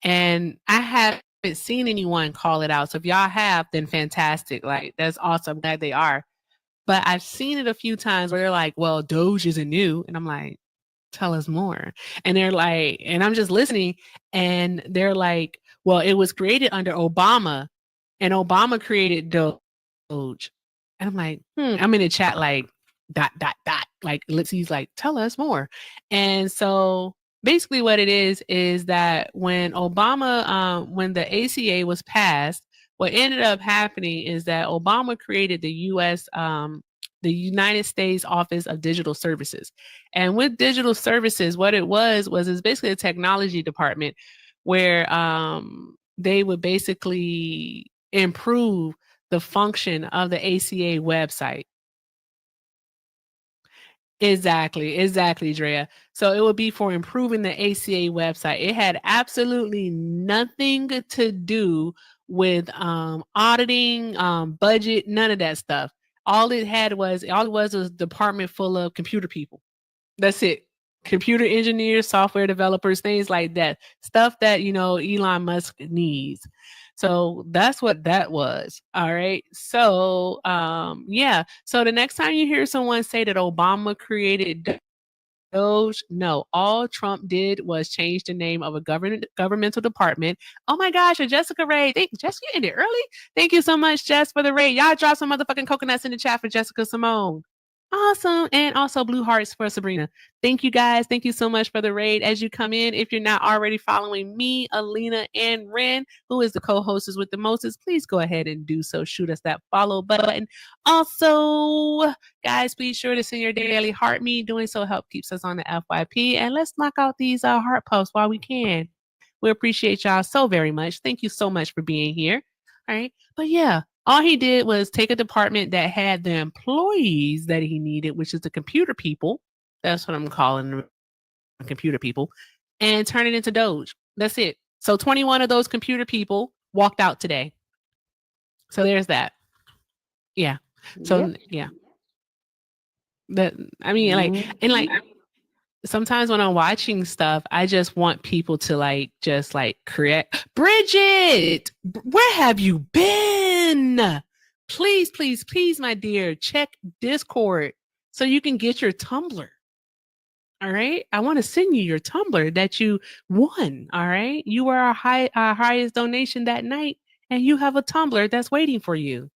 S1: And I haven't seen anyone call it out. So if y'all have, then fantastic. Like, that's awesome. I'm glad they are. But I've seen it a few times where they're like, well, Doge isn't new. And I'm like, tell us more. And they're like, and I'm just listening, and they're like, well, it was created under Obama, and Obama created Doge. And I'm like, I'm in the chat like, ... Like, he's like, tell us more. And so basically what it is that when Obama, when the ACA was passed, what ended up happening is that Obama created the the United States Office of Digital Services. And with digital services, what it was it's basically a technology department where they would basically improve the function of the ACA website. Exactly, Drea. So it would be for improving the ACA website. It had absolutely nothing to do with auditing, budget, none of that stuff. All it was a department full of computer people. That's it. Computer engineers, software developers, things like that. Stuff that, Elon Musk needs. So that's what that was. All right. So, yeah. So the next time you hear someone say that Obama created Doge, no, all Trump did was change the name of a governmental department. Oh my gosh, Jessica Ray. Jess, you ended early. Thank you so much, Jess, for the raid. Y'all drop some motherfucking coconuts in the chat for Jessica Simone. Awesome. And also blue hearts for Sabrina. Thank you guys. Thank you so much for the raid. As you come in, if you're not already following me, Alina, and Ren, who is the co-hostess with the mostest, please go ahead and do so. Shoot us that follow button. Also, guys, be sure to send your daily heart me. Doing so help keeps us on the FYP. And let's knock out these heart puffs while we can. We appreciate y'all so very much. Thank you so much for being here. All right. But yeah, all he did was take a department that had the employees that he needed, which is the computer people. That's what I'm calling them, computer people, and turn it into Doge. That's it. So 21 of those computer people walked out today. So there's that. Yeah. So yeah. That, I mean, like sometimes when I'm watching stuff, I just want people to just correct. Bridget, where have you been? Please, please, please, my dear, check Discord so you can get your tumbler. All right. I want to send you your tumbler that you won. All right. You were our highest donation that night, and you have a tumbler that's waiting for you.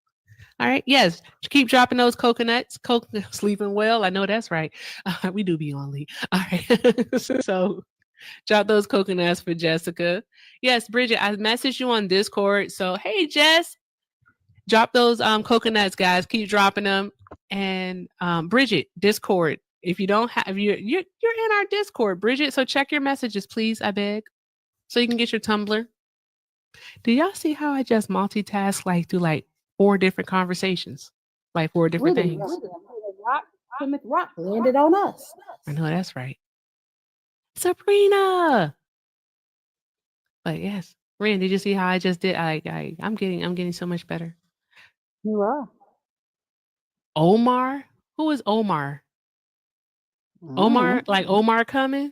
S1: All right. Yes. Keep dropping those coconuts. Sleeping well. I know that's right. We do be on leave. All right. So drop those coconuts for Jessica. Yes, Bridget, I messaged you on Discord. So, hey, Jess, drop those coconuts, guys. Keep dropping them. And Bridget, Discord. If you don't have, you're in our Discord, Bridget. So check your messages, please. I beg. So you can get your tumbler. Do y'all see how I just multitask through 4 different conversations, 4 different things?
S3: Rock landed on us.
S1: I know that's right. Sabrina. But yes, Ren, did you see how I just did? I'm getting so much better.
S3: You are.
S1: Omar? Who is Omar? Omar, Omar coming?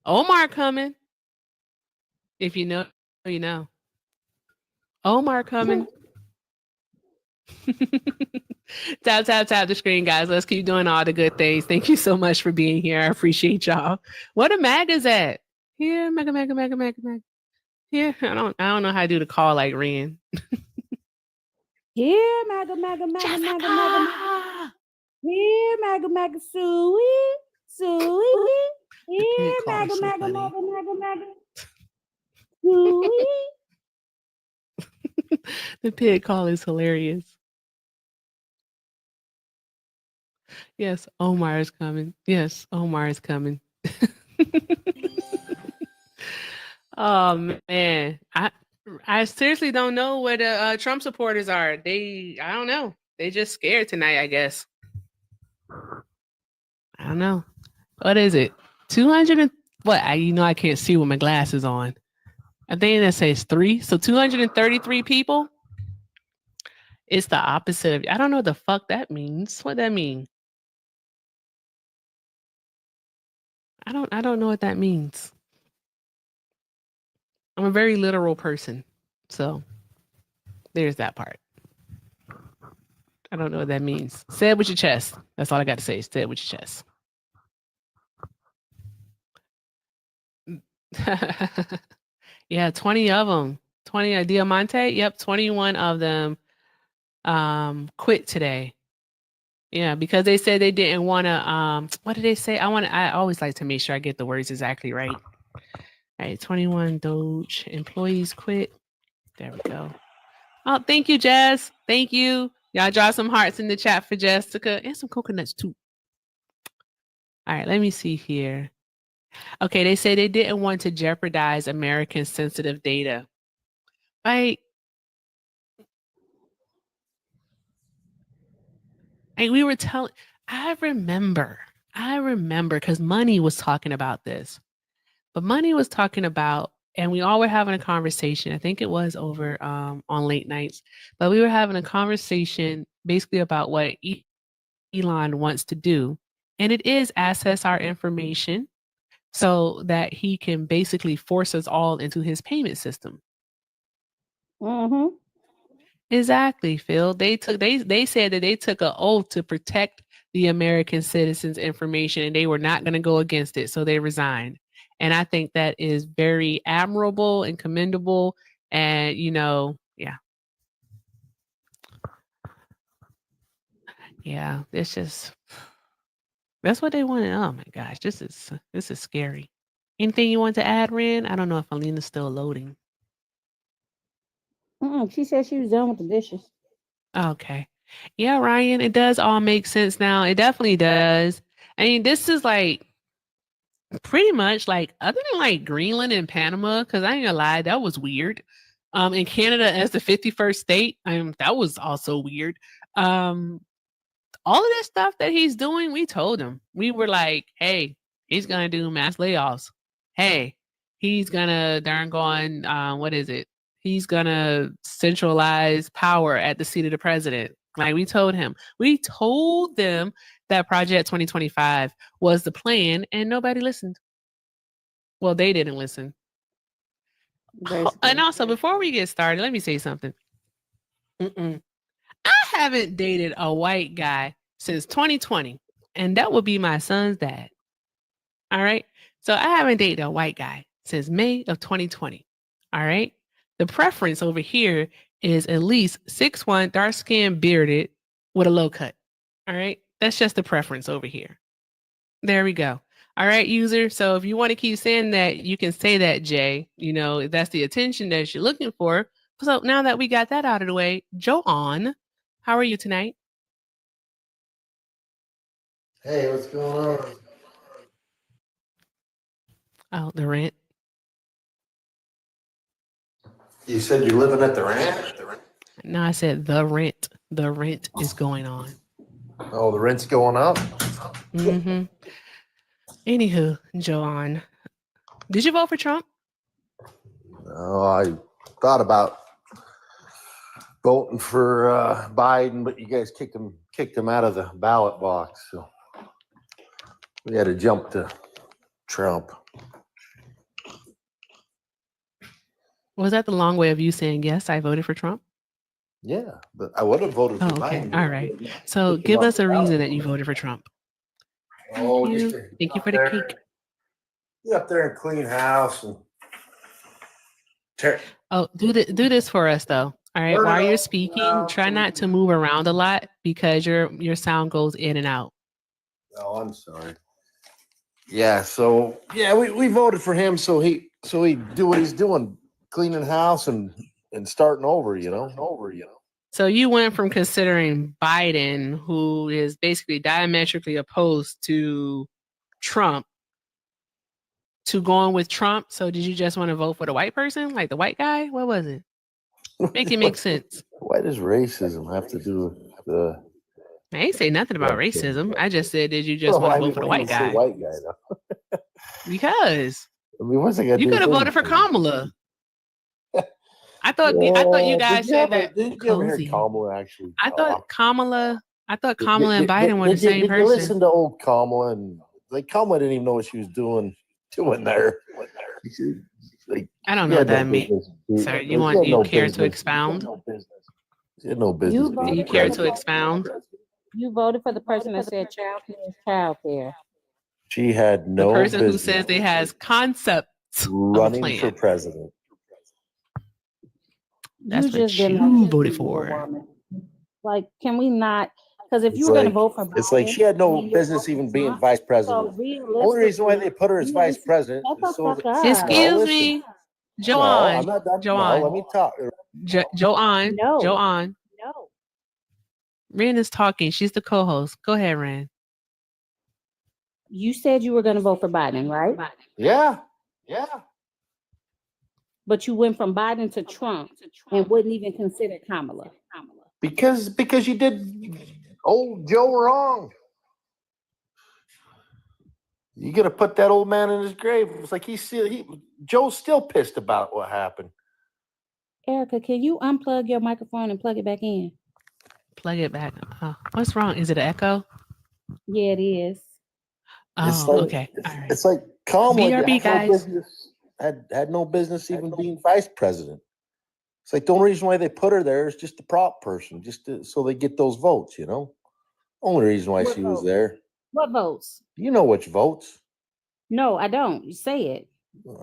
S1: Omar coming. If you know, you know. Omar coming. Tap the screen, guys. Let's keep doing all the good things. Thank you so much for being here. I appreciate y'all. What a mag is that? Here, mega. Here, I don't know how to do the call like Ren.
S3: Here, mega. Here, mega, Suey. Here, mega. Suey.
S1: The pig call is hilarious. Yes, Omar is coming. Yes, Omar is coming. Oh man, I seriously don't know where the Trump supporters are. I don't know. They just scared tonight, I guess. I don't know. What is it? 200 and what? I can't see with my glasses on. I think that says 3. So 233 people. It's the opposite of. I don't know what the fuck that means. What that mean? I don't know what that means. I'm a very literal person. So there's that part. I don't know what that means. Say it with your chest. That's all I got to say. Say it with your chest. Yeah, 20 of them. 20 Diamante. Yep, 21 of them quit today. Yeah, because they said they didn't want to what did they say? I always like to make sure I get the words exactly right. All right, 21 Doge employees quit. There we go. Oh, thank you, Jess. Thank you. Y'all drop some hearts in the chat for Jessica and some coconuts too. All right, let me see here. Okay, they say they didn't want to jeopardize American sensitive data. Right? And we were telling, I remember because Money was talking about this. But Money was talking about, and we all were having a conversation. I think it was over on late nights, but we were having a conversation basically about what Elon wants to do. And it is access our information so that he can basically force us all into his payment system.
S3: Mm-hmm.
S1: Exactly, Phil. They said that they took an oath to protect the American citizens' information and they were not going to go against it. So they resigned. And I think that is very admirable and commendable. And, yeah. Yeah, it's just, that's what they wanted. Oh my gosh, this is scary. Anything you want to add, Ren? I don't know if Alina's still loading.
S3: She said she was done with the dishes.
S1: Okay. Yeah, Ryan, it does all make sense now. It definitely does. I mean, this is like pretty much like other than like Greenland and Panama, because I ain't gonna lie, that was weird. In Canada as the 51st state, that was also weird. All of this stuff that he's doing, we told him. We were like, hey, he's gonna do mass layoffs. Hey, he's gonna what is it? He's gonna centralize power at the seat of the president. Like we told him. We told them that Project 2025 was the plan and nobody listened. Well, they didn't listen. And also, before we get started, let me say something. I haven't dated a white guy since 2020, and that would be my son's dad. All right. So I haven't dated a white guy since May of 2020. All right. The preference over here is at least 6'1", dark skin, bearded, with a low cut. All right. That's just the preference over here. There we go. All right, user. So if you want to keep saying that, you can say that, Jay. If that's the attention that you're looking for. So now that we got that out of the way, Joanne, how are you tonight?
S13: Hey, what's going on?
S1: Oh, the rent.
S13: You said you're living at the ranch?
S1: No, I said the rent. The rent is going on.
S13: Oh, the rent's going up?
S1: Mm-hmm. Anywho, Joanne, did you vote for Trump?
S13: Oh, I thought about voting for Biden, but you guys kicked him out of the ballot box, so we had to jump to Trump.
S1: Was that the long way of you saying yes? I voted for Trump.
S13: Yeah, but I would have voted for
S1: Okay,
S13: Biden.
S1: all right. So give us a reason that you voted for Trump.
S13: Oh,
S1: Thank you for the cake.
S13: Get up there and clean house and
S1: Oh, do this for us though. All right, while you're speaking, try not to move around a lot because your sound goes in and out.
S13: Oh, I'm sorry. Yeah, so we voted for him so he do what he's doing, cleaning house and starting over,
S1: So you went from considering Biden, who is basically diametrically opposed to Trump, to going with Trump. So did you just want to vote for the white person, like the white guy? What was it? Make it make sense.
S13: Why does racism have to do with the?
S1: I ain't say nothing about racism. I just said, did you just want to vote for the white guy?
S13: White guy, though.
S1: Because
S13: what's it got
S1: you could have voted for Kamala. I thought you guys said that.
S13: Did you ever hear Kamala actually?
S1: I thought Kamala and Biden were the same person.
S13: You listen to old Kamala, and Kamala didn't even know what she was doing there. Like,
S1: I don't
S13: she
S1: know what
S13: had no
S1: that means.
S13: business.
S1: Sir,
S13: Like,
S1: you
S13: she
S1: want
S13: had
S1: you
S13: no
S1: care to
S13: business. She had
S1: expound?
S13: no business. She had no
S3: You
S13: business
S1: Do
S13: being
S1: you
S3: voted
S1: care
S3: for
S1: to expound?
S3: you voted for the person that said child care is child care.
S13: She had
S1: The
S13: no
S1: person who
S13: business
S1: says they has concepts of a
S13: running for
S1: plan.
S13: president.
S1: That's
S3: You
S1: what
S3: just didn't
S1: you
S3: like
S1: voted
S3: the
S1: for.
S3: woman. Like, can we not? Because if you
S13: It's
S3: were going to
S13: like
S3: vote for
S13: it's like
S3: Biden,
S13: she had no
S3: then you're
S13: business
S3: voting
S13: even
S3: for
S13: being
S3: Trump.
S13: vice
S3: So
S13: president. Only reason why they put her as
S3: realistically,
S13: vice president
S3: shut
S13: is
S3: the
S13: so
S3: fuck
S13: that,
S3: up.
S13: no,
S1: Excuse
S13: listen.
S1: me,
S13: No, I'm
S1: Joanne.
S13: not done. No,
S1: Joanne.
S13: let me talk.
S1: Joanne.
S3: No,
S1: Joanne.
S3: no.
S1: Ren is talking. She's the co-host. Go ahead, Ren.
S3: You said you were going to vote for Biden, right?
S13: Yeah.
S3: But you went from Biden to Trump and wouldn't even consider Kamala.
S13: Because you did old Joe wrong. You gotta put that old man in his grave. It's like Joe's still pissed about what happened.
S3: Erica, can you unplug your microphone and plug it back in?
S1: Plug it back. What's wrong? Is it an echo?
S3: Yeah, it is.
S1: Oh,
S13: like,
S1: okay. All right.
S13: It's like Kamala
S1: BRB, guys.
S13: had no business even being vice president. It's like the only reason why they put her there is just the prop person, so they get those votes, you know? Only reason why
S3: What
S13: she was
S3: votes?
S13: there.
S3: What votes?
S13: You know which votes.
S3: No, I don't. You say it.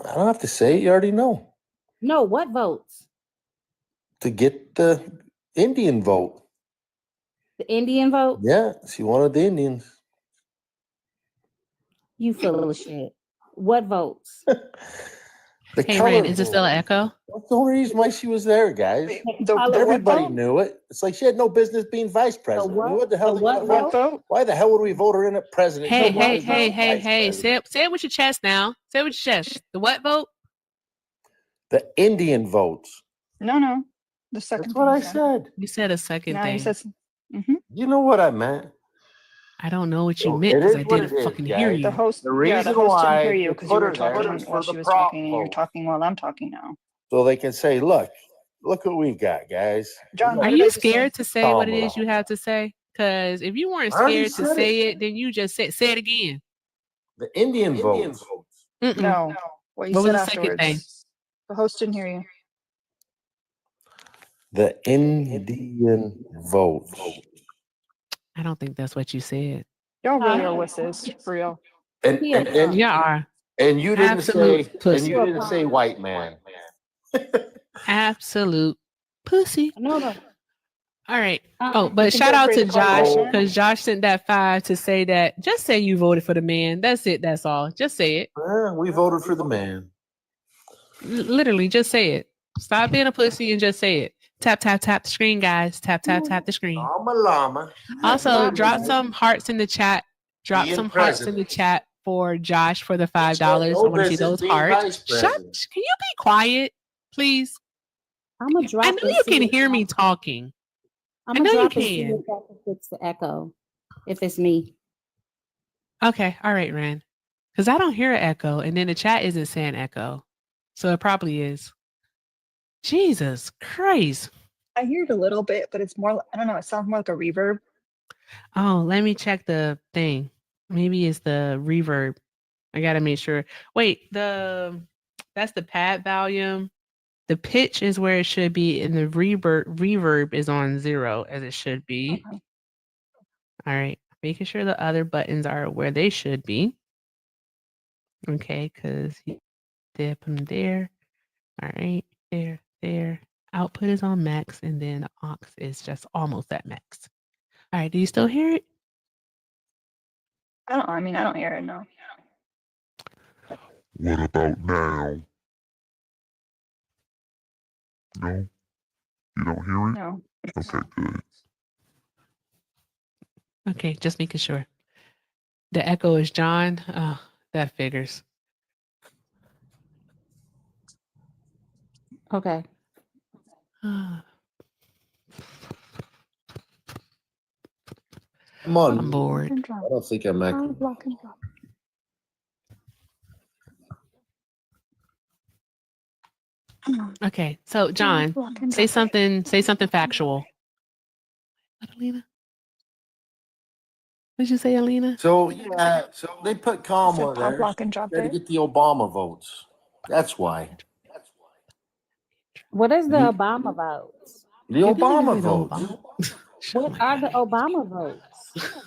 S13: I don't have to say it, you already know.
S3: No, what votes?
S13: To get the Indian vote.
S3: The Indian vote?
S13: Yeah, she wanted the Indians.
S3: You full of shit. What votes?
S13: The
S1: Hey,
S13: color
S1: Ren, is it still
S13: vote.
S1: an echo?
S13: That's the only reason why she was there, guys.
S3: color
S13: Everybody
S3: vote?
S13: knew it. It's like she had no business being vice president. I mean, what the hell?
S3: what vote?
S13: Why the hell would we vote her in at president?
S1: Hey,
S13: She wanted
S1: hey,
S13: to be
S1: hey, hey,
S13: vice
S1: hey.
S13: president.
S1: Say it with your chest now. Say it with your chest. The what vote?
S13: The Indian votes.
S8: No. The second
S13: That's what I
S8: thing, yeah.
S13: said.
S1: You said a second
S8: No, you
S1: thing.
S8: said mhm.
S13: You know what I meant.
S1: I don't know what you
S13: Well,
S1: meant
S13: it
S1: because
S13: is
S1: I
S13: what
S1: didn't
S13: it is,
S1: fucking hear
S13: guys.
S1: you.
S8: The host,
S13: The
S8: yeah, the
S13: reason
S8: host didn't
S13: why
S8: hear you
S13: they
S8: because you
S13: put
S8: were
S13: her there
S8: talking
S13: is
S8: while
S13: for
S8: she
S13: the
S8: was
S13: prop
S8: talking, and you're
S13: vote.
S8: talking while I'm talking now.
S13: So they can say, look what we got, guys.
S8: John,
S1: Are
S8: what did
S1: you
S8: I just say?
S1: scared to say what it is you
S13: Kamala.
S1: have to say? Because if you weren't
S13: I already
S1: scared to
S13: said
S1: say it, then you just say it again.
S13: The Indian votes.
S1: Mm-mm.
S8: No, what you
S1: What
S8: said
S1: was the second thing?
S8: afterwards. The host didn't hear you.
S13: The Indian votes.
S1: I don't think that's what you said.
S8: Y'all really are wusses, for real.
S13: And
S1: You are.
S13: and you didn't
S1: Absolute
S13: say
S1: pussy.
S13: and you didn't say white man.
S1: Absolute pussy.
S3: No.
S1: All right.
S3: Uh-uh.
S1: Oh,
S8: You
S1: but
S8: think
S1: shout
S8: they're
S1: out
S8: afraid
S1: to
S8: to call you
S1: Josh
S8: white man?
S1: because Josh sent that 5 to say that. Just say you voted for the man. That's it. That's all. Just say it.
S13: We voted for the man.
S1: Literally, just say it. Stop being a pussy and just say it. Tap, tap, tap the screen, guys. Tap, tap, tap the screen.
S13: I'm a llama.
S1: Also, drop some hearts in the chat. Drop
S13: Being
S1: some hearts in the
S13: president.
S1: chat for Josh for the $5.
S13: No
S1: I want to see
S13: business
S1: those
S13: being
S1: hearts.
S13: vice
S1: Shut.
S13: president.
S1: Can you be quiet, please?
S3: I'm gonna drop.
S1: I know
S3: and
S1: you
S3: see
S1: can
S3: if
S1: hear
S3: I-
S1: me talking.
S3: I'm
S1: I
S3: gonna
S1: know you
S3: drop and see
S1: can.
S3: if I can fix the echo. If it's me.
S1: Okay. All right, Ren. Because I don't hear an echo, and then the chat isn't saying echo. So it probably is. Jesus Christ.
S8: I hear it a little bit, but it's more, I don't know, it sounds more like a reverb.
S1: Oh, let me check the thing. Maybe it's the reverb. I gotta make sure. Wait, that's the pad volume. The pitch is where it should be, and the reverb is on 0 as it should be.
S8: Okay.
S1: All right, making sure the other buttons are where they should be. Okay, because they put them there. All right, there. Output is on max, and then aux is just almost at max. All right, do you still hear it?
S8: I don't hear it, no.
S14: What about now? No? You don't hear it?
S8: No.
S14: Okay, good.
S1: Okay, just making sure. The echo is John. Oh, that figures.
S3: Okay.
S13: I'm on.
S1: I'm bored.
S13: I don't think I'm acting.
S1: Okay, so John, say something factual. What, Alina? What did you say, Alina?
S13: So they put Kamala
S8: Pop
S13: there
S8: lock and drop
S13: to
S8: it.
S13: get the Obama votes. That's why.
S3: What is the
S13: You-
S3: Obama votes?
S13: The
S1: You really
S13: Obama
S1: know
S13: votes.
S1: Obama?
S3: What are the Obama votes?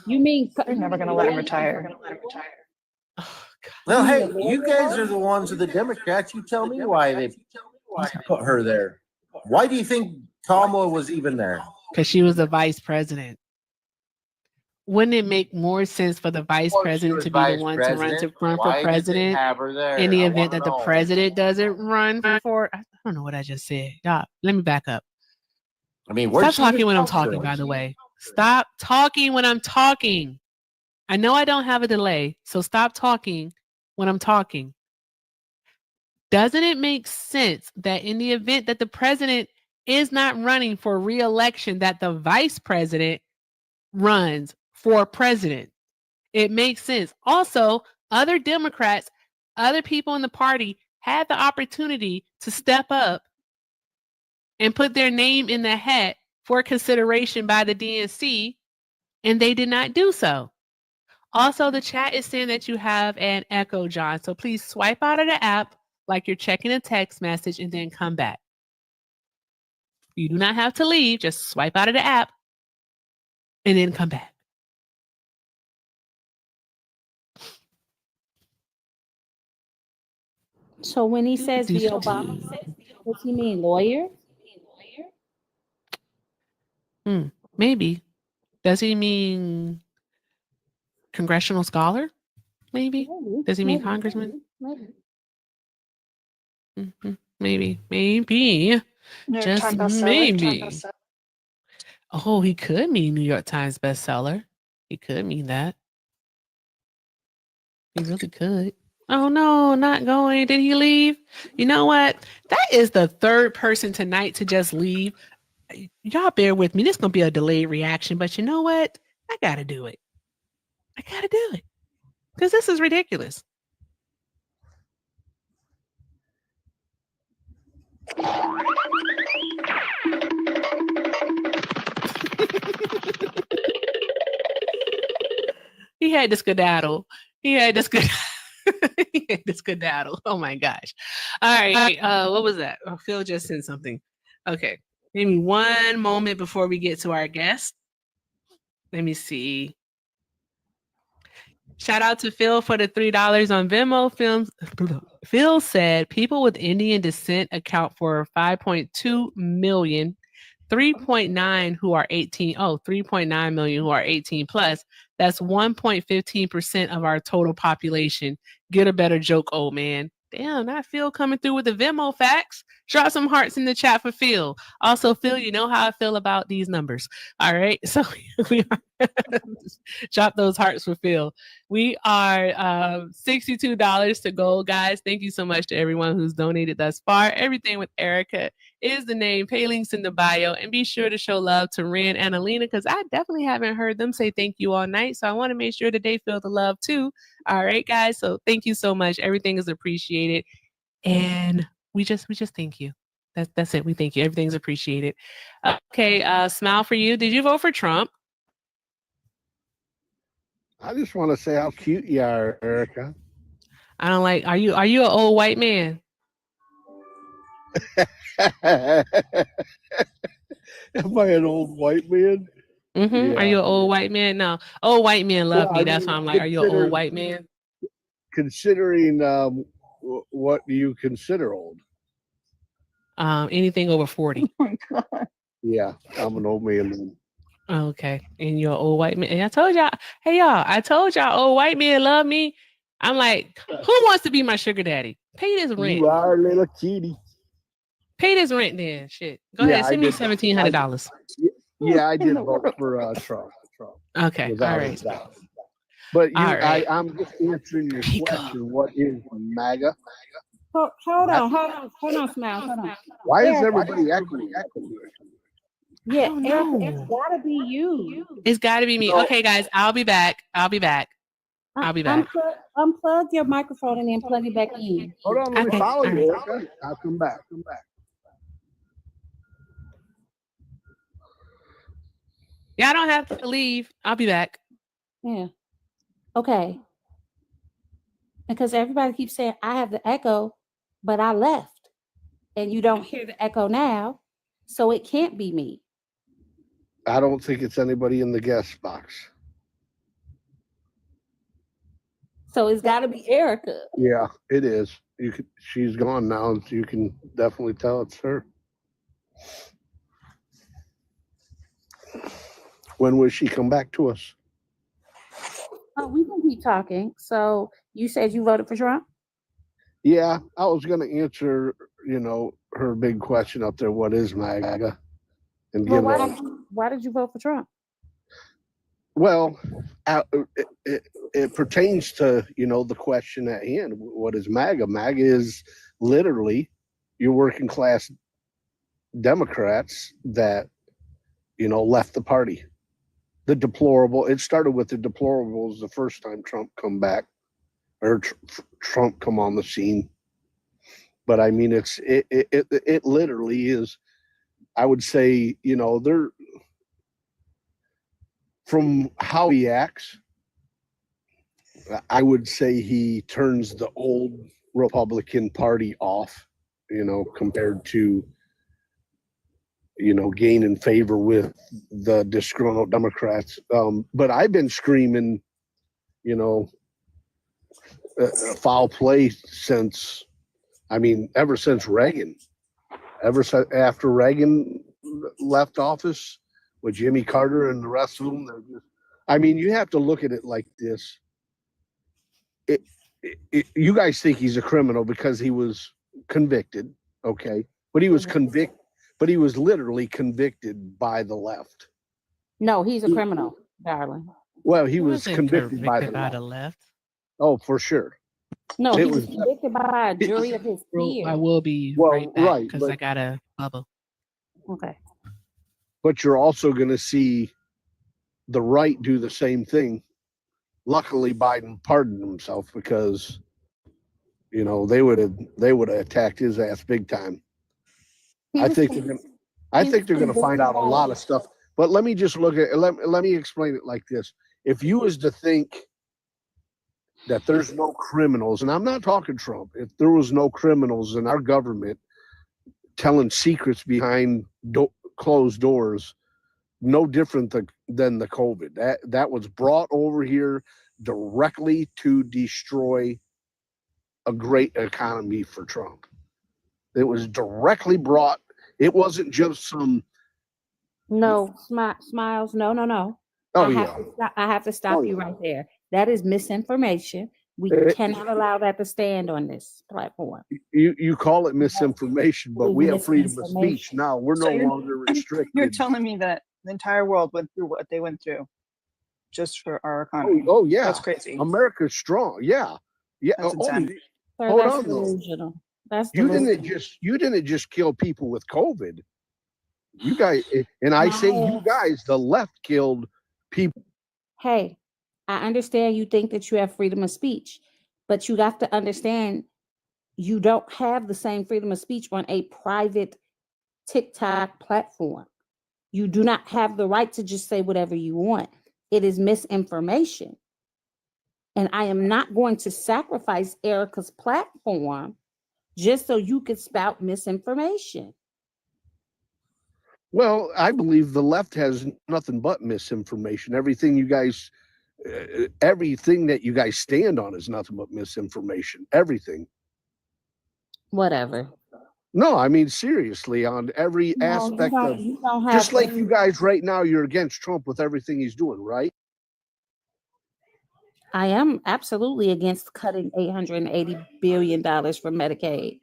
S3: You mean
S8: They're never going to let him retire.
S13: Well,
S3: You
S13: hey,
S3: mean the
S13: you
S3: lawyer
S13: guys are the ones of the Democrats. You tell me why they
S1: Sorry.
S13: put her there. Why do you think Kamala was even there?
S1: Because she was the vice president. Wouldn't it make more sense for the vice
S13: Well, she
S1: president
S13: was
S1: to be the
S13: vice
S1: one to run
S13: president.
S1: for
S13: Why did they
S1: president
S13: have her there?
S1: in the
S13: I
S1: event
S13: wanna
S1: that the
S13: know.
S1: president doesn't run for? I don't know what I just said. Y'all, let me back up.
S13: I mean, where'd
S1: Stop
S13: she even
S1: talking when I'm
S13: come
S1: talking,
S13: from?
S1: by the way. Stop talking when I'm talking. I know I don't have a delay, so stop talking when I'm talking. Doesn't it make sense that in the event that the president is not running for re-election, that the vice president runs for president? It makes sense. Also, other Democrats, other people in the party had the opportunity to step up and put their name in the hat for consideration by the DNC, and they did not do so. Also, the chat is saying that you have an echo, John. So please swipe out of the app like you're checking a text message and then come back. You do not have to leave. Just swipe out of the app and then come back.
S3: So when he says the Obama, does he mean lawyer?
S1: Maybe. Does he mean congressional scholar? Maybe. Does he mean congressman?
S3: Maybe.
S1: Maybe.
S8: New York
S1: Just
S8: Times bestseller.
S1: maybe. Oh, he could mean New York Times bestseller. He could mean that. He really could. Oh no, not going. Did he leave? You know what? That is the third person tonight to just leave. Y'all bear with me. This is gonna be a delayed reaction, but you know what? I gotta do it. I gotta do it. Because this is ridiculous. He had to skedaddle. He had to skedaddle. Oh my gosh. All right. What was that? Oh, Phil just said something. Okay. Give me one moment before we get to our guest. Let me see. Shout out to Phil for the $3 on Venmo. Phil said people with Indian descent account for 5.2 million, 3.9 who are 18. Oh, 3.9 million who are 18 plus. That's 1.15% of our total population. Get a better joke, old man. Damn, not Phil coming through with the Venmo facts. Drop some hearts in the chat for Phil. Also, Phil, you know how I feel about these numbers. All right. So we are drop those hearts for Phil. We are $62 to go, guys. Thank you so much to everyone who's donated thus far. Everything with Erica is the name. Pay links in the bio. And be sure to show love to Ren and Alina, because I definitely haven't heard them say thank you all night. So I want to make sure that they feel the love too. All right, guys. So thank you so much. Everything is appreciated. And we just thank you. That's it. We thank you. Everything's appreciated. Okay, smile for you. Did you vote for Trump?
S15: I just want to say how cute you are, Erica.
S1: I don't like. Are you an old white man?
S15: Am I an old white man?
S1: Mm-hmm. Are you an old white man? No, old white men love
S15: Well,
S1: me.
S15: I
S1: That's
S15: mean,
S1: why I'm like, are you an old white man?
S15: Considering what do you consider old?
S1: Anything over 40.
S15: Yeah, I'm an old man.
S1: Okay, and you're an old white man. And I told y'all, hey y'all, I told y'all, old white men love me. I'm like, who wants to be my sugar daddy? Pay this rent.
S15: You are a little kitty.
S1: Pay this rent then. Shit. Go
S15: Yeah,
S1: ahead. Send me
S15: I did.
S1: $1,700.
S15: Yeah, I did vote for Trump.
S1: Okay.
S15: Without
S1: All
S15: a
S1: right.
S15: doubt. But
S1: All right.
S15: I'm just answering your question. What is MAGA?
S3: Hold on, Smile. Hold on.
S15: Why is
S3: Erica,
S15: everybody echoing?
S3: Yeah,
S1: don't
S3: Erica,
S1: know.
S3: it's gotta be you.
S1: It's got to be me. Okay, guys, I'll be back. I'll be back.
S3: Unplug your microphone and then plug it back in.
S15: Hold on, let me
S1: Okay,
S15: follow
S1: all
S15: you,
S1: right.
S15: Erica. I'll come back.
S1: Y'all don't have to leave. I'll be back.
S3: Yeah. Okay. Because everybody keeps saying I have the echo, but I left. And you don't hear the echo now, so it can't be me.
S15: I don't think it's anybody in the guest box.
S3: So it's got to be Erica.
S15: Yeah, it is. She's gone now, so you can definitely tell it's her. When will she come back to us?
S3: Oh, we can keep talking. So you said you voted for Trump?
S15: Yeah, I was going to answer, her big question up there. What is MAGA? And
S3: Well,
S15: give
S3: why did you vote for Trump?
S15: Well, it pertains to, the question at hand. What is MAGA? MAGA is literally your working class Democrats that, left the party. The deplorable, it started with the deplorables the first time Trump come back or Trump come on the scene. But I mean, it literally is, I would say, they're, from how he acts, I would say he turns the old Republican Party off, compared to, gaining favor with the disgruntled Democrats. But I've been screaming, foul play since, ever since Reagan. After Reagan left office, with Jimmy Carter and the rest of them. You have to look at it like this. You guys think he's a criminal because he was convicted, okay? But he was literally convicted by the left.
S3: No, he's a criminal, darling.
S15: Well, he was convicted by the left. Oh, for sure.
S3: No, he was convicted by a jury of his peers.
S1: I will be right back because I got a bubble.
S3: Okay.
S15: But you're also going to see the right do the same thing. Luckily, Biden pardoned himself because, they would have attacked his ass big time. I think they're going to find out a lot of stuff. But let me just let me explain it like this. If you was to think that there's no criminals, and I'm not talking Trump, if there was no criminals in our government telling secrets behind closed doors, no different than the COVID. That was brought over here directly to destroy a great economy for Trump. It was directly brought. It wasn't just some.
S3: No, Smiles. No.
S15: Oh,
S3: I have to stop you right there. That is misinformation. We cannot allow that to stand on this platform.
S15: You call it misinformation, but we have freedom of speech now. We're no longer restricted.
S8: You're telling me that the entire world went through what they went through just for our economy.
S15: Oh yeah,
S8: that's crazy.
S15: America's strong. Yeah.
S8: That's insanity.
S3: Hold on. Delusional. That's delusional.
S15: You didn't just kill people with COVID. You guys, and I say you guys, the left killed people.
S3: Hey, I understand you think that you have freedom of speech, but you have to understand you don't have the same freedom of speech on a private TikTok platform. You do not have the right to just say whatever you want. It is misinformation. And I am not going to sacrifice Erica's platform just so you could spout misinformation.
S15: Well, I believe the left has nothing but misinformation. Everything that you guys stand on is nothing but misinformation. Everything.
S3: Whatever.
S15: No, seriously, on every aspect of, just like you guys right now, you're against Trump with everything he's doing, right?
S3: I am absolutely against cutting $880 billion from Medicaid.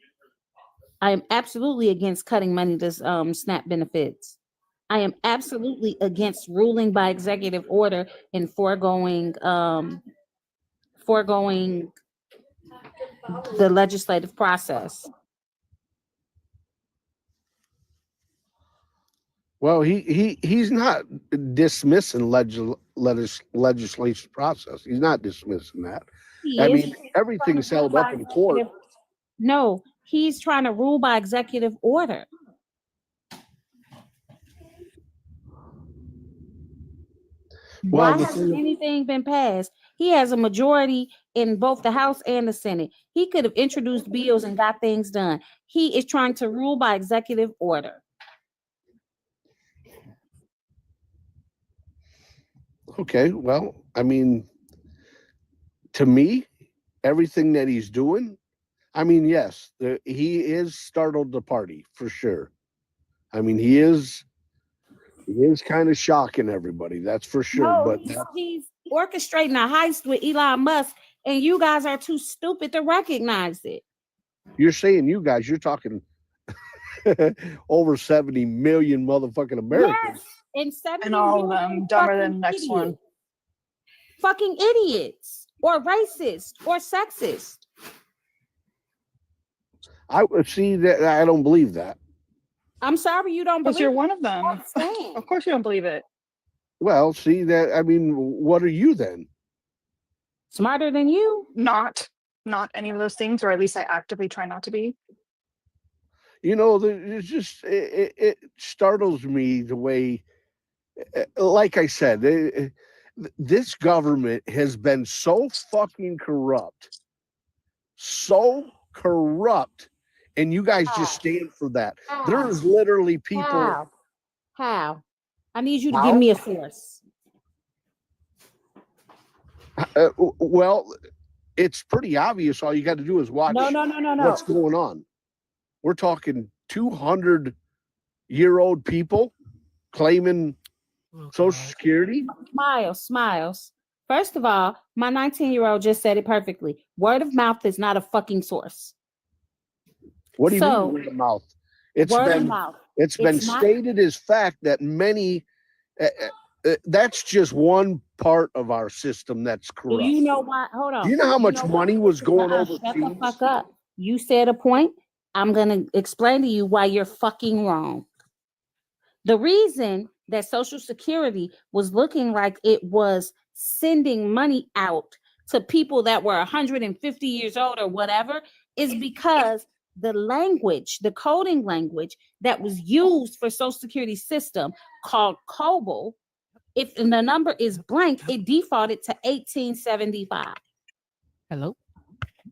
S3: I am absolutely against cutting money to SNAP benefits. I am absolutely against ruling by executive order and foregoing the legislative process.
S15: Well, he's not dismissing legislation process. He's not dismissing that. Everything's held up in court.
S3: No, he's trying to rule by executive order. Why hasn't anything been passed? He has a majority in both the House and the Senate. He could have introduced bills and got things done. He is trying to rule by executive order.
S15: Okay, well, I mean, to me, everything that he's doing, I mean, yes, he is startled the party for sure. I mean, he is kind of shocking everybody, that's for sure.
S3: No,
S15: But
S3: he's orchestrating a heist with Elon Musk, and you guys are too stupid to recognize it.
S15: you're saying you guys, you're talking over 70 million motherfucking Americans.
S3: Yes, and 70
S8: And all of
S3: million
S8: them dumber than
S3: fucking
S8: the next
S3: idiots.
S8: one.
S3: Fucking idiots or racist or sexist.
S15: I would see that. I don't believe that.
S3: I'm sorry you don't
S8: Because
S3: believe
S8: you're
S3: it.
S8: one of them.
S3: Understand.
S8: Of course you don't believe it.
S15: Well, see that. I mean, what are you then?
S3: Smarter than you?
S8: Not any of those things, or at least I actively try not to be.
S15: You know, it's just it startles me the way, like I said, this government has been so fucking corrupt, and you guys just stand for that. There's literally people.
S3: How? I need you to
S15: How?
S3: give me a source.
S15: Well, it's pretty obvious. All you got to do is watch
S3: No.
S15: what's going on. We're talking 200-year-old people claiming Social Security.
S3: Smiles. First of all, my 19-year-old just said it perfectly. Word of mouth is not a fucking source.
S15: What do you
S3: So,
S15: mean word of mouth? It's
S3: word of
S15: been
S3: mouth.
S15: it's been
S3: It's not-
S15: stated as fact that many. That's just one part of our system that's
S3: Do
S15: corrupt.
S3: you know why? Hold on.
S15: Do you know how much
S3: why-
S15: money was going
S3: Shut the
S15: overseas?
S3: fuck up. You said a point. I'm going to explain to you why you're fucking wrong. The reason that Social Security was looking like it was sending money out to people that were 150 years old or whatever is because the language, the coding language that was used for Social Security system called COBOL, if the number is blank, it defaulted to 1875.
S1: Hello?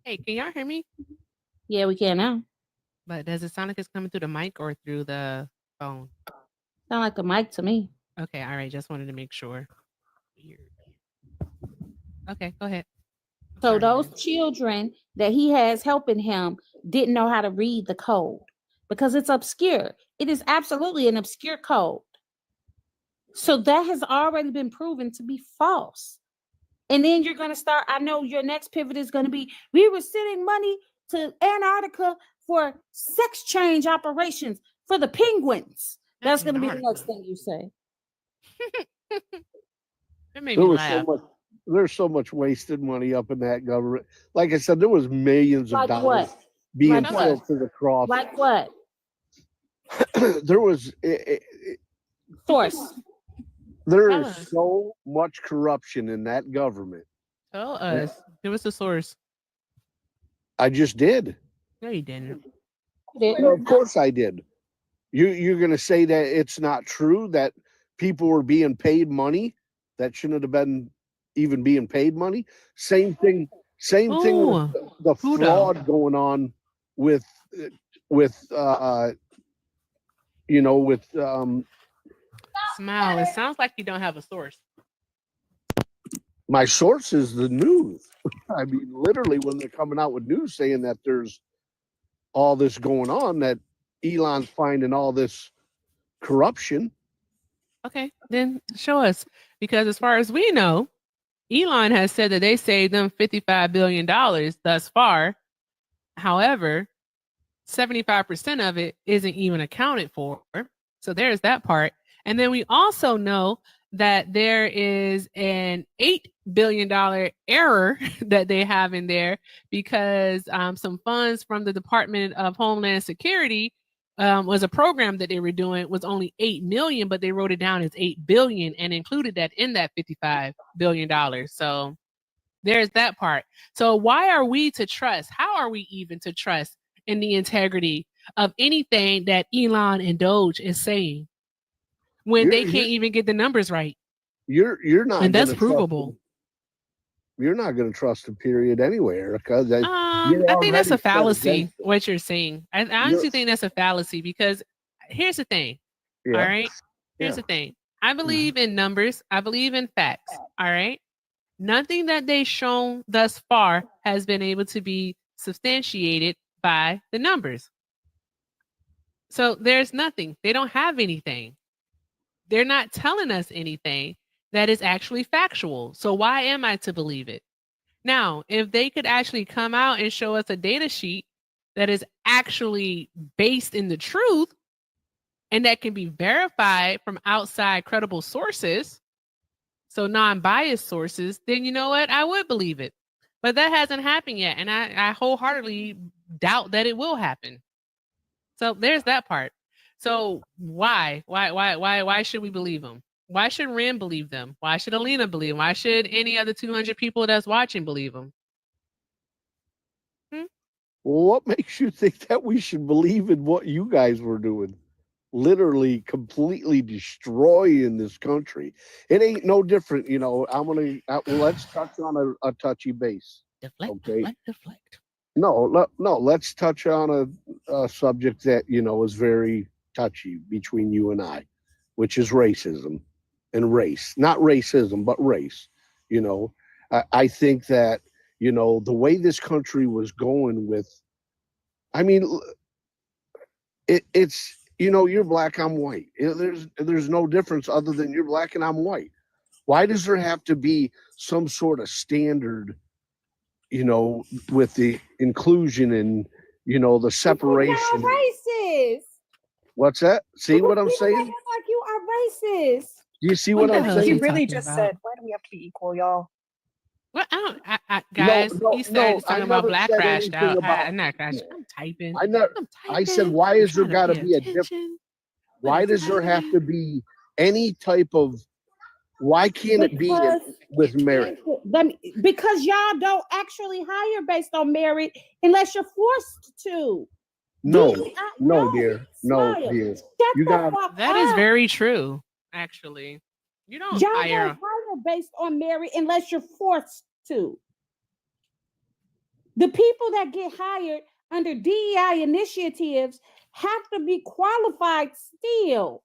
S1: Hey, can y'all hear me?
S3: Yeah, we can now.
S1: But does it sound like it's coming through the mic or through the phone?
S3: Sound like a mic to me.
S1: Okay, all right. Just wanted to make sure. Weird. Okay, go ahead.
S3: So
S1: Sorry,
S3: those
S1: man.
S3: children that he has helping him didn't know how to read the code because it's obscure. It is absolutely an obscure code. So that has already been proven to be false. And then you're going to start, I know your next pivot is going to be, we were sending money to Antarctica for sex change operations for the penguins. That's going to be the next thing you say.
S1: It made
S15: There
S1: me
S15: was
S1: laugh.
S15: there's so much wasted money up in that government. Like I said, there was millions of
S3: Like
S15: dollars
S3: what?
S15: being
S3: Like what?
S15: filtered across.
S3: Like what?
S15: There was
S3: Source.
S15: there
S1: Tell
S15: is
S1: us.
S15: so much corruption in that government.
S1: Tell us. Give us the source.
S15: I just did.
S1: No, you didn't.
S15: Well, of course I did. You're gonna say that it's not true that people were being paid money that shouldn't have been even being paid money? Same thing with the
S1: Who
S15: fraud going on with
S1: Smile. It sounds like you don't have a source.
S15: my source is the news. I mean, literally when they're coming out with news saying that there's all this going on, that Elon's finding all this corruption.
S1: Okay, then show us. Because as far as we know, Elon has said that they saved them $55 billion thus far. However, 75% of it isn't even accounted for. So there's that part. And then we also know that there is an $8 billion error that they have in there because some funds from the Department of Homeland Security was a program that they were doing was only 8 million, but they wrote it down as 8 billion and included that in that $55 billion. So there's that part. So why are we to trust? How are we even to trust in the integrity of anything that Elon and Doge is saying when they can't even get the numbers right?
S15: You're not,
S1: and that's
S15: gonna trust
S1: provable.
S15: you're not going to trust a period anyway, Erica.
S1: I think that's a fallacy.
S15: against it.
S1: What you're saying, I honestly think that's a fallacy because here's the thing.
S15: Yeah.
S1: All right, here's the thing. I believe in numbers. I believe in facts. All right. Nothing that they've shown thus far has been able to be substantiated by the numbers. So there's nothing. They don't have anything. They're not telling us anything that is actually factual. So why am I to believe it? Now, if they could actually come out and show us a data sheet that is actually based in the truth and that can be verified from outside credible sources, so non-biased sources, then you know what? I would believe it. But that hasn't happened yet. And I wholeheartedly doubt that it will happen. So there's that part. So why should we believe them? Why should Ren believe them? Why should Alina believe them? Why should any other 200 people that's watching believe them?
S15: Well, what makes you think that we should believe in what you guys were doing? Literally completely destroying this country. It ain't no different, let's touch on a touchy base.
S1: Deflect.
S15: No, let's touch on a subject that is very touchy between you and I, which is racism and race. Not racism, but race. I think that the way this country was going with, it's you're black, I'm white. There's no difference other than you're black and I'm white. Why does there have to be some sort of standard, with the inclusion and, the separation?
S3: Y'all racist.
S15: What's that? See what I'm saying?
S3: Like you are racist.
S15: Do you see what I'm saying?
S8: He really just said, why do we have to be equal, y'all?
S1: Well, guys, he started talking about black crashed out. I'm not crashing. I'm typing.
S15: I said, why is there got to be a difference? Why does there have to be any type of? Why can't it be with merit?
S3: Because y'all don't actually hire based on merit unless you're forced to.
S15: No, dear.
S1: That is very true. Actually, you don't
S3: y'all
S1: hire.
S3: don't hire based on merit unless you're forced to. The people that get hired under DEI initiatives have to be qualified still.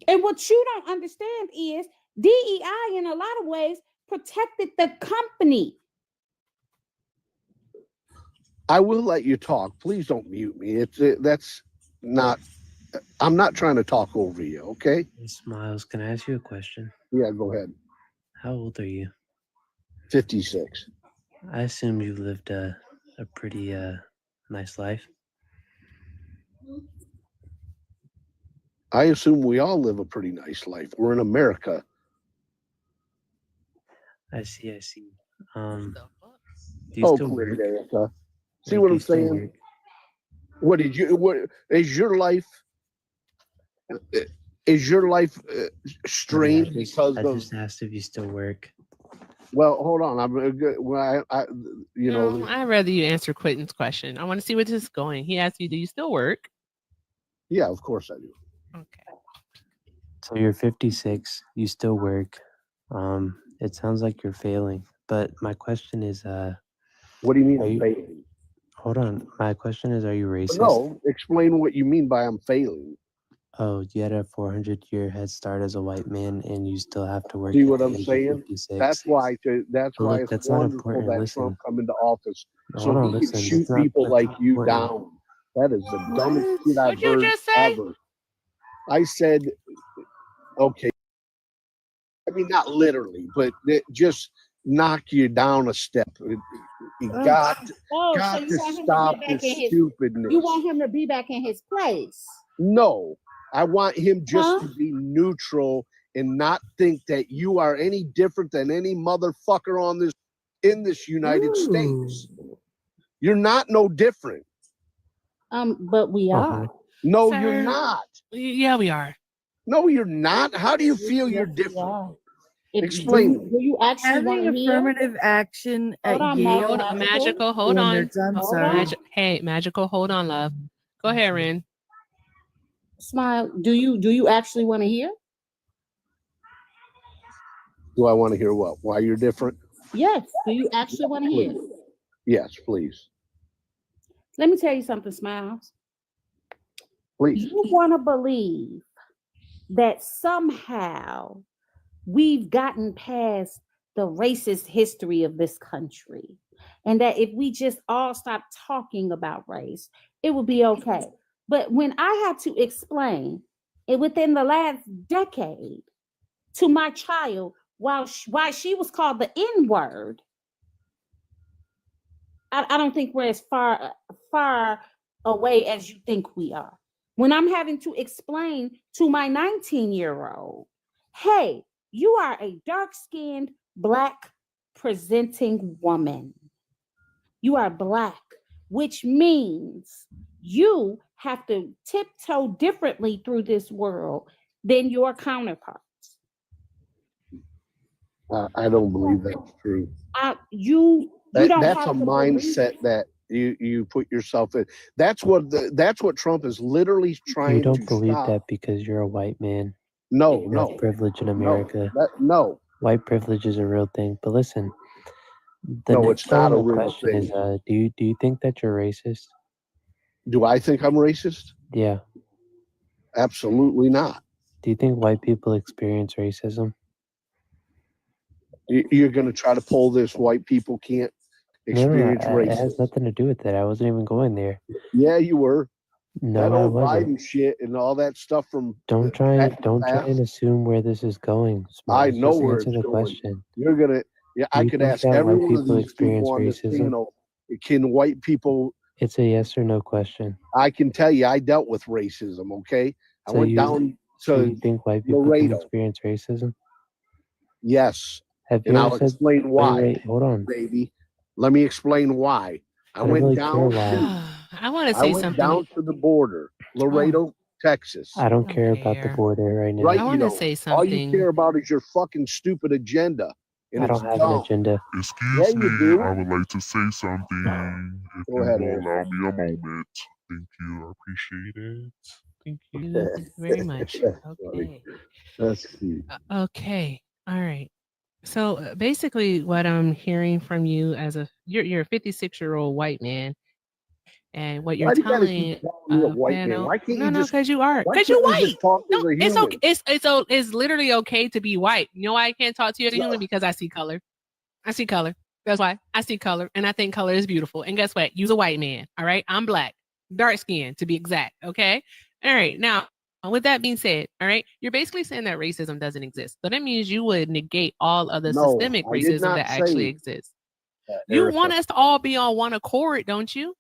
S3: And what you don't understand is DEI in a lot of ways protected the company.
S15: I will let you talk. Please don't mute me. I'm not trying to talk over you, okay?
S16: Smiles, can I ask you a question?
S15: Yeah, go ahead.
S16: How old are you?
S15: 56.
S16: I assume you lived a pretty nice life.
S15: I assume we all live a pretty nice life. We're in America.
S16: I see. Do you still
S15: quit
S16: work?
S15: it, Erica. See
S16: Like,
S15: what
S16: do
S15: I'm
S16: you still
S15: saying?
S16: work?
S15: What is your life? Is your life strange because
S16: I
S15: of?
S16: just asked if you still work.
S15: Well, hold on.
S1: I'd rather you answer Quentin's question. I want to see where this is going. He asked you, "Do you still work?"
S15: Yeah, of course I do.
S1: Okay.
S16: So you're 56. You still work. It sounds like you're failing. But my question is,
S15: what do you mean failing?
S16: Hold on. My question is, are you racist?
S15: No, explain what you mean by I'm failing.
S16: Oh, you had a 400-year head start as a white man, and you still have to work.
S15: See
S16: at
S15: what
S16: the
S15: I'm
S16: age of
S15: saying?
S16: 56.
S15: That's why. That's
S16: But
S15: why
S16: look,
S15: it's
S16: that's not
S15: wonderful
S16: important.
S15: that
S16: Listen.
S15: Trump come into office,
S16: Hold
S15: so
S16: on,
S15: he can
S16: listen.
S15: shoot
S16: That's not
S15: people like you
S16: important.
S15: down. That is the dumbest shit I've
S1: What'd you
S15: heard
S1: just say?
S15: ever. I said, okay. I mean, not literally, but it just knock you down a step. You got to
S3: want him to
S15: stop
S3: get back
S15: this
S3: in his-
S15: stupidness.
S3: You want him to be back in his place.
S15: No, I want him just to be neutral and not think that you are any different than any motherfucker in this United States. You're not no different.
S3: But we are.
S15: No,
S1: Sir,
S15: you're not.
S1: Yeah, we are.
S15: No, you're not. How do you feel you're different? Explain.
S3: Do you actually want
S17: Having
S3: to hear?
S17: affirmative action at Yale
S1: Hold on, Magical, hold
S17: when
S1: on.
S17: they're done
S1: Hold
S17: serving.
S1: on. Hey, Magical, hold on, love. Go ahead, Ren.
S3: Smile. Do you actually want to hear?
S15: Do I want to hear what? Why you're different?
S3: Yes. Do you actually want to hear?
S15: Please. Yes, please.
S3: Let me tell you something, Smiles.
S15: Please.
S3: You want to believe that somehow we've gotten past the racist history of this country, and that if we just all stop talking about race, it would be okay. But when I had to explain it within the last decade to my child why she was called the N-word, I don't think we're as far away as you think we are. When I'm having to explain to my 19-year-old, hey, you are a dark-skinned, black presenting woman. You are black, which means you have to tiptoe differently through this world than your counterparts.
S15: I don't believe that's true.
S3: You don't
S15: That's
S3: have
S15: a
S3: to
S15: mindset that you put yourself in. That's what Trump is literally trying
S16: You don't
S15: to
S16: believe
S15: stop.
S16: that because you're a white man.
S15: No,
S16: You
S15: no,
S16: have privilege in America.
S15: no.
S16: White privilege is a real thing. But listen, the
S15: No,
S16: next
S15: it's not a
S16: normal
S15: real
S16: question is,
S15: thing.
S16: do you think that you're racist?
S15: Do I think I'm racist?
S16: Yeah.
S15: Absolutely not.
S16: Do you think white people experience racism?
S15: You're going to try to pull this white people can't
S16: No,
S15: experience
S16: it
S15: racism.
S16: has nothing to do with it. I wasn't even going there.
S15: Yeah, you were.
S16: No,
S15: That
S16: I
S15: old
S16: wasn't.
S15: Biden shit and all that stuff from
S16: Don't try
S15: past.
S16: and assume where this is going.
S15: I
S16: Smiles.
S15: know
S16: Just
S15: where
S16: answer
S15: it's
S16: the
S15: going.
S16: question.
S15: You're gonna. Yeah,
S16: Do
S15: I
S16: you
S15: could
S16: think
S15: ask
S16: that
S15: every
S16: white
S15: one of
S16: people
S15: these
S16: experience
S15: people on this
S16: racism?
S15: panel. Can white people?
S16: It's a yes or no question.
S15: I can tell you, I dealt with racism. Okay, I
S16: So
S15: went
S16: you
S15: down
S16: so
S15: to
S16: you think white people can
S15: Laredo.
S16: experience racism?
S15: Yes,
S16: Have you
S15: and
S16: ever
S15: I'll
S16: said,
S15: explain why.
S16: wait, hold on.
S15: Baby. Let me explain why. I
S16: I don't
S15: went
S16: really care
S15: down.
S16: why.
S1: I want to
S15: I
S1: say
S15: went
S1: something.
S15: down to the border, Laredo, Texas.
S16: I don't care about the
S1: care.
S16: border right now.
S15: Right,
S1: I
S15: you
S1: want to
S15: don't.
S1: say
S15: All you
S1: something.
S15: care about is your fucking stupid agenda, and
S16: I
S15: it's
S16: don't have an
S15: dumb.
S16: agenda.
S15: Yeah,
S14: Excuse
S15: you
S14: me,
S15: do.
S14: I would like to say something. If
S15: Go
S14: you
S15: ahead,
S14: will
S15: Eric.
S14: allow me a moment. Thank you. I appreciate it.
S1: Thank you very much. Okay.
S15: That's cute.
S1: Okay. All right. So basically, what I'm hearing from you as you're a 56-year-old white man, and what you're
S15: Why do you gotta
S1: telling
S15: keep calling me a white man?
S1: panel.
S15: Why can't
S1: No,
S15: you
S1: no,
S15: just?
S1: because you are.
S15: Why
S1: Because you're
S15: can't we
S1: white.
S15: just talk
S1: No,
S15: as a
S1: it's
S15: human?
S1: okay. It's literally okay to be white. You know why I can't talk to you as a human? Because I see color. I see color. That's why I see color, and I think color is beautiful. And guess what? You're a white man. All right, I'm black, dark skin to be exact. Okay. All right. Now, with that being said, all right, you're basically saying that racism doesn't exist. So that means you would negate all other
S15: No,
S1: systemic
S15: I did
S1: racism
S15: not
S1: that actually
S15: say
S1: exists.
S15: that,
S1: You
S15: Erica.
S1: want us to all be on one accord, don't you?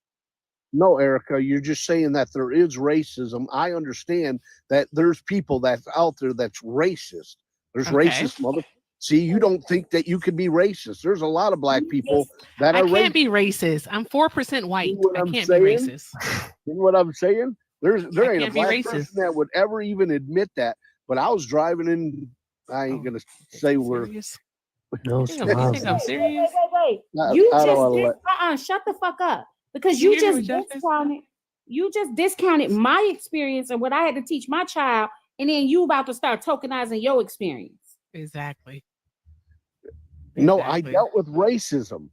S15: No, Erica, you're just saying that there is racism. I understand that there's people that's out there that's racist. There's
S1: Okay.
S15: racist mother. See, you don't think that you could be racist. There's a lot of black people that
S1: I
S15: are
S1: can't
S15: racist.
S1: be racist. I'm 4% white.
S15: You know what
S1: I
S15: I'm
S1: can't
S15: saying?
S1: be racist.
S15: You know what I'm saying? There ain't a
S1: can't be
S15: black
S1: racist.
S15: person that would ever even admit that. But I was driving in. I ain't gonna say where.
S1: Serious?
S16: No,
S1: You think
S16: Smiles.
S1: I'm serious?
S3: Wait.
S15: I
S3: You
S15: don't
S3: just
S15: wanna let.
S3: shut the fuck up. Because
S1: You
S3: you
S1: hear me,
S3: just
S1: Justice?
S3: discounted my experience and what I had to teach my child, and then you about to start tokenizing your experience.
S1: Exactly.
S15: No, I dealt with racism,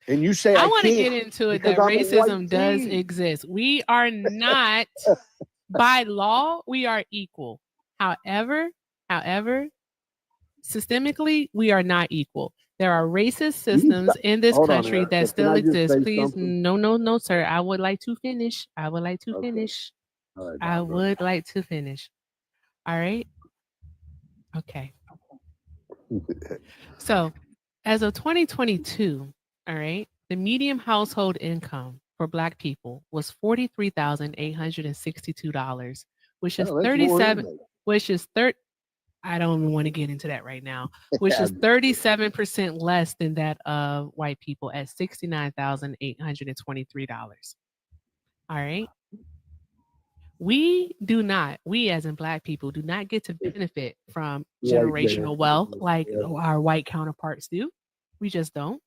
S15: and you say
S1: I
S15: I
S1: want to
S15: can't
S1: get into it
S15: because
S1: that
S15: I'm a
S1: racism
S15: white
S1: does
S15: king.
S1: exist. We are not, by law, we are equal. However, systemically, we are not equal. There are racist systems in this
S15: Hold on,
S1: country
S15: Erica.
S1: that
S15: Can
S1: still
S15: I just
S1: exist.
S15: say
S1: Please,
S15: something?
S1: no, sir. I would like to finish.
S15: Okay. All right,
S1: I
S15: Barbara.
S1: would like to finish. All right. Okay. So, as of 2022, all right, the median household income for Black people was $43,862, which is
S15: Oh, that's more,
S1: 37,
S15: isn't it?
S1: which is I don't even want to get into that right now, which is 37% less than that of white people at $69,823. All right. We as in Black people, do not get to benefit from
S15: White
S1: generational
S15: man.
S1: wealth like
S15: Yeah.
S1: our white counterparts do. We just don't.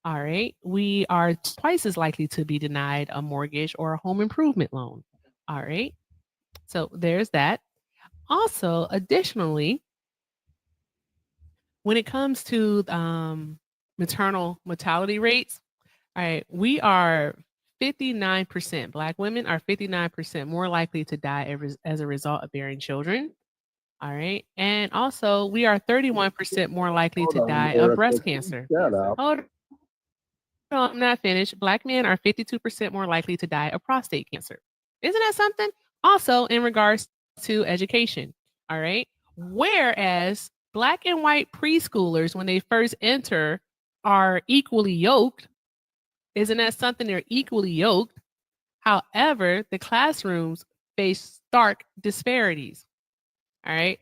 S1: All right. We are twice as likely to be denied a mortgage or a home improvement loan. All right. So there's that. Also, additionally, when it comes to maternal mortality rates, all right, we are 59%. Black women are 59% more likely to die as a result of bearing children. All right. And also, we are 31% more likely to die of breast cancer.
S15: Shut up.
S1: Hold on, I'm not finished. Black men are 52% more likely to die of prostate cancer. Isn't that something? Also, in regards to education. All right. Whereas Black and white preschoolers, when they first enter, are equally yoked. Isn't that something? They're equally yoked. However, the classrooms face stark disparities. All right.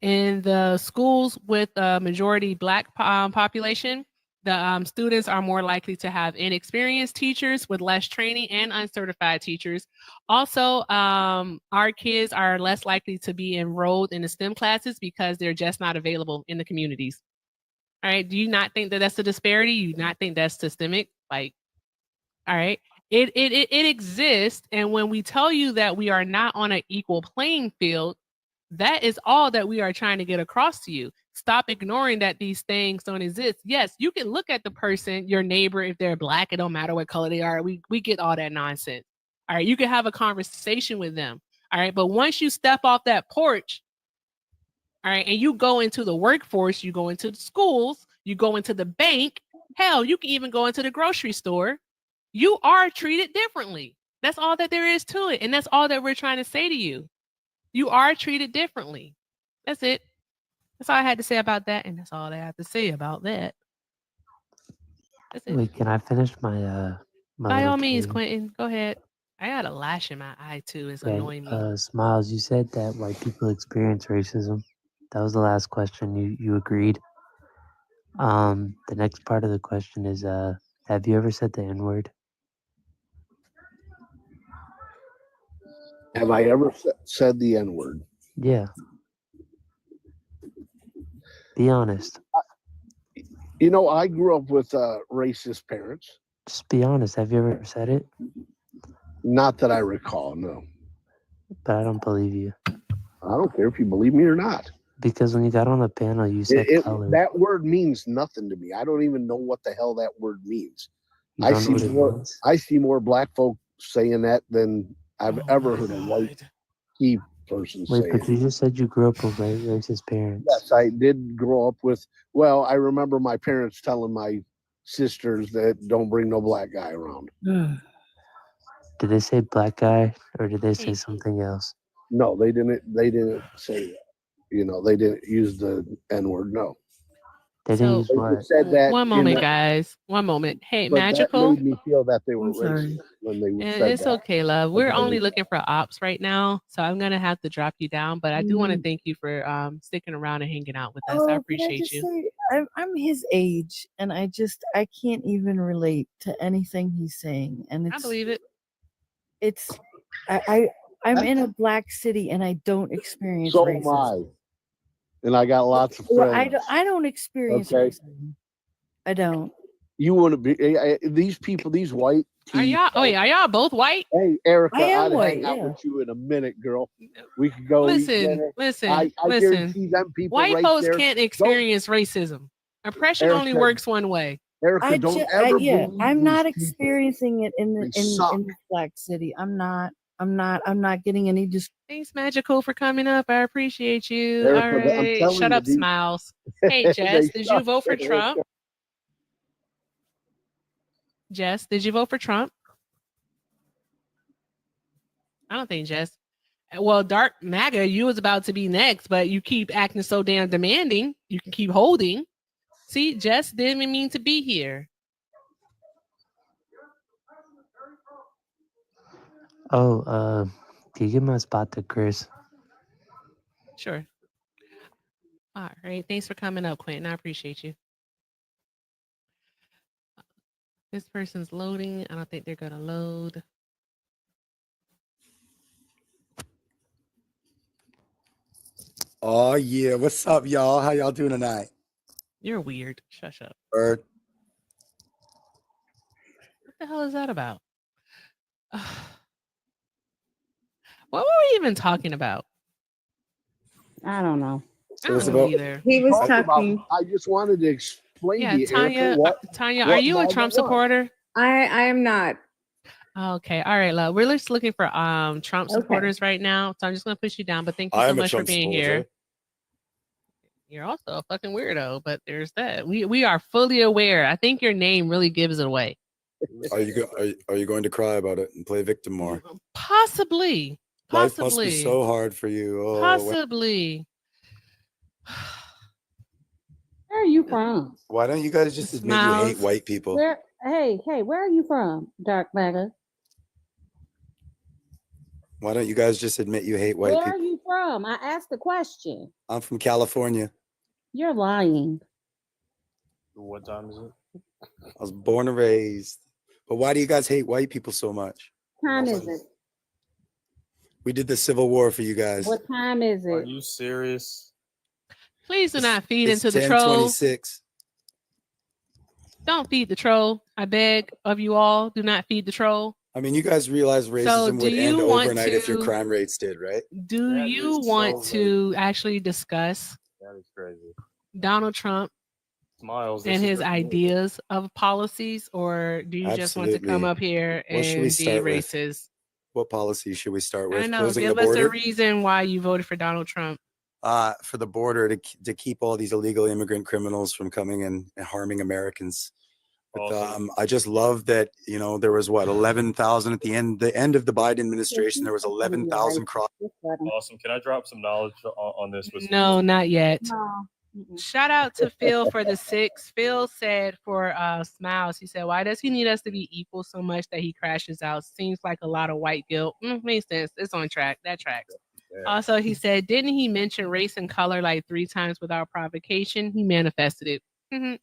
S1: In the schools with a majority Black population, the students are more likely to have inexperienced teachers with less training and uncertified teachers. Also, our kids are less likely to be enrolled in the STEM classes because they're just not available in the communities. All right. Do you not think that that's a disparity? You not think that's systemic? Like, all right. It exists. And when we tell you that we are not on an equal playing field, that is all that we are trying to get across to you. Stop ignoring that these things don't exist. Yes, you can look at the person, your neighbor, if they're Black, it don't matter what color they are. We get all that nonsense. All right. You can have a conversation with them. All right. But once you step off that porch, all right, and you go into the workforce, you go into the schools, you go into the bank, hell, you can even go into the grocery store. You are treated differently. That's all that there is to it. And that's all that we're trying to say to you. You are treated differently. That's it. That's all I had to say about that. And that's all I have to say about that. That's it.
S16: Wait, can I finish my my
S1: By
S16: little
S1: all means,
S16: game?
S1: Quentin, go ahead. I got a lash in my eye too. It's annoying me.
S16: Smiles, you said that white people experience racism. That was the last question. You agreed. The next part of the question is, have you ever said the N-word?
S15: Have I ever said the N-word?
S16: Yeah. Be honest.
S15: You know, I grew up with racist parents.
S16: Just be honest. Have you ever said it?
S15: Not that I recall, no.
S16: But I don't believe you.
S15: I don't care if you believe me or not.
S16: Because when you got on the panel, you said color.
S15: That word means nothing to me. I don't even know what the hell that word means.
S16: You don't know what it means?
S15: I see more Black folk saying that than I've ever heard a white key person say.
S16: Wait, but you just said you grew up with racist parents.
S15: Yes, I did grow up with. Well, I remember my parents telling my sisters that don't bring no Black guy around.
S16: Did they say Black guy or did they say something else?
S15: No, they didn't. They didn't say that. You know, they didn't use the N-word. No.
S16: They didn't use what?
S15: Said that.
S1: One moment, guys. One moment. Hey,
S15: but
S1: Magical.
S15: That made me feel that they were racist when they said
S1: It's
S15: that.
S1: okay, love. We're only looking for ops right now, so I'm gonna have to drop you down. But I do want to thank you for sticking around and hanging out with us. I appreciate you.
S17: Say, I'm his age, and I can't even relate to anything he's saying. And
S1: I believe it.
S17: It's I'm in a Black city, and I don't experience
S15: So
S17: racism.
S15: am I. And I got lots of friends.
S17: Well, I don't experience racism. I don't.
S15: You wouldn't be these people, these white.
S1: Are y'all? Oh yeah, are y'all both white?
S15: Hey, Erica,
S17: I am
S15: I'd
S17: white,
S15: hang out
S17: yeah.
S15: with you in a minute, girl. We could go. eat dinner.
S1: Listen.
S15: I guarantee them people
S1: White
S15: right
S1: folks
S15: there
S1: can't experience racism. Oppression only
S15: Erica,
S1: works one way.
S15: Erica, don't ever believe
S17: I'm not
S15: these people.
S17: experiencing it in
S15: They suck.
S17: the Black city. I'm not getting any just.
S1: Thanks, Magical, for coming up. I appreciate you.
S15: Erica,
S1: All
S15: I'm
S1: right,
S15: telling
S1: shut
S15: you,
S1: up,
S15: these-
S1: Smiles. Hey, Jess,
S15: They
S1: did you
S15: suck.
S1: vote for Trump? Jess, did you vote for Trump? I don't think Jess. Well, Dark MAGA, you was about to be next, but you keep acting so damn demanding. You can keep holding. See, Jess didn't even mean to be here.
S16: Oh, can you give my spot to Chris?
S1: Sure. All right. Thanks for coming up, Quentin. I appreciate you. This person's loading. I don't think they're going to load.
S18: Oh yeah, what's up, y'all? How y'all doing tonight?
S1: You're weird. Shush up.
S18: Bird.
S1: What the hell is that about? What were we even talking about?
S3: I don't know.
S1: I don't know either.
S17: He was
S15: Talking about-
S17: talking.
S15: I just wanted to explain
S1: Yeah,
S15: to you,
S1: Tanya.
S15: Erica, what
S1: Tanya,
S15: what
S1: are you a
S15: MAGA
S1: Trump
S15: was.
S1: supporter?
S17: I am not.
S1: Okay, all right, love. We're just looking for Trump
S17: Okay.
S1: supporters right now, so I'm just gonna push you down. But thank you
S19: I
S1: so
S19: am a
S1: much for
S19: Trump
S1: being
S19: supporter.
S1: here. You're also a fucking weirdo, but there's that. We are fully aware. I think your name really gives it away.
S19: Are you going to cry about it and play victim more?
S1: Possibly.
S19: Life must
S1: Possibly.
S19: be so hard for you. Oh,
S1: Possibly.
S3: Where are you from?
S19: why don't you guys just admit you hate
S1: Smiles.
S19: white people?
S3: Hey, where are you from, Dark Matter?
S19: Why don't you guys just admit you hate white
S3: Where are
S19: people?
S3: you from? I asked the question.
S19: I'm from California.
S3: You're lying.
S4: What time is it?
S19: I was born and raised. But why do you guys hate white people so much?
S3: What time is it?
S19: We did the Civil War for you guys.
S3: What time is
S4: Are
S3: it?
S4: you serious?
S1: Please do not feed
S19: It's
S1: into the troll.
S19: 10:26.
S1: Don't feed the troll. I beg of you all. Do not feed the troll.
S19: I mean, you guys realize racism
S1: do
S19: would end
S1: you want
S19: overnight if your
S1: to-
S19: crime rates did, right?
S1: Do
S4: That
S1: you
S4: is
S1: want
S4: so
S1: to actually discuss
S4: That is crazy.
S1: Donald Trump
S4: Smiles.
S1: and
S4: this is
S1: his
S4: the-
S1: ideas of policies, or do you just want to come
S19: Absolutely.
S1: up here
S19: What should we
S1: and be
S19: start with?
S1: racist?
S19: What policy should we start with?
S1: I know.
S19: Closing
S1: Give
S19: the
S1: us a
S19: border?
S1: reason why you voted for Donald Trump.
S19: For the border to keep all these illegal immigrant criminals from coming in and harming Americans. But,
S4: Awesome.
S19: I just love that, there was 11,000 at the end of the Biden administration. There was 11,000 cross.
S4: Awesome. Can I drop some knowledge on this? With
S1: No, not yet.
S3: No.
S1: Shout out to Phil for the 6. Phil said for Smiles, he said, why does he need us to be equal so much that he crashes out? Seems like a lot of white guilt. Makes sense. It's on track. That tracks.
S4: Yeah.
S1: Also, he said, didn't he mention race and color like 3 times without provocation? He manifested it.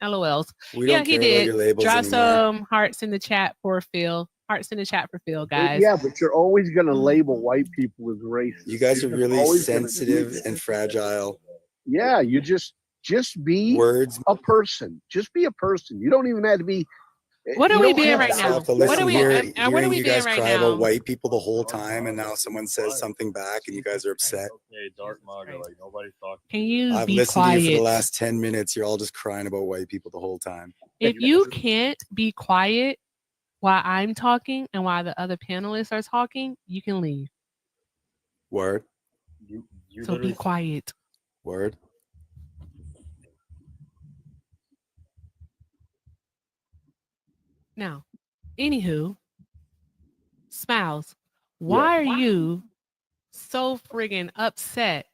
S1: LOLs.
S19: We
S1: Yeah,
S19: don't
S1: he
S19: care about
S1: did.
S19: your labels
S1: Drop
S19: anymore.
S1: some hearts in the chat for Phil. Hearts in the chat for Phil, guys.
S15: Yeah, but you're always going to label white people as racist.
S19: You guys are
S15: You're
S19: really
S15: always gonna do
S19: sensitive
S15: that.
S19: and fragile.
S15: Yeah, you just be
S19: Words.
S15: a person. Just be a person. You don't even have to be.
S1: What are
S15: you
S1: we
S15: don't
S1: being
S15: have
S1: right
S15: to
S1: now?
S19: I have to
S1: What
S19: listen
S1: are we-
S19: here,
S1: what are
S19: hearing
S1: we
S19: you guys
S1: doing right
S19: cry about
S1: now?
S19: white people the whole time, and now someone says something back, and you guys are upset.
S4: Okay, Dark Maga, like nobody's talking.
S1: Can you
S19: I've
S1: be
S19: listened to you for the
S1: quiet?
S19: last 10 minutes. You're all just crying about white people the whole time.
S1: If you can't be quiet while I'm talking and while the other panelists are talking, you can leave.
S19: Word,
S4: You
S1: So be
S4: literally
S1: quiet.
S19: word.
S1: Now, anywho, Smiles, why are you so friggin' upset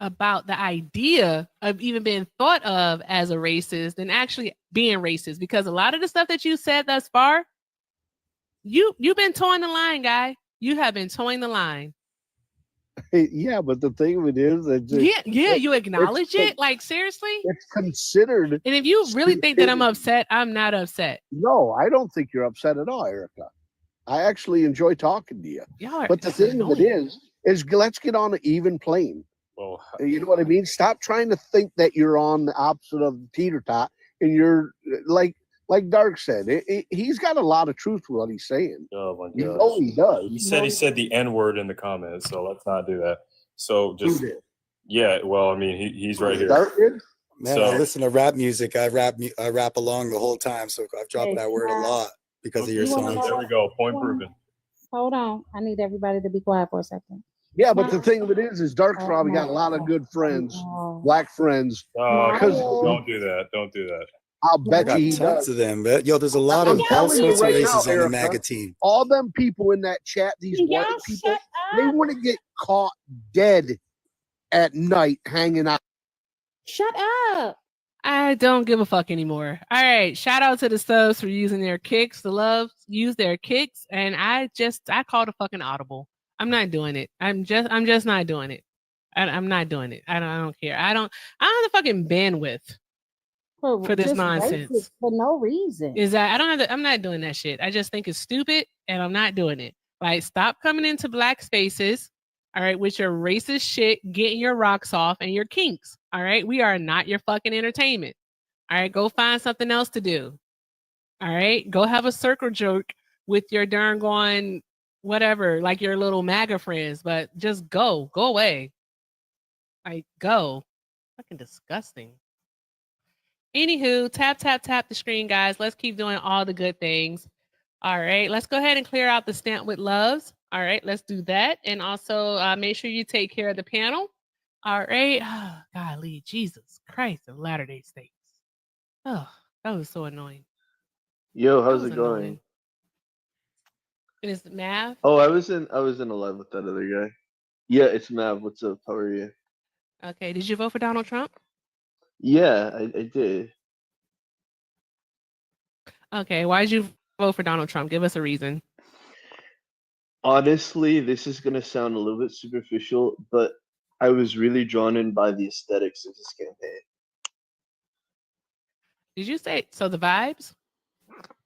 S1: about the idea of even being thought of as a racist and actually being racist? Because a lot of the stuff that you said thus far, you've been towing the line, guy. You have been towing the line.
S15: Yeah, but the thing of it is that
S1: Yeah, you acknowledge it. Like, seriously?
S15: It's considered.
S1: And if you really think that I'm upset, I'm not upset.
S15: No, I don't think you're upset at all, Erica. I actually enjoy talking to you.
S1: Y'all are
S15: But the thing of it is like let's get on an even plane.
S4: Well,
S15: You know what I mean? Stop trying to think that you're on the opposite of the teeter tot, and you're like Dark said. He's got a lot of truth to what he's saying.
S4: oh my
S15: You
S4: gosh.
S15: know he does.
S4: He said the N word in the comments, so let's not do that. So just
S15: did?
S4: yeah, well, I mean, he's right here.
S15: Dark did?
S19: Man,
S4: So-
S19: I listen to rap music. I rap along the whole time, so I've dropped
S3: Hey,
S19: that word a
S3: Smiles.
S19: lot because of your
S3: You wanna
S19: songs.
S4: There we go. Point proven.
S3: Hold on. I need everybody to be quiet for a second.
S15: Yeah, but the thing of it is Dark's probably got a lot of good friends, black friends. Because
S4: Don't do that. Don't do that.
S15: I'll
S19: I
S15: bet
S19: got
S15: you he
S19: tons
S15: does.
S19: of them. But yo, there's a lot
S15: I'm
S19: of all
S15: telling you
S19: sorts of
S15: right now,
S19: races on the
S15: Erica,
S19: MAGA team.
S15: all them people in that chat, these
S3: Can
S15: white
S3: y'all
S15: people,
S3: shut
S15: they
S3: up?
S15: want to get caught dead at night hanging out.
S3: Shut up.
S1: I don't give a fuck anymore. All right. Shout out to the subs for using their kicks. The loves use their kicks. And I called a fucking audible. I'm not doing it. I'm just not doing it. I'm not doing it. I don't care. I don't have the fucking bandwidth for this
S3: just
S1: nonsense.
S3: racist for no reason.
S1: Is that I'm not doing that shit. I just think it's stupid and I'm not doing it. Like, stop coming into black spaces, all right, with your racist shit, getting your rocks off and your kinks. All right. We are not your fucking entertainment. All right, go find something else to do. All right, go have a circle jerk with your darn going whatever, like your little MAGA friends, but just go away. Like, go. Fucking disgusting. Anywho, tap the screen, guys. Let's keep doing all the good things. All right, let's go ahead and clear out the stamp with loves. All right, let's do that. And also make sure you take care of the panel. All right. Oh, golly, Jesus Christ of Latter-day Saints. Oh, that was so annoying.
S20: Yo,
S1: That
S20: how's
S1: was
S20: it going?
S1: annoying. And it's Mav.
S20: Oh, I was in a live with that other guy. Yeah, it's Mav. What's up? How are you?
S1: Okay, did you vote for Donald Trump?
S20: Yeah, I did.
S1: Okay, why did you vote for Donald Trump? Give us a reason.
S20: Honestly, this is gonna sound a little bit superficial, but I was really drawn in by the aesthetics of his campaign.
S1: Did you say so the vibes?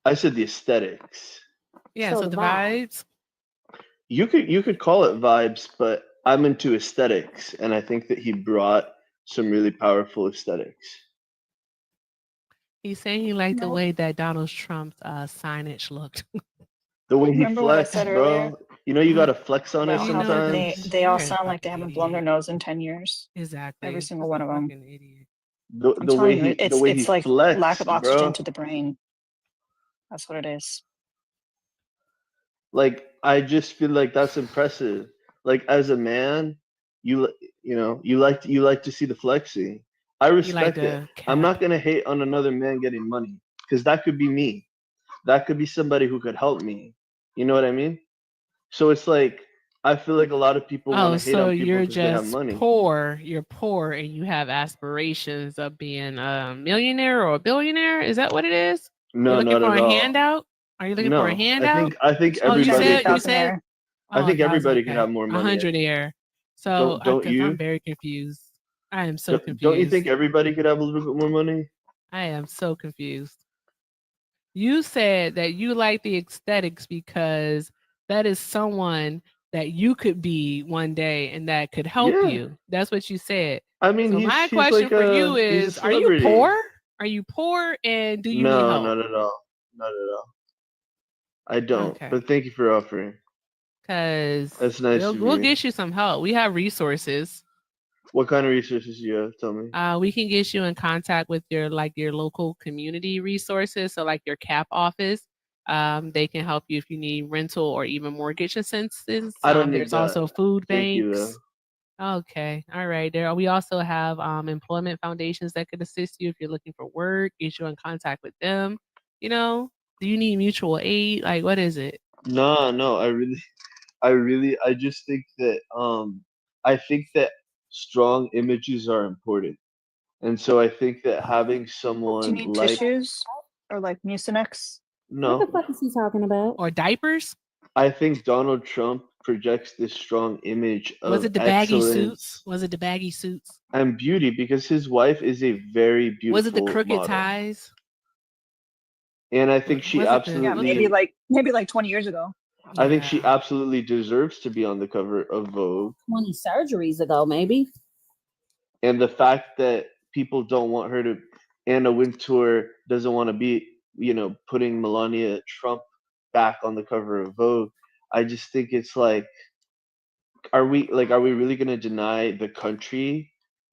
S20: I said the aesthetics.
S1: Yeah, so the vibes.
S20: You could call it vibes, but I'm into aesthetics, and I think that he brought some really powerful aesthetics.
S1: He's saying he liked the
S8: No.
S1: way that Donald Trump's signage looked.
S20: The way he
S8: Remember what I
S20: flexed,
S8: said
S20: bro.
S8: earlier
S20: You know you gotta flex on it
S8: about how
S20: sometimes.
S8: they all
S1: You're a
S8: sound like they
S1: fucking
S8: haven't blown their
S1: idiot.
S8: nose in 10 years.
S1: Exactly.
S8: Every single one of them.
S1: Fucking idiot.
S8: I'm
S20: The way
S8: telling you,
S20: he the way
S8: it's
S20: he
S8: like lack of
S20: flexed,
S8: oxygen
S20: bro.
S8: to the brain. That's what it is.
S20: Like I just feel like that's impressive. Like as a man, you like to see the flexing. I
S1: You like
S20: respect it.
S1: the
S20: I'm
S1: cap.
S20: not gonna hate on another man getting money because that could be me. That could be somebody who could help me. You know what I mean? So it's like I feel like a lot of people want
S1: Oh,
S20: to hate
S1: so
S20: on people
S1: you're
S20: because they have
S1: just
S20: money.
S1: poor. You're poor and you have aspirations of being a millionaire or a billionaire. Is that what it is? You're
S20: No,
S1: looking
S20: not
S1: for
S20: at
S1: a
S20: all.
S1: handout? Are you looking for a
S20: No,
S1: handout?
S20: I think
S1: Oh, you
S20: everybody
S1: said
S20: could.
S1: you said
S20: I
S1: oh,
S20: think
S1: 1,000.
S20: everybody could
S1: Okay,
S20: have more money.
S1: 100 air. So
S20: Don't
S1: because I'm
S20: you?
S1: very confused. I am so
S20: Don't you
S1: confused.
S20: think everybody could have a little bit more money?
S1: I am so confused. You said that you like the aesthetics because that is someone that you could be one day and that could help
S20: Yeah.
S1: you. That's what you said.
S20: I mean,
S1: So
S20: he's
S1: my
S20: he's
S1: question
S20: like
S1: for you
S20: he's a
S1: is, are you
S20: celebrity.
S1: poor? Are you poor and do you need
S20: No,
S1: help?
S20: not at all. Not at all. I don't.
S1: Okay.
S20: But thank you for offering.
S1: Because
S20: That's nice of
S1: we'll
S20: you.
S1: get you some help. We have resources.
S20: What kind of resources do you have? Tell me.
S1: We can get you in contact with your local community resources. So like your CAP office. They can help you if you need rental or even mortgage assistance.
S20: I don't need
S1: There's
S20: that.
S1: also food
S20: Thank you,
S1: banks.
S20: though.
S1: Okay. All right. We also have employment foundations that could assist you if you're looking for work, get you in contact with them. You know, do you need mutual aid? Like, what is it?
S20: No, I just think that I think that strong images are important. And so I think that having
S8: Do you
S20: someone
S8: need
S20: like
S8: tissues or like Mucinex?
S3: What the
S20: no,
S3: fuck is he talking about?
S1: Or diapers?
S20: I think Donald Trump projects this strong image
S1: Was
S20: of
S1: it the baggy suits?
S20: excellence
S1: Was it the baggy suits?
S20: and beauty because his wife is a very beautiful
S1: Was it the crooked
S20: model.
S1: ties?
S20: And I think she
S1: Was it the
S8: Yeah, maybe
S20: absolutely
S8: like 20 years ago.
S20: I think she absolutely deserves to be on the cover of Vogue.
S3: 20 surgeries ago, maybe.
S20: And the fact that people don't want her to Anna Wintour doesn't want to be, putting Melania Trump back on the cover of Vogue. I just think it's like are we really going to deny the country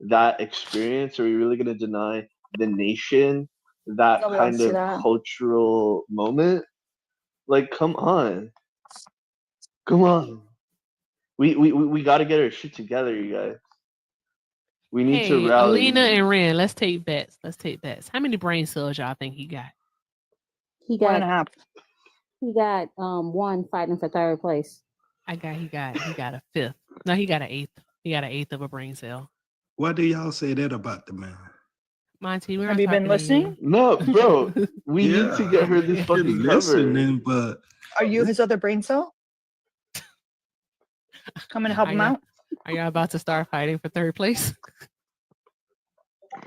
S20: that experience? Are we really going to deny the nation that
S8: Nobody wants
S20: kind
S8: to see
S20: of
S8: that.
S20: cultural moment? Like, come on. Come on. We got to get our shit together, you guys. We need to
S1: Hey,
S20: rally.
S1: Alina and Ren, let's take bets. How many brain cells y'all think he got?
S3: He
S8: One and
S3: got
S8: a half.
S3: he got one fighting for third place.
S1: He got a fifth. No, he got an eighth. He got an eighth of a brain cell.
S21: Why do y'all say that about the man?
S1: Monty, we're
S8: Have
S1: not
S8: you been
S1: talking to you.
S8: listening?
S20: No, bro. We need to get her this
S21: You're
S20: fucking cover.
S21: listening, but
S8: Are you his other brain cell? Coming to help him out?
S1: Are y'all about to start fighting for third place?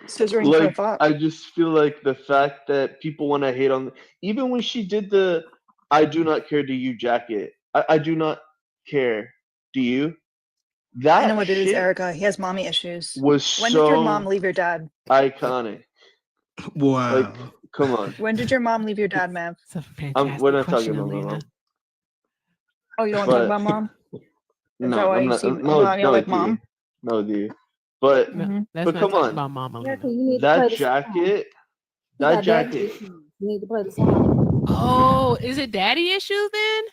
S8: Scissoring for a
S20: Like,
S8: thought.
S20: I just feel like the fact that people want to hate on, even when she did the "I do not care, do you" jacket. I do not care. Do you? That
S8: I know what it is,
S20: shit
S8: Erica. He has mommy issues.
S20: was
S8: When did your
S20: so
S8: mom leave your dad?
S20: iconic.
S21: wow.
S20: Like, come on.
S8: When did your mom leave your dad, Mav?
S1: It's a fantastic
S20: We're not
S1: question,
S20: talking about my
S1: Alina.
S20: mom.
S8: Oh, you don't want to talk
S20: But
S8: about mom? Is
S20: no,
S8: that why
S20: I'm
S8: you
S20: not.
S8: seem
S20: No,
S8: you
S20: no,
S8: like
S20: D.
S8: mom?
S20: No, D. But
S1: Let's
S20: but
S1: not
S20: come
S1: talk
S20: on,
S1: about Mama
S3: Erica,
S1: Luna.
S3: you need to play
S20: that
S3: the song.
S20: jacket,
S3: You
S20: that
S3: got daddy
S20: jacket,
S3: issues. You need to play the song.
S1: Oh, is it daddy issues then?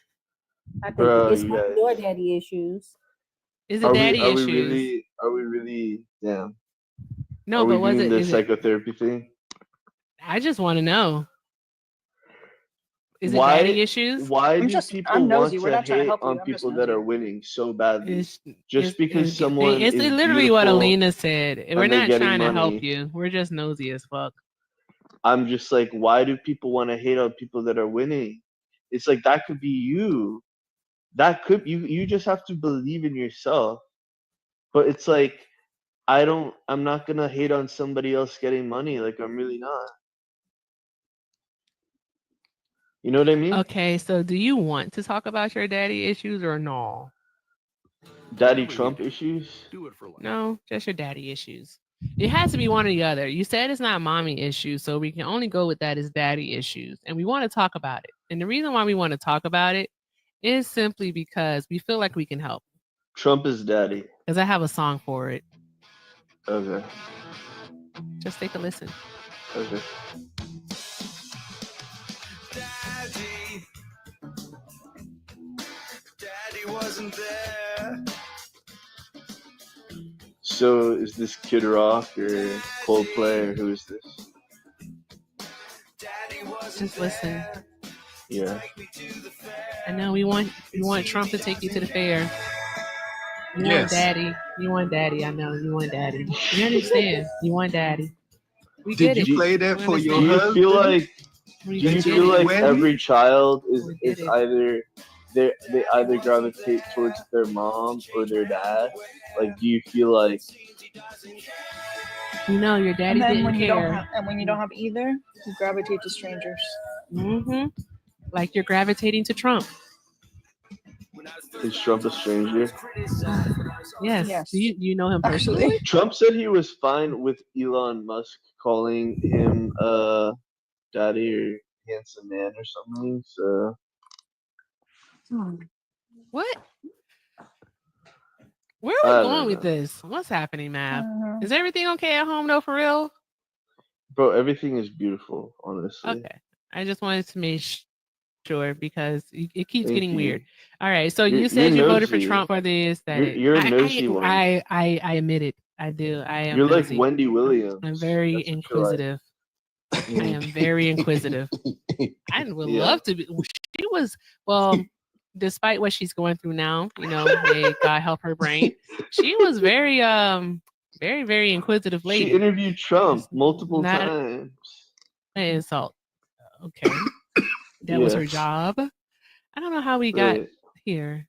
S3: I think
S20: bro.
S3: it's
S20: You
S3: not
S20: guys,
S3: your daddy issues.
S1: Is it daddy
S20: are we
S1: issues?
S20: really? Damn.
S1: No,
S20: Are we
S1: but was
S20: doing
S1: it?
S20: the
S1: Is it?
S20: psychotherapy thing?
S1: I just want to know. Is it daddy
S20: Why
S1: issues?
S20: why do people want
S8: We're
S20: to
S8: not trying to
S20: hate
S8: help you.
S20: on
S8: I'm just
S20: people that
S8: nosy.
S20: are winning so badly?
S1: It's
S20: Just because someone
S1: it's
S20: is
S1: literally what
S20: beautiful
S1: Alina said. We're
S20: and they're
S1: not
S20: getting
S1: trying to help
S20: money.
S1: you. We're just nosy as fuck.
S20: I'm just like, why do people want to hate on people that are winning? It's like that could be you. That could you just have to believe in yourself. But it's like I'm not gonna hate on somebody else getting money. Like I'm really not. You know what I mean?
S1: Okay, so do you want to talk about your daddy issues or no?
S20: Daddy Trump issues?
S1: No, just your daddy issues. It has to be one or the other. You said it's not mommy issues, so we can only go with that as daddy issues. And we want to talk about it. And the reason why we want to talk about it is simply because we feel like we can help.
S20: Trump is daddy.
S1: Because I have a song for it.
S20: Okay.
S1: Just take a listen.
S20: Okay.
S2: Daddy wasn't there.
S20: So is this Kid Rock or Coldplay or who is this?
S1: Just listen.
S20: Yeah.
S1: I know we want Trump to take you to the fair. You want
S21: Yes.
S1: daddy. You want daddy. I know you want daddy. You understand? You want daddy. We
S21: Did
S1: get it.
S21: you play that
S1: We
S21: for your
S20: Do you
S1: understand.
S20: feel
S21: husband?
S20: like
S1: We
S20: do you
S1: get
S20: feel
S1: it.
S20: like
S21: Wendy?
S20: every child is
S1: We get it.
S20: either they either gravitate towards their mom or their dad? Like do you feel like
S1: You know your daddy
S8: And then
S1: didn't
S8: when you don't
S1: care.
S8: have, and when you don't have either, you gravitate to strangers.
S1: Mm-hmm. Like you're gravitating to Trump.
S20: is Trump a stranger?
S1: Yes.
S8: Yes.
S1: Do you know him
S8: Actually.
S1: personally?
S20: Trump said he was fine with Elon Musk calling him daddy or handsome man or something. So
S1: What? Where are
S20: I
S1: we
S20: don't
S1: going with
S20: know.
S1: this? What's happening, Mav?
S8: Mhm.
S1: Is everything okay at home though, for real?
S20: Bro, everything is beautiful, honestly.
S1: Okay. I just wanted to make sure because it keeps
S20: Thank
S1: getting
S20: you.
S1: weird. All right. So
S20: You're
S1: you said you voted for
S20: nosy.
S1: Trump for the aesthetic.
S20: You're a nosy one.
S1: I admit it. I do. I am
S20: You're like
S1: nosy.
S20: Wendy Williams.
S1: I'm very
S20: That's what you're like.
S1: inquisitive. I am very inquisitive. I would
S20: Yeah.
S1: love to be. She was, well, despite what she's going through now, may God help her brain. She was very, very, very inquisitive
S20: She
S1: lady.
S20: interviewed Trump multiple
S1: not
S20: times.
S1: an insult. Okay. That was her
S20: Yes.
S1: job. I don't know how we got
S20: Right.
S1: here.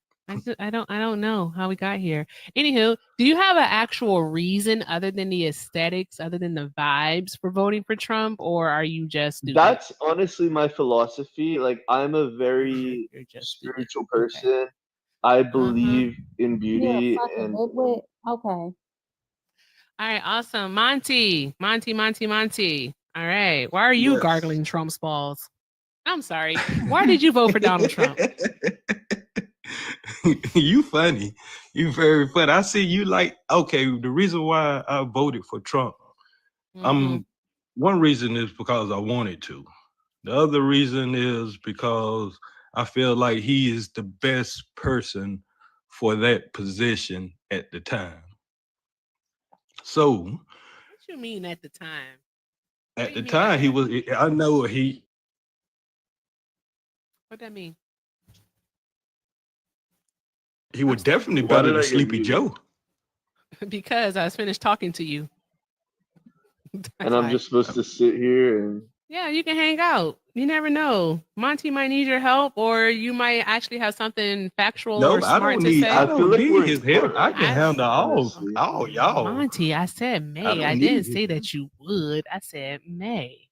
S1: I don't know how we got here. Anywho, do you have an actual reason other than the aesthetics, other than the vibes for voting for Trump, or are you just stupid?
S20: That's honestly my philosophy. Like I'm a very
S1: You're just stupid.
S20: spiritual person. I believe in
S3: You're a
S20: beauty
S3: fucking
S20: and
S3: nitwit. Okay.
S1: All right, awesome. Monty. All right. Why are you
S21: Yes.
S1: gargling Trump's balls? I'm sorry. Why did you vote for Donald Trump?
S21: You funny. You very funny. I see you like, okay, the reason why I voted for Trump, one reason is because I wanted to. The other reason is because I feel like he is the best person for that position at the time. So
S1: What you mean at the time?
S21: at
S1: do you
S21: the
S1: mean by
S21: time he
S1: that?
S21: was, I know he,
S1: What that mean?
S21: he was definitely
S20: Why
S21: better
S20: did
S21: than
S20: I get
S21: Sleepy
S20: muted?
S21: Joe.
S1: Because I was finished talking to you.
S20: and
S1: That's
S20: I'm
S1: why.
S20: just supposed to sit here and
S1: Yeah, you can hang out. You never know. Monty might need your help, or you might actually have something factual
S21: No,
S1: or smart to say.
S20: I feel like
S21: need
S20: we're
S21: his help. I can handle
S20: honestly.
S21: all y'all.
S1: Monty, I said May.
S21: don't
S1: I
S21: need
S1: didn't
S21: his
S1: say that you would. I said May.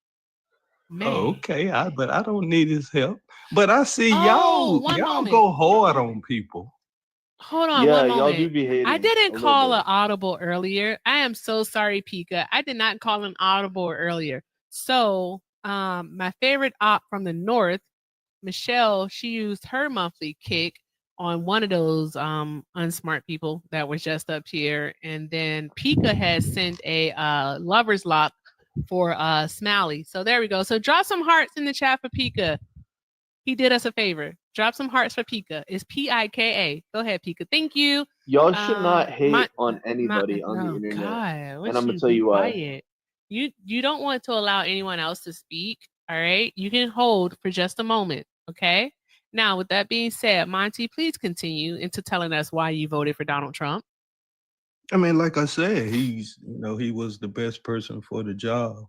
S21: Oh, okay, but I don't need his help. But I see
S1: Oh, one
S21: y'all
S1: moment.
S21: go hard on people.
S1: Hold on
S20: Yeah,
S1: one
S20: y'all
S1: moment.
S20: do be hating
S1: I didn't
S20: a little
S1: call
S20: bit.
S1: an audible earlier. I am so sorry, Pika. I did not call an audible earlier. So, my favorite op from the north, Michelle, she used her monthly kick on one of those unsmart people that was just up here. And then Pika has sent a lover's lock for Smiley. So there we go. So drop some hearts in the chat for Pika. He did us a favor. Drop some hearts for Pika. It's Pika. Go ahead, Pika. Thank you.
S20: Y'all should not hate on anybody on the internet.
S1: God,
S20: And I'm gonna tell you why.
S1: quiet. You don't want to allow anyone else to speak. All right. You can hold for just a moment. Okay. Now, with that being said, Monty, please continue into telling us why you voted for Donald Trump.
S21: I mean, like I said, he was the best person for the job,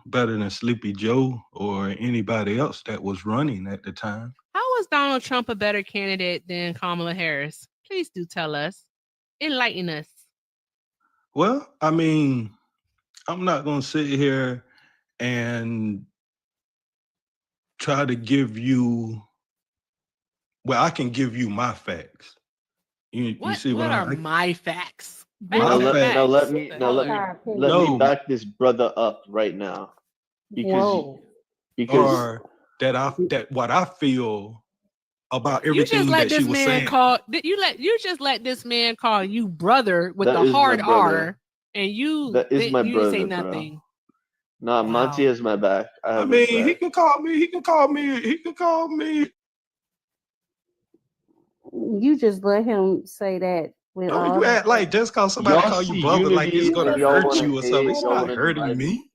S21: better than Sleepy Joe or anybody else that was running at the time.
S1: How was Donald Trump a better candidate than Kamala Harris? Please do tell us. Enlighten us.
S21: Well, I mean, I'm not going to sit here and try to give you, well, I can give you my facts. You see
S1: what are my facts?
S20: Now let me
S21: No.
S20: back this brother up right now. Because
S21: Or that what I feel about
S1: You just
S21: everything
S1: let
S21: that she
S1: this
S21: was
S1: man
S21: saying.
S1: call you just let this man call you brother with
S20: That
S1: the
S20: is my
S1: hard
S20: brother.
S1: R, and you
S20: That is my
S1: you
S20: brother,
S1: didn't say
S20: bro.
S1: nothing.
S20: Nah, Monty has my back. I
S21: I
S20: have
S21: mean,
S20: his back.
S21: he can call me.
S3: You just let him say that with
S21: No,
S3: all
S21: you act like just cause somebody
S20: Y'all
S21: call you
S20: see
S21: brother, like it's
S20: unity,
S21: gonna
S20: but y'all
S21: hurt
S20: wanna
S21: you or
S20: hate,
S21: something. It's
S20: y'all
S21: not
S20: wanna
S21: hurting
S20: divide
S21: me.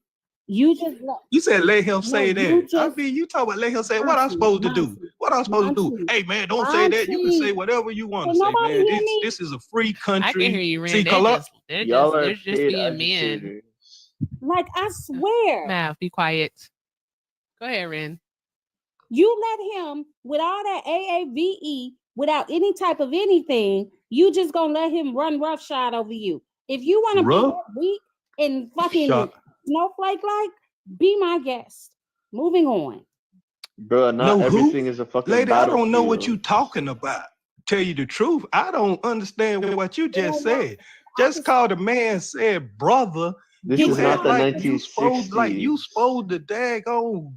S3: you just let
S21: You said let him
S3: no,
S21: say
S3: you
S21: that. I
S3: just
S21: mean, you talk about let him say what I'm
S3: Monty,
S21: supposed to do.
S3: Monty,
S21: What I'm supposed to do.
S3: Monty,
S21: Hey man, don't say that. You can say
S3: Monty.
S21: whatever you want
S3: Can
S21: to say,
S3: nobody
S21: man.
S3: hear me?
S21: This is a free
S1: I can hear
S21: country.
S1: you,
S21: See,
S1: Rand.
S20: Y'all are
S1: They're just
S20: paid
S1: being men.
S20: agitators.
S3: Like I swear,
S1: Mav, be quiet. Go ahead, Ren.
S3: you let him with all that AAVE without any type of anything. You just gonna let him run roughshod over you. If you want to be
S21: Rough
S3: that weak and fucking
S21: shot.
S3: snowflake like, be my guest. Moving on.
S20: Bro, not
S21: No,
S20: everything
S21: who?
S20: is a fucking
S21: Lady, I don't know what
S20: battlefield.
S21: you talking about. Tell you the truth, I don't understand what you just said. Just cause the man said brother,
S20: This
S21: you
S20: is not
S21: act
S20: the
S21: like you supposed
S20: 1960s.
S21: to daggone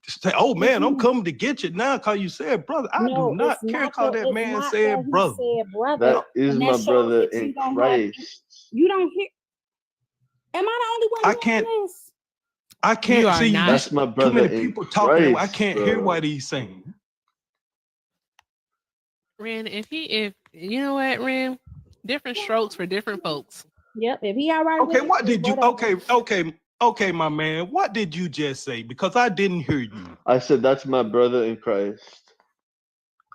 S21: say, oh man, I'm coming to get you now cause you said brother. I do
S3: No,
S21: not
S3: it's
S21: care
S3: not
S21: cause
S3: that.
S21: that
S3: It's
S21: man
S3: not
S21: said
S3: that he
S21: brother.
S3: said brother.
S20: That is
S3: And
S20: my
S3: that shows
S20: brother
S3: that you
S20: in
S3: don't have.
S20: Christ.
S3: You don't hear. Am I the only one
S21: I
S3: hearing
S21: can't
S3: this?
S21: I
S1: You
S21: can't
S1: are
S21: see you.
S1: not.
S20: That's my
S21: Too
S20: brother
S21: many
S20: in
S21: people talking and I
S20: Christ,
S21: can't hear
S20: bro.
S21: what he's saying.
S1: Ren, if you know what, Ren, different strokes for different folks.
S3: Yep. If he all right
S21: Okay,
S3: with it,
S21: what did you
S3: whatever.
S21: okay, my man. What did you just say? Because I didn't hear you.
S20: I said that's my brother in Christ.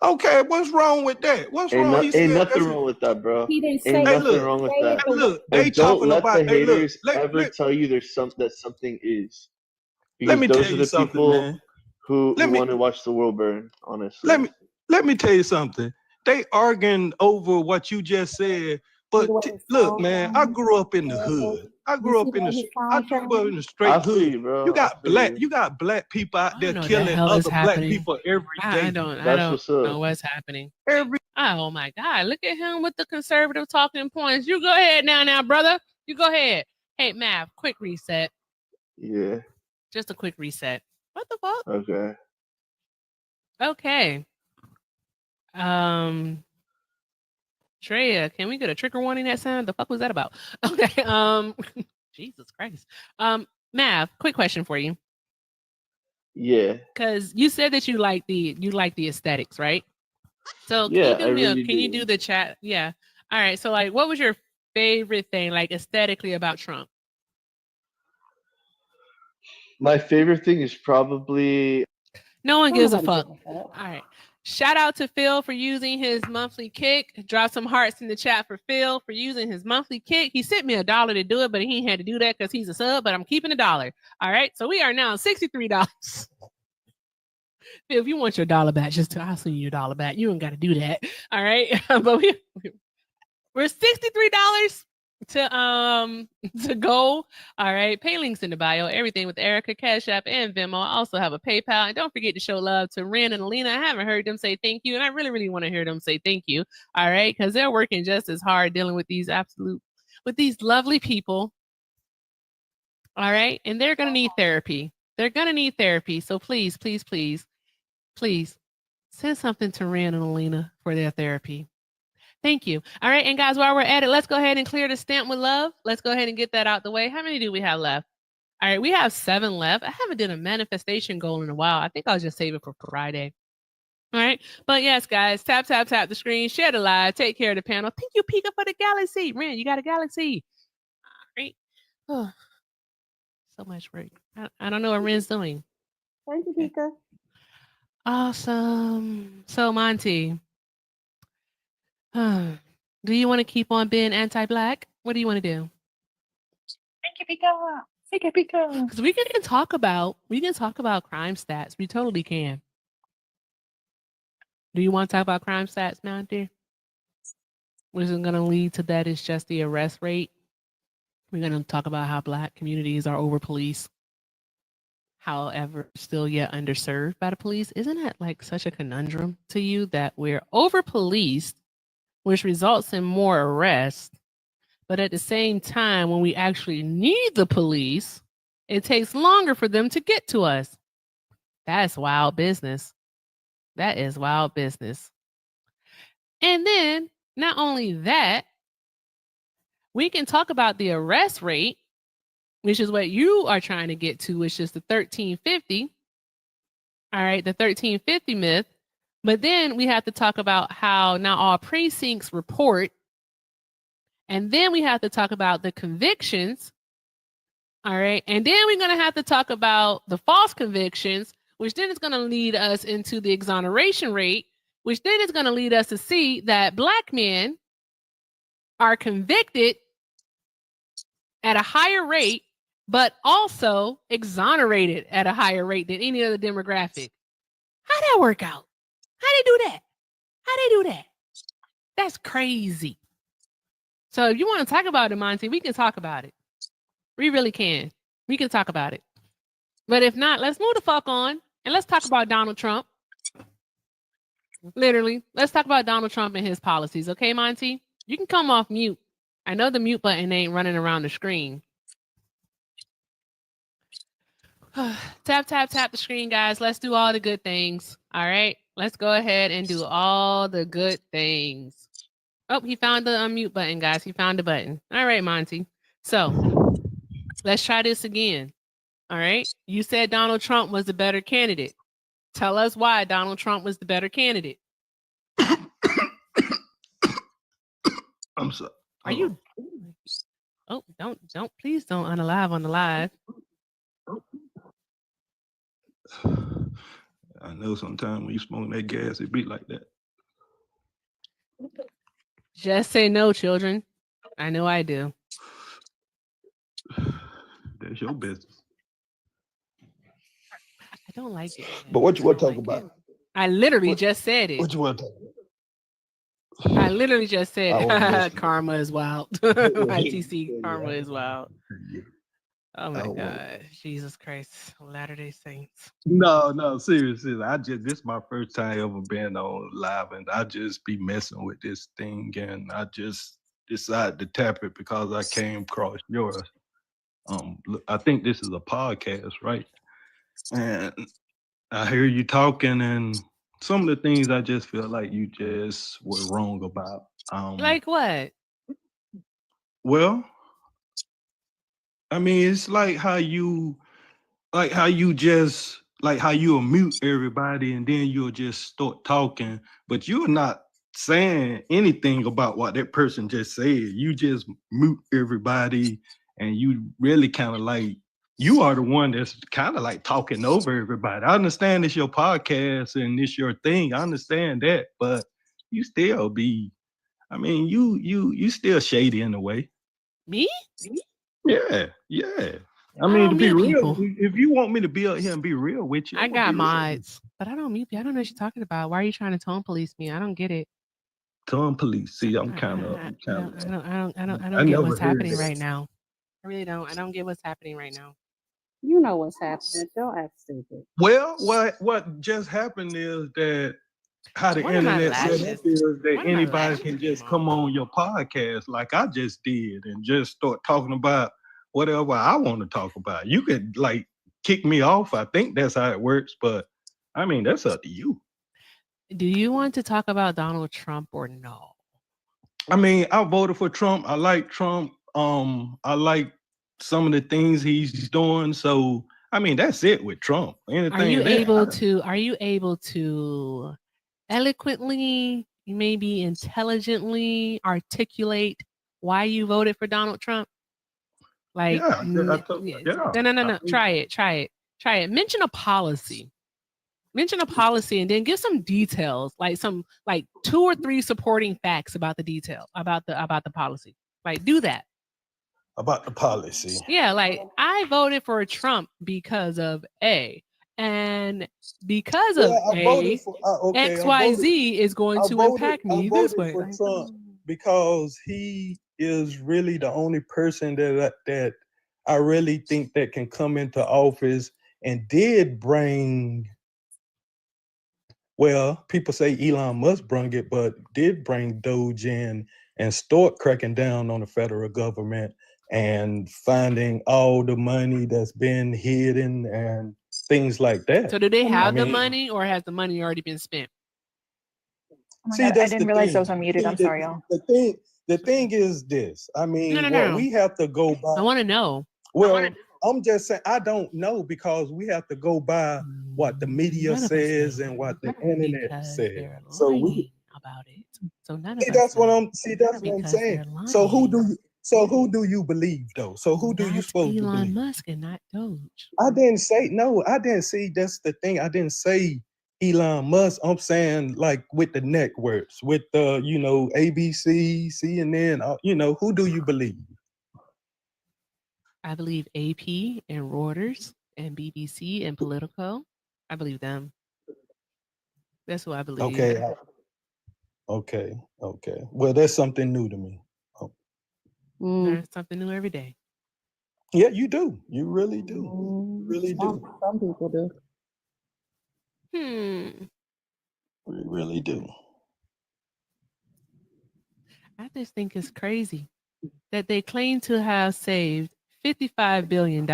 S21: Okay, what's wrong with that? What's wrong? He
S20: Ain't
S21: said
S20: nothing wrong with that, bro.
S3: He didn't
S20: Ain't
S3: say.
S21: hey,
S20: nothing
S21: look,
S20: wrong with
S3: Say it
S20: that.
S3: the way.
S21: look, they
S20: But don't
S21: talking
S20: let
S21: about
S20: the
S21: hey, look,
S20: haters ever tell you there's that something is.
S21: let
S20: Because
S21: me
S20: those
S21: tell
S20: are
S21: you
S20: the
S21: something,
S20: people
S21: man.
S20: who
S21: Let me
S20: want to watch the world burn, honestly.
S21: let me tell you something. They arguing over what you just said. But
S3: See the way his
S21: look,
S3: song
S21: man, I
S3: sound?
S21: grew up in the hood. I
S3: You
S21: grew
S3: see
S21: up
S3: the
S21: in
S3: way
S21: the
S3: his
S21: I
S3: song
S21: grew up
S3: sound?
S21: in the straight
S20: I feel
S21: hood.
S20: you, bro.
S21: You
S20: I
S21: got
S20: feel you.
S21: you got black people out
S1: I
S21: there
S1: don't know what the
S21: killing
S1: hell is
S21: other black
S1: happening.
S21: people every
S1: I
S21: day.
S1: don't
S20: That's what's up.
S1: know what's happening.
S21: Every
S1: Oh my God, look at him with the conservative talking points. You go ahead now, brother. You go ahead. Hey, Mav, quick reset.
S20: Yeah.
S1: Just a quick reset. What the fuck?
S20: Okay.
S1: Okay. Treya, can we get a trigger warning that sound? The fuck was that about? Okay. Jesus Christ. Mav, quick question for you.
S20: Yeah.
S1: Because you said that you like the aesthetics, right? So can
S20: Yeah,
S1: you
S20: I
S1: do me
S20: really
S1: can you
S20: do.
S1: do the chat? Yeah. All right. So like what was your favorite thing like aesthetically about Trump?
S20: My favorite thing is probably
S1: No one
S3: Don't
S1: gives a
S3: nobody
S1: fuck.
S3: give a fuck.
S1: All right. Shout out to Phil for using his monthly kick. Drop some hearts in the chat for Phil for using his monthly kick. He sent me $1 to do it, but he had to do that because he's a sub, but I'm keeping $1. All right. So we are now $63. Phil, if you want your dollar back, I'll send you your $1 back. You ain't got to do that. All right. But we're $63 to go. All right. Pay links in the bio. Everything with Erica, Cash App, and Venmo. I also have a PayPal. And don't forget to show love to Ren and Alina. I haven't heard them say thank you, and I really, really want to hear them say thank you. All right, because they're working just as hard dealing with these lovely people. All right, and they're gonna need therapy. They're gonna need therapy. So please, please, please, please Send something to Ren and Alina for their therapy. Thank you. All right, and guys, while we're at it, let's go ahead and clear the stamp with love. Let's go ahead and get that out the way. How many do we have left? All right, we have 7 left. I haven't done a manifestation goal in a while. I think I'll just save it for Friday. All right, but yes, guys, tap the screen, share the live, take care of the panel. Thank you, Pika, for the galaxy. Ren, you got a galaxy. All right. Oh, so much work. I don't know what Ren's doing.
S3: Thank you, Pika.
S1: Awesome. So, Monty, do you want to keep on being anti-Black? What do you want to do?
S8: Thank you, Pika. Thank you, Pika.
S1: Because we can talk about crime stats. We totally can. Do you want to talk about crime stats, Monty? Which is going to lead to that is just the arrest rate. We're going to talk about how Black communities are over-policed. However, still yet underserved by the police. Isn't that like such a conundrum to you that we're over-policed, which results in more arrests, but at the same time, when we actually need the police, it takes longer for them to get to us. That's wild business. That is wild business. And then, not only that, we can talk about the arrest rate, which is what you are trying to get to, which is the 1350. All right, the 1350 myth. But then we have to talk about how not all precincts report. And then we have to talk about the convictions. All right. And then we're going to have to talk about the false convictions, which then is going to lead us into the exoneration rate, which then is going to lead us to see that Black men are convicted at a higher rate, but also exonerated at a higher rate than any other demographic. How'd that work out? How'd they do that? How'd they do that? That's crazy. So if you want to talk about it, Monty, we can talk about it. We really can. We can talk about it. But if not, let's move the fuck on and let's talk about Donald Trump. Literally, let's talk about Donald Trump and his policies. Okay, Monty? You can come off mute. I know the mute button ain't running around the screen. Tap the screen, guys. Let's do all the good things. All right. Let's go ahead and do all the good things. Oh, he found the unmute button, guys. He found the button. All right, Monty. So let's try this again. All right. You said Donald Trump was the better candidate. Tell us why Donald Trump was the better candidate.
S21: I'm sorry.
S1: Are you? Oh, please don't unalive on the live.
S21: I know sometimes when you smoke that gas, it be like that.
S1: Just say no, children. I know I do.
S21: That's your business.
S1: I don't like it.
S21: But what you want to talk about?
S1: I literally just said it.
S21: What you want to talk about?
S1: I literally just
S21: I won't
S1: said
S21: listen.
S1: karma is wild. ITC karma is wild. Oh my God. Jesus Christ. Latter-day Saints.
S21: No, seriously. This is my first time ever being on live, and I just be messing with this thing, and I just decided to tap it because I came across yours. Look, I think this is a podcast, right? And I hear you talking, and some of the things I just feel like you just were wrong about.
S1: Like what?
S21: Well, I mean, it's like how you mute everybody and then you'll just start talking, but you're not saying anything about what that person just said. You just mute everybody and you really kind of like, you are the one that's kind of like talking over everybody. I understand it's your podcast and it's your thing. I understand that, but you still be, I mean, you still shady in a way.
S1: Me?
S21: Yeah. I mean, to be real, if you want me to be out here and be real with you,
S1: I
S21: I'm
S1: got
S21: gonna be real.
S1: mods, but I don't mute you. I don't know what you're talking about. Why are you trying to tone police me? I don't get it.
S21: Tone police. See, I'm kind of.
S1: I don't
S21: I
S1: get
S21: never
S1: what's
S21: heard
S1: happening
S21: that.
S1: right now. I really don't. I don't get what's happening right now.
S3: You know what's happening. Don't act stupid.
S21: Well, what just happened is that how the
S1: One of my
S21: internet set
S1: lashes-
S21: up is that
S1: one of my
S21: anybody
S1: lashes
S21: can
S1: came
S21: just come on your podcast like I just did and just start talking about whatever I want to talk about. You could like kick me off. I think that's how it works, but I mean that's up to you.
S1: Do you want to talk about Donald Trump or no?
S21: I mean, I voted for Trump. I like Trump. I like some of the things he's doing. So, I mean, that's it with Trump. Anything
S1: Are you
S21: that,
S1: able to eloquently, maybe intelligently articulate why you voted for Donald Trump? Like,
S21: yeah,
S1: no. Try it. Mention a policy. Mention a policy and then give some details, like 2 or 3 supporting facts about the detail about the policy. Like, do that.
S21: about the policy.
S1: Yeah, like I voted for Trump because of A, and because of A, XYZ is going to impact me this way.
S21: For Trump because he is really the only person that I really think that can come into office and did bring. Well, people say Elon Musk brung it, but did bring Doge in and start cracking down on the federal government and finding all the money that's been hidden and things like that.
S1: So do they have the money, or has the money already been spent?
S7: Oh my
S21: See,
S7: God, I
S21: that's
S7: didn't
S21: the
S7: realize
S21: thing.
S7: I was unmuted. I'm sorry, y'all.
S21: The thing is this. I mean,
S1: No.
S21: what we have to go by.
S1: I want to know.
S21: Well, I'm just saying I don't know because we have to go by what the media says and what the internet says. So we
S1: about it. So none
S21: see
S1: of
S21: that's
S1: us
S21: what
S1: know.
S21: I'm see that's what I'm
S1: Because
S21: saying.
S1: they're
S21: So who
S1: lying.
S21: do you believe though? So who do you
S1: Not
S21: supposed to
S1: Elon
S21: believe?
S1: Musk and not Doge.
S21: I didn't say no. I didn't see. That's the thing. I didn't say Elon Musk. I'm saying like with the networks, with the ABC, CNN. Who do you believe?
S1: I believe AP and Reuters and BBC and Politico. I believe them. That's who I believe.
S21: Okay. Well, that's something new to me.
S1: Learn something new every day.
S21: Yeah, you do. You really do. You really do.
S3: Some people do.
S21: You really do.
S1: I just think it's crazy that they claim to have saved $55 billion.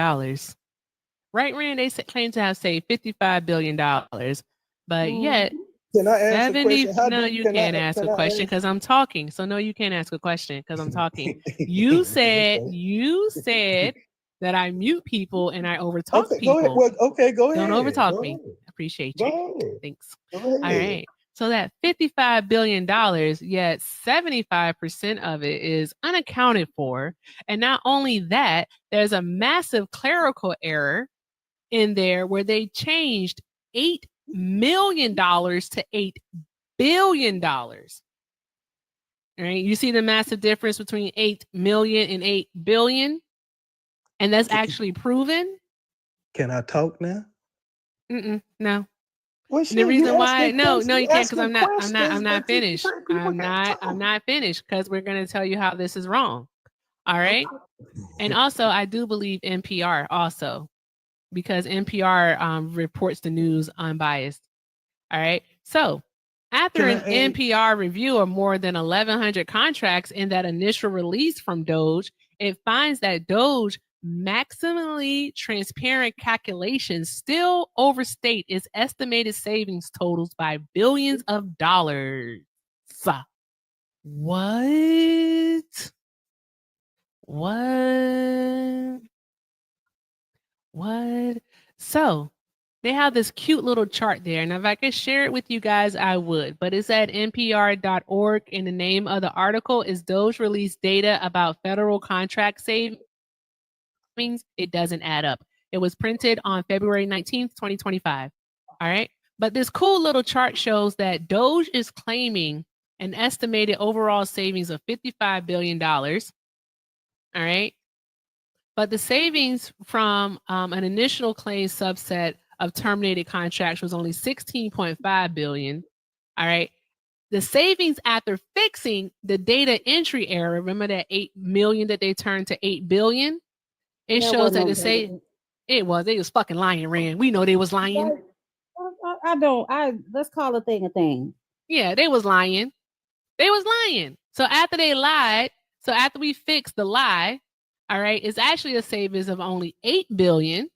S1: Right, Rand? They claim to have saved $55 billion, but yet
S21: Can I ask a
S1: 70.
S21: question? How
S1: No,
S21: do-
S1: you
S21: can I-
S1: can't ask
S21: can
S1: a
S21: I
S1: question
S21: ask-
S1: because I'm talking. So no, you can't ask a question because I'm talking. You said that I mute people and I overtalk
S21: Okay,
S1: people.
S21: go ahead. Well, okay, go ahead.
S1: Don't overtalk
S21: Go
S1: me.
S21: ahead.
S1: Appreciate
S21: Go
S1: you.
S21: ahead.
S1: Thanks.
S21: Go
S1: All
S21: ahead.
S1: right. So that $55 billion, yet 75% of it is unaccounted for. And not only that, there's a massive clerical error in there where they changed $8 million to $8 billion. All right. You see the massive difference between 8 million and 8 billion? And that's actually proven?
S21: Can I talk now?
S1: No.
S21: Well,
S1: And the reason why no, you can't because I'm not finished. I'm not finished because we're gonna tell you how this is wrong. All right. And also I do believe NPR also because NPR reports the news unbiased. All right. So after an NPR review of more than 1,100 contracts in that initial release from Doge, it finds that Doge maximally transparent calculations still overstate its estimated savings totals by billions of dollars. What? So they have this cute little chart there. And if I could share it with you guys, I would. But it's at npr.org. And the name of the article is Doge released data about federal contract savings. It doesn't add up. It was printed on February 19th, 2025. All right. But this cool little chart shows that Doge is claiming an estimated overall savings of $55 billion. All right. But the savings from an initial claim subset of terminated contracts was only 16.5 billion. All right. The savings after fixing the data entry error, remember that 8 million that they turned to 8 billion? It
S3: There
S1: shows
S3: wasn't
S1: that
S3: no
S1: it say
S3: savings.
S1: they was fucking lying, Rand. We know they was lying.
S3: Let's call a thing a thing.
S1: Yeah, they was lying. They was lying. So after they lied, so after we fixed the lie, all right, it's actually a savings of only 8 billion.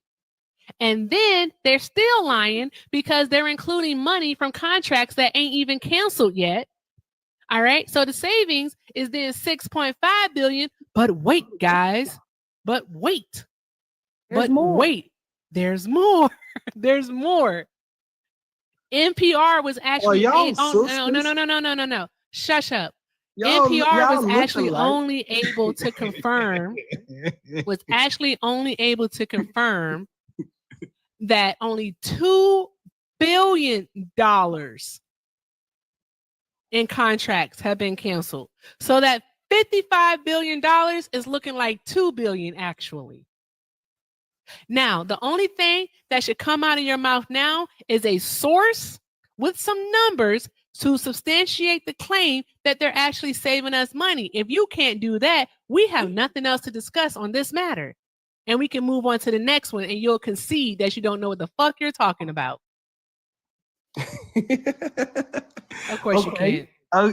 S1: And then they're still lying because they're including money from contracts that ain't even canceled yet. All right. So the savings is then 6.5 billion. But wait, guys. But wait.
S3: There's
S1: but
S3: more.
S1: wait. There's more. There's more. NPR was actually
S21: y'all
S1: no. Shush up.
S21: Y'all-
S1: NPR
S21: y'all
S1: was
S21: look
S1: actually
S21: alike.
S1: only able to confirm that only $2 billion in contracts have been canceled. So that $55 billion is looking like $2 billion actually. Now, the only thing that should come out of your mouth now is a source with some numbers to substantiate the claim that they're actually saving us money. If you can't do that, we have nothing else to discuss on this matter. And we can move on to the next one and you'll concede that you don't know what the fuck you're talking about. Of course you can.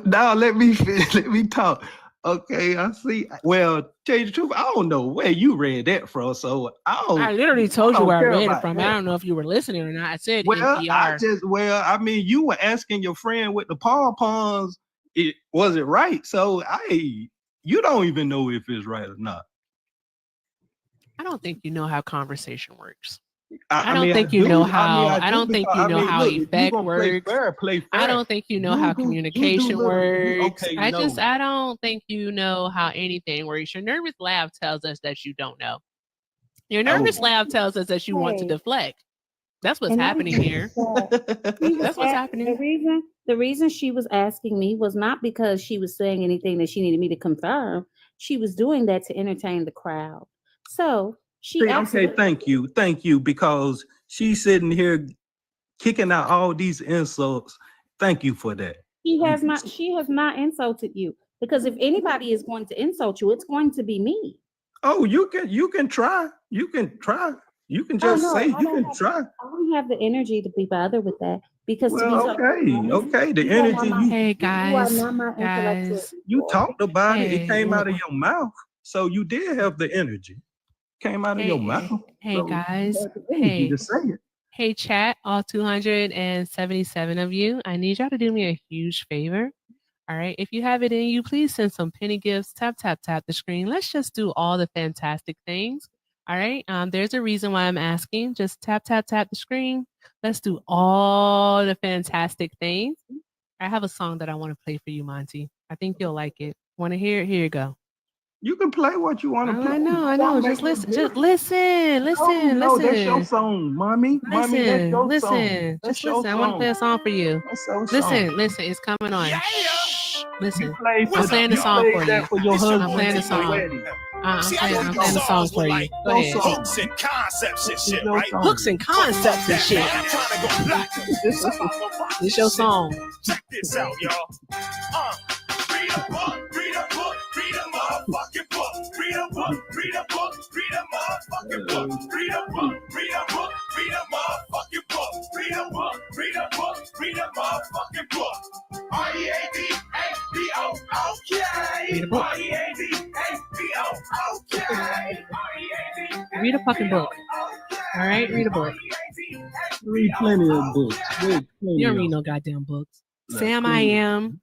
S21: Now let me finish, let me talk. Okay, I see. Well, tell you the truth, I don't know where you read that from. So
S1: I literally told you
S21: don't
S1: where I
S21: care
S1: read it
S21: about
S1: from.
S21: that.
S1: I don't know if you were listening or not. I said
S21: Well,
S1: NPR.
S21: I mean, you were asking your friend with the pom-poms, was it right? So you don't even know if it's right or not.
S1: I don't think you know how conversation works.
S21: I
S1: I don't
S21: mean,
S1: think
S21: I
S1: you
S21: do.
S1: know
S21: I mean,
S1: how.
S21: I
S1: I
S21: do
S1: don't think
S21: because-
S1: you
S21: I
S1: know
S21: mean,
S1: how
S21: look, if you
S1: effect
S21: gonna play
S1: works.
S21: fair, play
S1: I
S21: fair.
S1: don't think you know
S21: You
S1: how
S21: do
S1: communication
S21: little-
S1: works.
S21: okay,
S1: I
S21: no.
S1: don't think you know how anything works. Your nervous laugh tells us that you don't know. Your nervous laugh tells us that you want to
S3: Hey.
S1: deflect. That's what's
S3: And
S1: happening here. That's what's happening.
S3: The reason she was asking me was not because she was saying anything that she needed me to confirm. She was doing that to entertain the crowd. So she
S21: See,
S3: asked
S21: okay, thank you, because she's sitting here kicking out all these insults. Thank you for that.
S3: she has not insulted you, because if anybody is going to insult you, it's going to be me.
S21: Oh, you can try. You can try. You can just
S3: no,
S21: say
S3: I
S21: you
S3: don't
S21: can
S3: have-
S21: try.
S3: I don't have the energy to be bothered with that, because to be
S21: Well, okay. The
S3: you are not
S21: energy
S3: my-
S1: Hey
S3: you are
S1: guys,
S3: not my intellectual
S1: guys.
S21: you
S3: equal.
S21: talked about it. It came out of
S1: Hey.
S21: your mouth. So you did have the energy. Came out of your mouth.
S1: Hey
S21: So
S1: guys.
S21: you had the energy
S1: Hey.
S21: to say it.
S1: Hey chat, all 277 of you. I need y'all to do me a huge favor. All right. If you have it in you, please send some penny gifts. Tap the screen. Let's just do all the fantastic things. All right. There's a reason why I'm asking. Just tap the screen. Let's do all the fantastic things. I have a song that I want to play for you, Monty. I think you'll like it. Want to hear it? Here you go.
S21: You can play what you want to play.
S1: I know.
S21: Don't
S1: Just
S21: make
S1: listen.
S21: it
S1: Just
S21: different.
S1: listen.
S21: No, that's your song, mommy. Mommy, that's your song.
S1: Listen.
S21: That's
S1: Just
S21: your
S1: listen. I want to
S21: song.
S1: play a song for you.
S21: That's your song.
S1: Listen. It's coming on. Shh. Listen.
S21: Played
S1: I'm playing the song for you.
S21: that for your husband.
S1: I'm playing the song. I'm playing the song for you. Go ahead.
S2: Hooks and concepts and shit, right?
S1: Hooks and concepts and shit.
S2: I'm trying to go black.
S1: It's your song.
S2: Check this out, y'all. Read a book, read a book, read a motherfucking book. Read a book, read a book, read a motherfucking book. Read a book, read a book, read a motherfucking book. Read a book, read a book, read a motherfucking book. R-E-A-D-A-B-O, okay.
S1: Read a book.
S2: R-E-A-D-A-B-O, okay.
S1: Read a fucking book. All right, read a book.
S21: Read plenty of books.
S1: You don't read no goddamn books.
S21: Look,
S1: Sam, I
S21: plenty.
S1: am.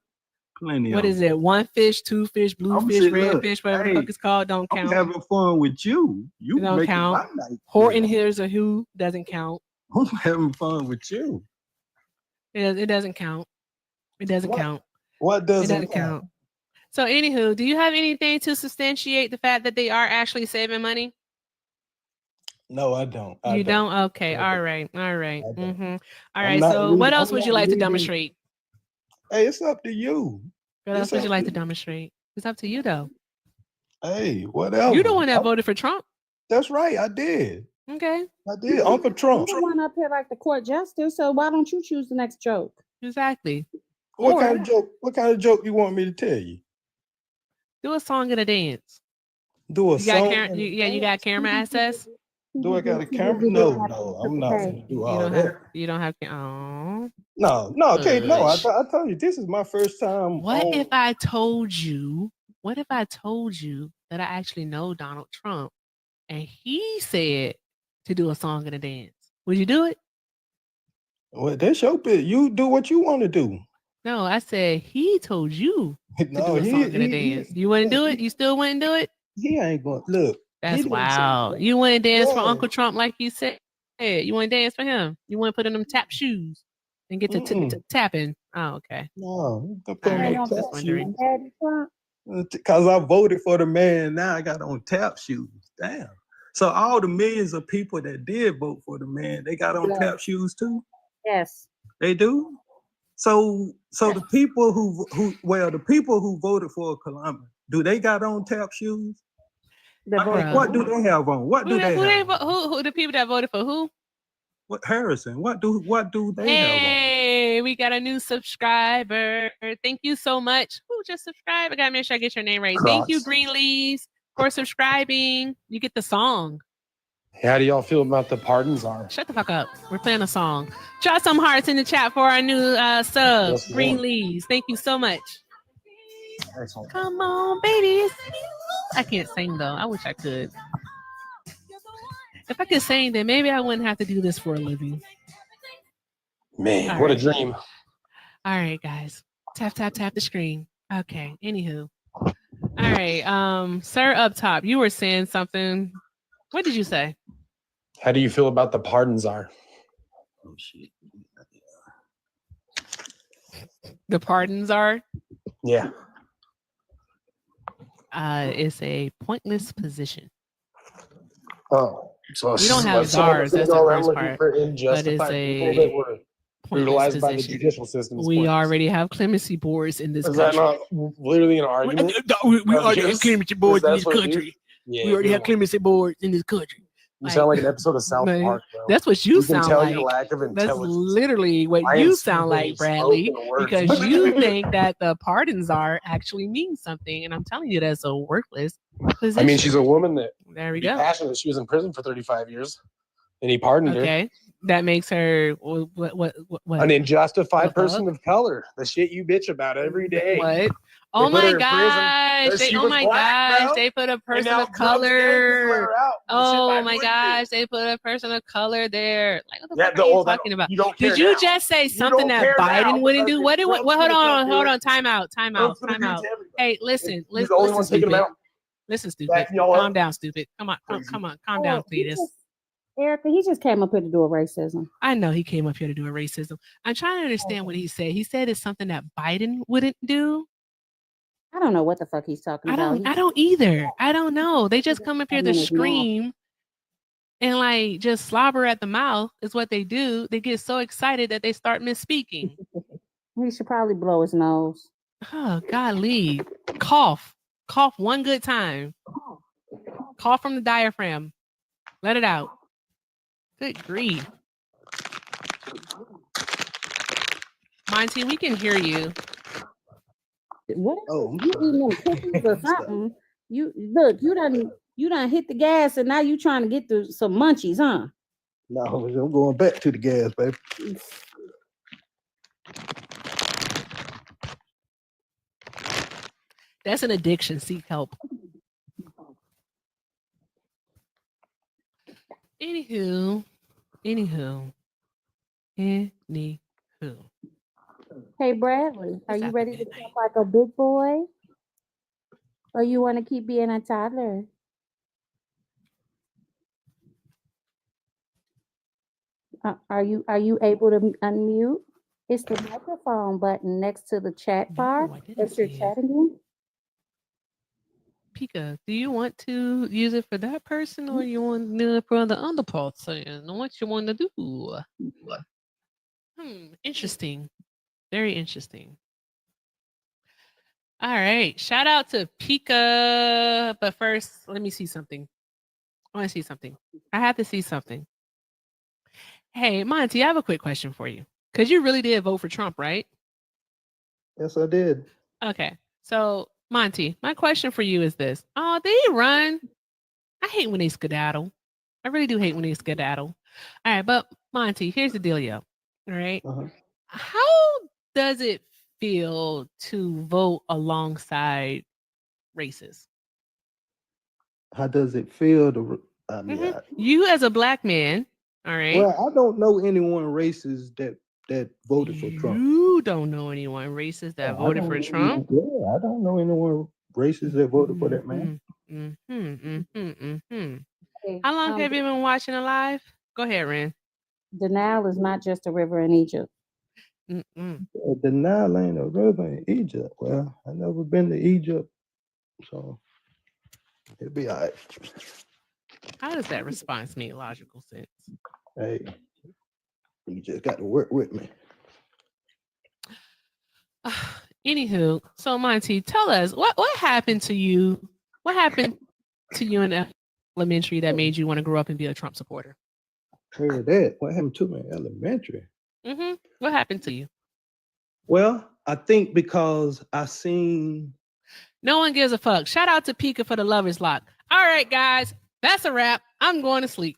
S21: Plenty
S1: What
S21: of
S1: is it? One fish, two fish, blue
S21: I'm
S1: fish,
S21: saying,
S1: red
S21: look,
S1: fish, whatever the
S21: hey,
S1: fuck it's called. Don't
S21: I'm
S1: count.
S21: having fun with you. You
S1: It don't
S21: making my
S1: count.
S21: night.
S1: Horton Hears a Who doesn't count.
S21: I'm having fun with you.
S1: It doesn't count. It doesn't
S21: What?
S1: count.
S21: What
S1: It
S21: doesn't
S1: doesn't count. So, anywho, do you have anything to substantiate the fact that they are actually saving money?
S21: No, I don't.
S1: You don't? Okay. All right. All right. Mm-hmm. All
S21: I'm
S1: right.
S21: not
S1: So,
S21: reading-
S1: what else
S21: I'm
S1: would you
S21: not
S1: like to
S21: reading-
S1: demonstrate?
S21: Hey, it's up to you.
S1: What else
S21: It's
S1: would you
S21: up
S1: like
S21: to
S1: to demonstrate? It's up to you, though.
S21: Hey, whatever.
S1: You're the one that voted for Trump.
S21: That's right. I did.
S1: Okay.
S21: I did. Uncle Trump.
S3: You're the one up here like the court jester, so why don't you choose the next joke?
S1: Exactly.
S21: What
S1: Or
S21: kind of joke? What kind of joke you want me to tell you?
S1: do a song and a dance.
S21: Do a
S1: You got
S21: song?
S1: you got camera access?
S21: Do I got a camera? No, I'm not gonna do
S1: You
S21: all
S1: don't
S21: that.
S1: have you don't have oh.
S21: No, Kate, no. I
S1: Hush.
S21: told you this is my first time.
S1: What
S21: on-
S1: if I told you that I actually know Donald Trump and he said to do a song and a dance. Would you do it?
S21: Well, that's your bit. You do what you want to do.
S1: No, I said he told you to
S21: No,
S1: do a
S21: he
S1: song and a
S21: he
S1: dance. You wouldn't do
S21: look,
S1: it? You still wouldn't do it?
S21: he ain't going. Look, he
S1: That's
S21: didn't say
S1: wow.
S21: that.
S1: You wouldn't dance for
S21: Yeah.
S1: Uncle Trump like you said. You wouldn't dance for him. You wouldn't put in them tap shoes and get to
S21: Mm-mm.
S1: tapping. Oh, okay.
S21: No, don't
S1: All
S21: put
S1: right.
S21: no
S1: Just
S21: tap
S1: wondering.
S21: shoes. Because I voted for the man. Now I got on tap shoes. Damn. So all the millions of people that did vote for the man, they got on tap shoes too.
S3: Yes.
S21: They do. So the people the people who voted for Columbus, do they got on tap shoes? What do they have on? What do they have?
S1: Who the people that voted for who?
S21: What Harrison? What do they have on?
S1: Hey, we got a new subscriber. Thank you so much. Who just subscribed? I gotta make sure I get your name right. Thank you,
S9: Cross.
S1: Green Leaves, for subscribing. You get the song.
S9: How do y'all feel about the pardons are?
S1: Shut the fuck up. We're playing a song. Drop some hearts in the chat for our new sub,
S9: Yes,
S1: Green
S9: ma'am.
S1: Leaves. Thank you so much.
S9: Excellent.
S1: Come on, baby. It's you. I can't sing though. I wish I could. If I could sing, then maybe I wouldn't have to do this for a living.
S9: Man,
S1: All
S9: what a
S1: right.
S9: dream.
S1: All right, guys. Tap, tap, tap the screen. Okay. Anywho. All right. Sir up top, you were saying something. What did you say?
S9: How do you feel about the pardons are?
S21: Oh shit.
S1: The pardons are
S9: Yeah.
S1: it's a pointless position.
S9: Oh, so
S1: We don't have czars. That's the
S9: around
S1: first
S9: looking
S1: part.
S9: for
S1: But it's
S9: unjustified people that
S1: a
S9: were
S1: pointless
S9: brutalized by the
S1: position.
S9: judicial system. It's
S1: We
S9: pointless.
S1: already have clemency boards in this
S9: Is that
S1: country.
S9: not literally an argument?
S1: We
S9: of
S1: already have
S9: yours?
S1: clemency boards in
S9: That's
S1: this
S9: what it is?
S1: country.
S9: Yeah,
S1: We already
S9: you
S1: have
S9: know.
S1: clemency boards in this country.
S9: You sound like an episode of South
S1: Man,
S9: Park, bro.
S1: that's what you
S9: We can
S1: sound
S9: tell
S1: like.
S9: your lack of
S1: That's
S9: intelligence.
S1: literally what
S9: I am
S1: you sound
S9: speaking
S1: like, Bradley,
S9: spoken words.
S1: because you think that the pardons are actually mean something, and I'm telling you that's a worthless position.
S9: I mean, she's a woman that
S1: There we
S9: be
S1: go.
S9: passionate. She was in prison for 35 years, and he pardoned her.
S1: Okay, that makes her what?
S9: An unjustified
S1: The
S9: person
S1: fuck?
S9: of color. The shit you bitch about every day.
S1: What? Oh
S9: put
S1: my
S9: her in prison
S1: gosh!
S9: because
S1: They,
S9: she
S1: oh
S9: was
S1: my
S9: black,
S1: gosh!
S9: bro.
S1: They put a person
S9: now
S1: of
S9: drugs gangs let
S1: color.
S9: her out. The shit
S1: Oh
S9: I
S1: my
S9: wouldn't
S1: gosh! They put a person of color there. Like what the
S9: Yeah,
S1: fuck are you
S9: well,
S1: talking about?
S9: you don't
S1: Did
S9: care
S1: you
S9: now.
S1: just say
S9: You
S1: something
S9: don't
S1: that
S9: care now
S1: Biden wouldn't
S9: because
S1: do? What?
S9: Trump's
S1: Hold
S9: gonna come
S1: on,
S9: do
S1: hold
S9: it.
S1: on. Time out. Time out.
S9: Trump's gonna
S1: Time
S9: do it
S1: out.
S9: to everybody.
S1: Hey, listen.
S9: He's the only
S1: Listen,
S9: one taking them
S1: stupid.
S9: out.
S1: Listen, stupid.
S9: Backing y'all up.
S1: Calm down, stupid. Come on, come on, calm down, Cletus.
S3: Erica, he just came up here to do a racism.
S1: I know he came up here to do a racism. I'm trying to understand what he said. He said it's something that Biden wouldn't do.
S3: I don't know what the fuck he's talking
S1: I
S3: about.
S1: don't either. I don't know. They just come up here to
S3: in his mouth.
S1: scream and like just slobber at the mouth is what they do. They get so excited that they start misspeaking.
S3: He should probably blow his nose.
S1: Oh, golly. Cough. Cough one good time. Cough from the diaphragm. Let it out. Good grief. Monty, we can hear you.
S3: What? Oh, you eating them cookies or something? You look, you done hit the gas, and now you trying to get through some munchies, huh?
S21: No, I'm going back to the gas, baby.
S1: That's an addiction. Seek help. Anywho.
S3: Hey, Bradley, are you ready to talk like a big boy? Or you want to keep being a toddler? Are you able to unmute? It's the microphone button next to the chat bar. If you're chatting.
S1: Pika, do you want to use it for that person or you want to do it for the other person? What you want to do? Interesting. Very interesting. All right. Shout out to Pika. But first, let me see something. I want to see something. I have to see something. Hey, Monty, I have a quick question for you. Because you really did vote for Trump, right?
S21: Yes, I did.
S1: Okay. So, Monty, my question for you is this. Oh, did he run? I hate when they skedaddle. I really do hate when they skedaddle. All right, but Monty, here's the dealio. All right. How does it feel to vote alongside racists?
S21: How does it feel to
S5: I mean,
S1: Mhm. You as a black man, all right.
S5: well, I don't know anyone racist that voted for Trump.
S1: You don't know anyone racist that
S5: I
S1: voted
S5: don't
S1: for
S5: know
S1: Trump?
S5: anyone- Yeah, I don't know anyone racist that voted for that man.
S3: Hey,
S1: How long have you been watching Alive? Go ahead, Ren.
S3: the Nile is not just a river in Egypt.
S5: The Nile ain't a river in Egypt. Well, I never been to Egypt, so it'll be all right.
S1: How does that response make logical sense?
S5: Hey, you just got to work with me.
S1: Anywho, so Monty, tell us what happened to you? What happened to you in elementary that made you want to grow up and be a Trump supporter?
S5: Heard that. What happened to me in elementary?
S1: What happened to you?
S5: Well, I think because I seen.
S1: No one gives a fuck. Shout out to Pika for the Lovers Lock. All right, guys, that's a wrap. I'm going to sleep.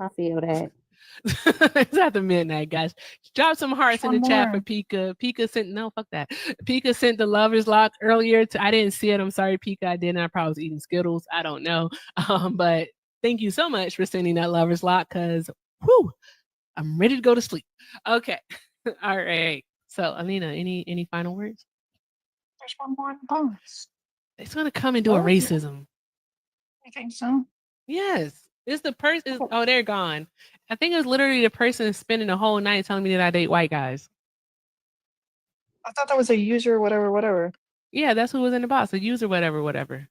S3: I feel that.
S1: It's after midnight, guys. Drop some hearts in the
S17: One
S1: chat
S17: more.
S1: for Pika. Pika sent fuck that. Pika sent the Lovers Lock earlier. I didn't see it. I'm sorry, Pika. I didn't. I probably was eating Skittles. I don't know. But thank you so much for sending that Lovers Lock because I'm ready to go to sleep. Okay. All right. So Alina, any final words?
S7: There's one more in the box.
S1: It's gonna come and do a racism.
S7: You think so?
S1: Yes. It's the person. Oh, they're gone. I think it was literally the person spending the whole night telling me that I date white guys.
S7: I thought that was a user, whatever.
S1: Yeah, that's who was in the box. The user, whatever.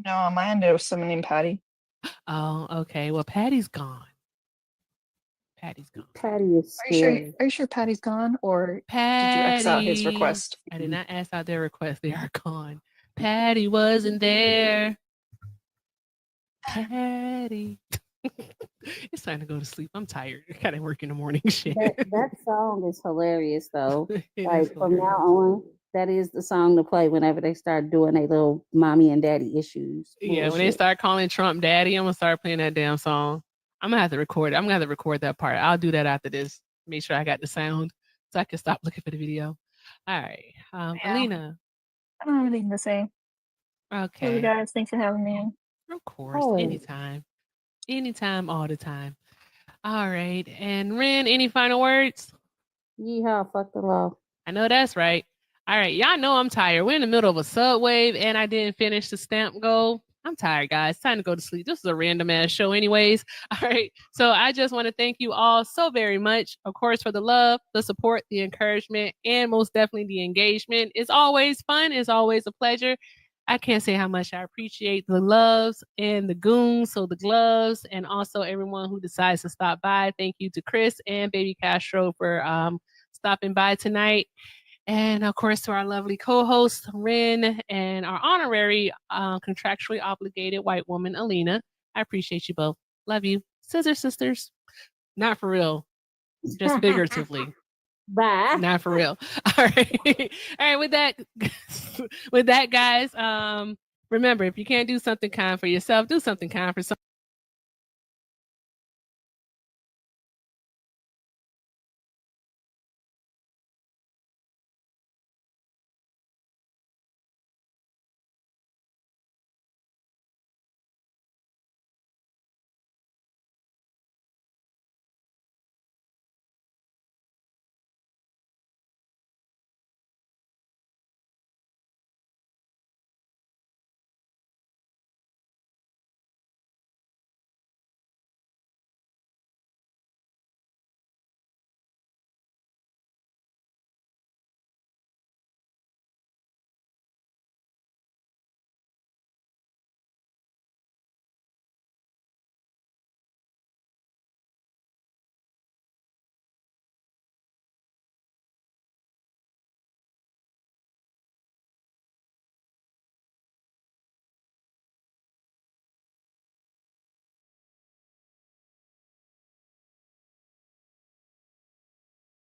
S7: No, on my end it was someone named Patty.
S1: Oh, okay. Well, Patty's gone. Patty's gone.
S3: Patty is
S7: Are you
S3: scary.
S7: sure? Are you sure Patty's gone, or did you X out his
S1: Patty.
S7: request?
S1: I did not ask out their request. They are gone. Patty wasn't there. Patty. It's time to go to sleep. I'm tired. I gotta work in the morning. Shit.
S3: That song is hilarious though.
S1: It
S3: Like
S1: is
S3: from now on, that is the song to play whenever they start doing their little mommy and daddy issues.
S1: Yeah, when they
S3: bullshit.
S1: start calling Trump daddy, I'm gonna start playing that damn song. I'm gonna have to record it. I'm gonna have to record that part. I'll do that after this. Make sure I got the sound so I can stop looking for the video. All right. Alina.
S7: I don't have anything to say.
S1: Okay.
S7: Love you guys. Thanks for having me.
S1: Of course.
S3: Always.
S1: Anytime. Anytime, all the time. All right. And Ren, any final words?
S3: Yeehaw, fuck the law.
S1: I know that's right. All right. Y'all know I'm tired. We're in the middle of a subwave and I didn't finish the stamp goal. I'm tired, guys. Time to go to sleep. This is a random ass show, anyways. All right. So I just want to thank you all so very much, of course, for the love, the support, the encouragement, and most definitely the engagement. It's always fun. It's always a pleasure. I can't say how much I appreciate the loves and the goons, so the gloves, and also everyone who decides to stop by. Thank you to Chris and Baby Castro for stopping by tonight. And of course, to our lovely co-host, Ren, and our honorary contractually obligated white woman, Alina. I appreciate you both. Love you. Scissor sisters. Not for real. Just figuratively.
S3: Bye.
S1: Not for real. All right. All right. With that, guys, remember, if you can't do something kind for yourself, do something kind for someone.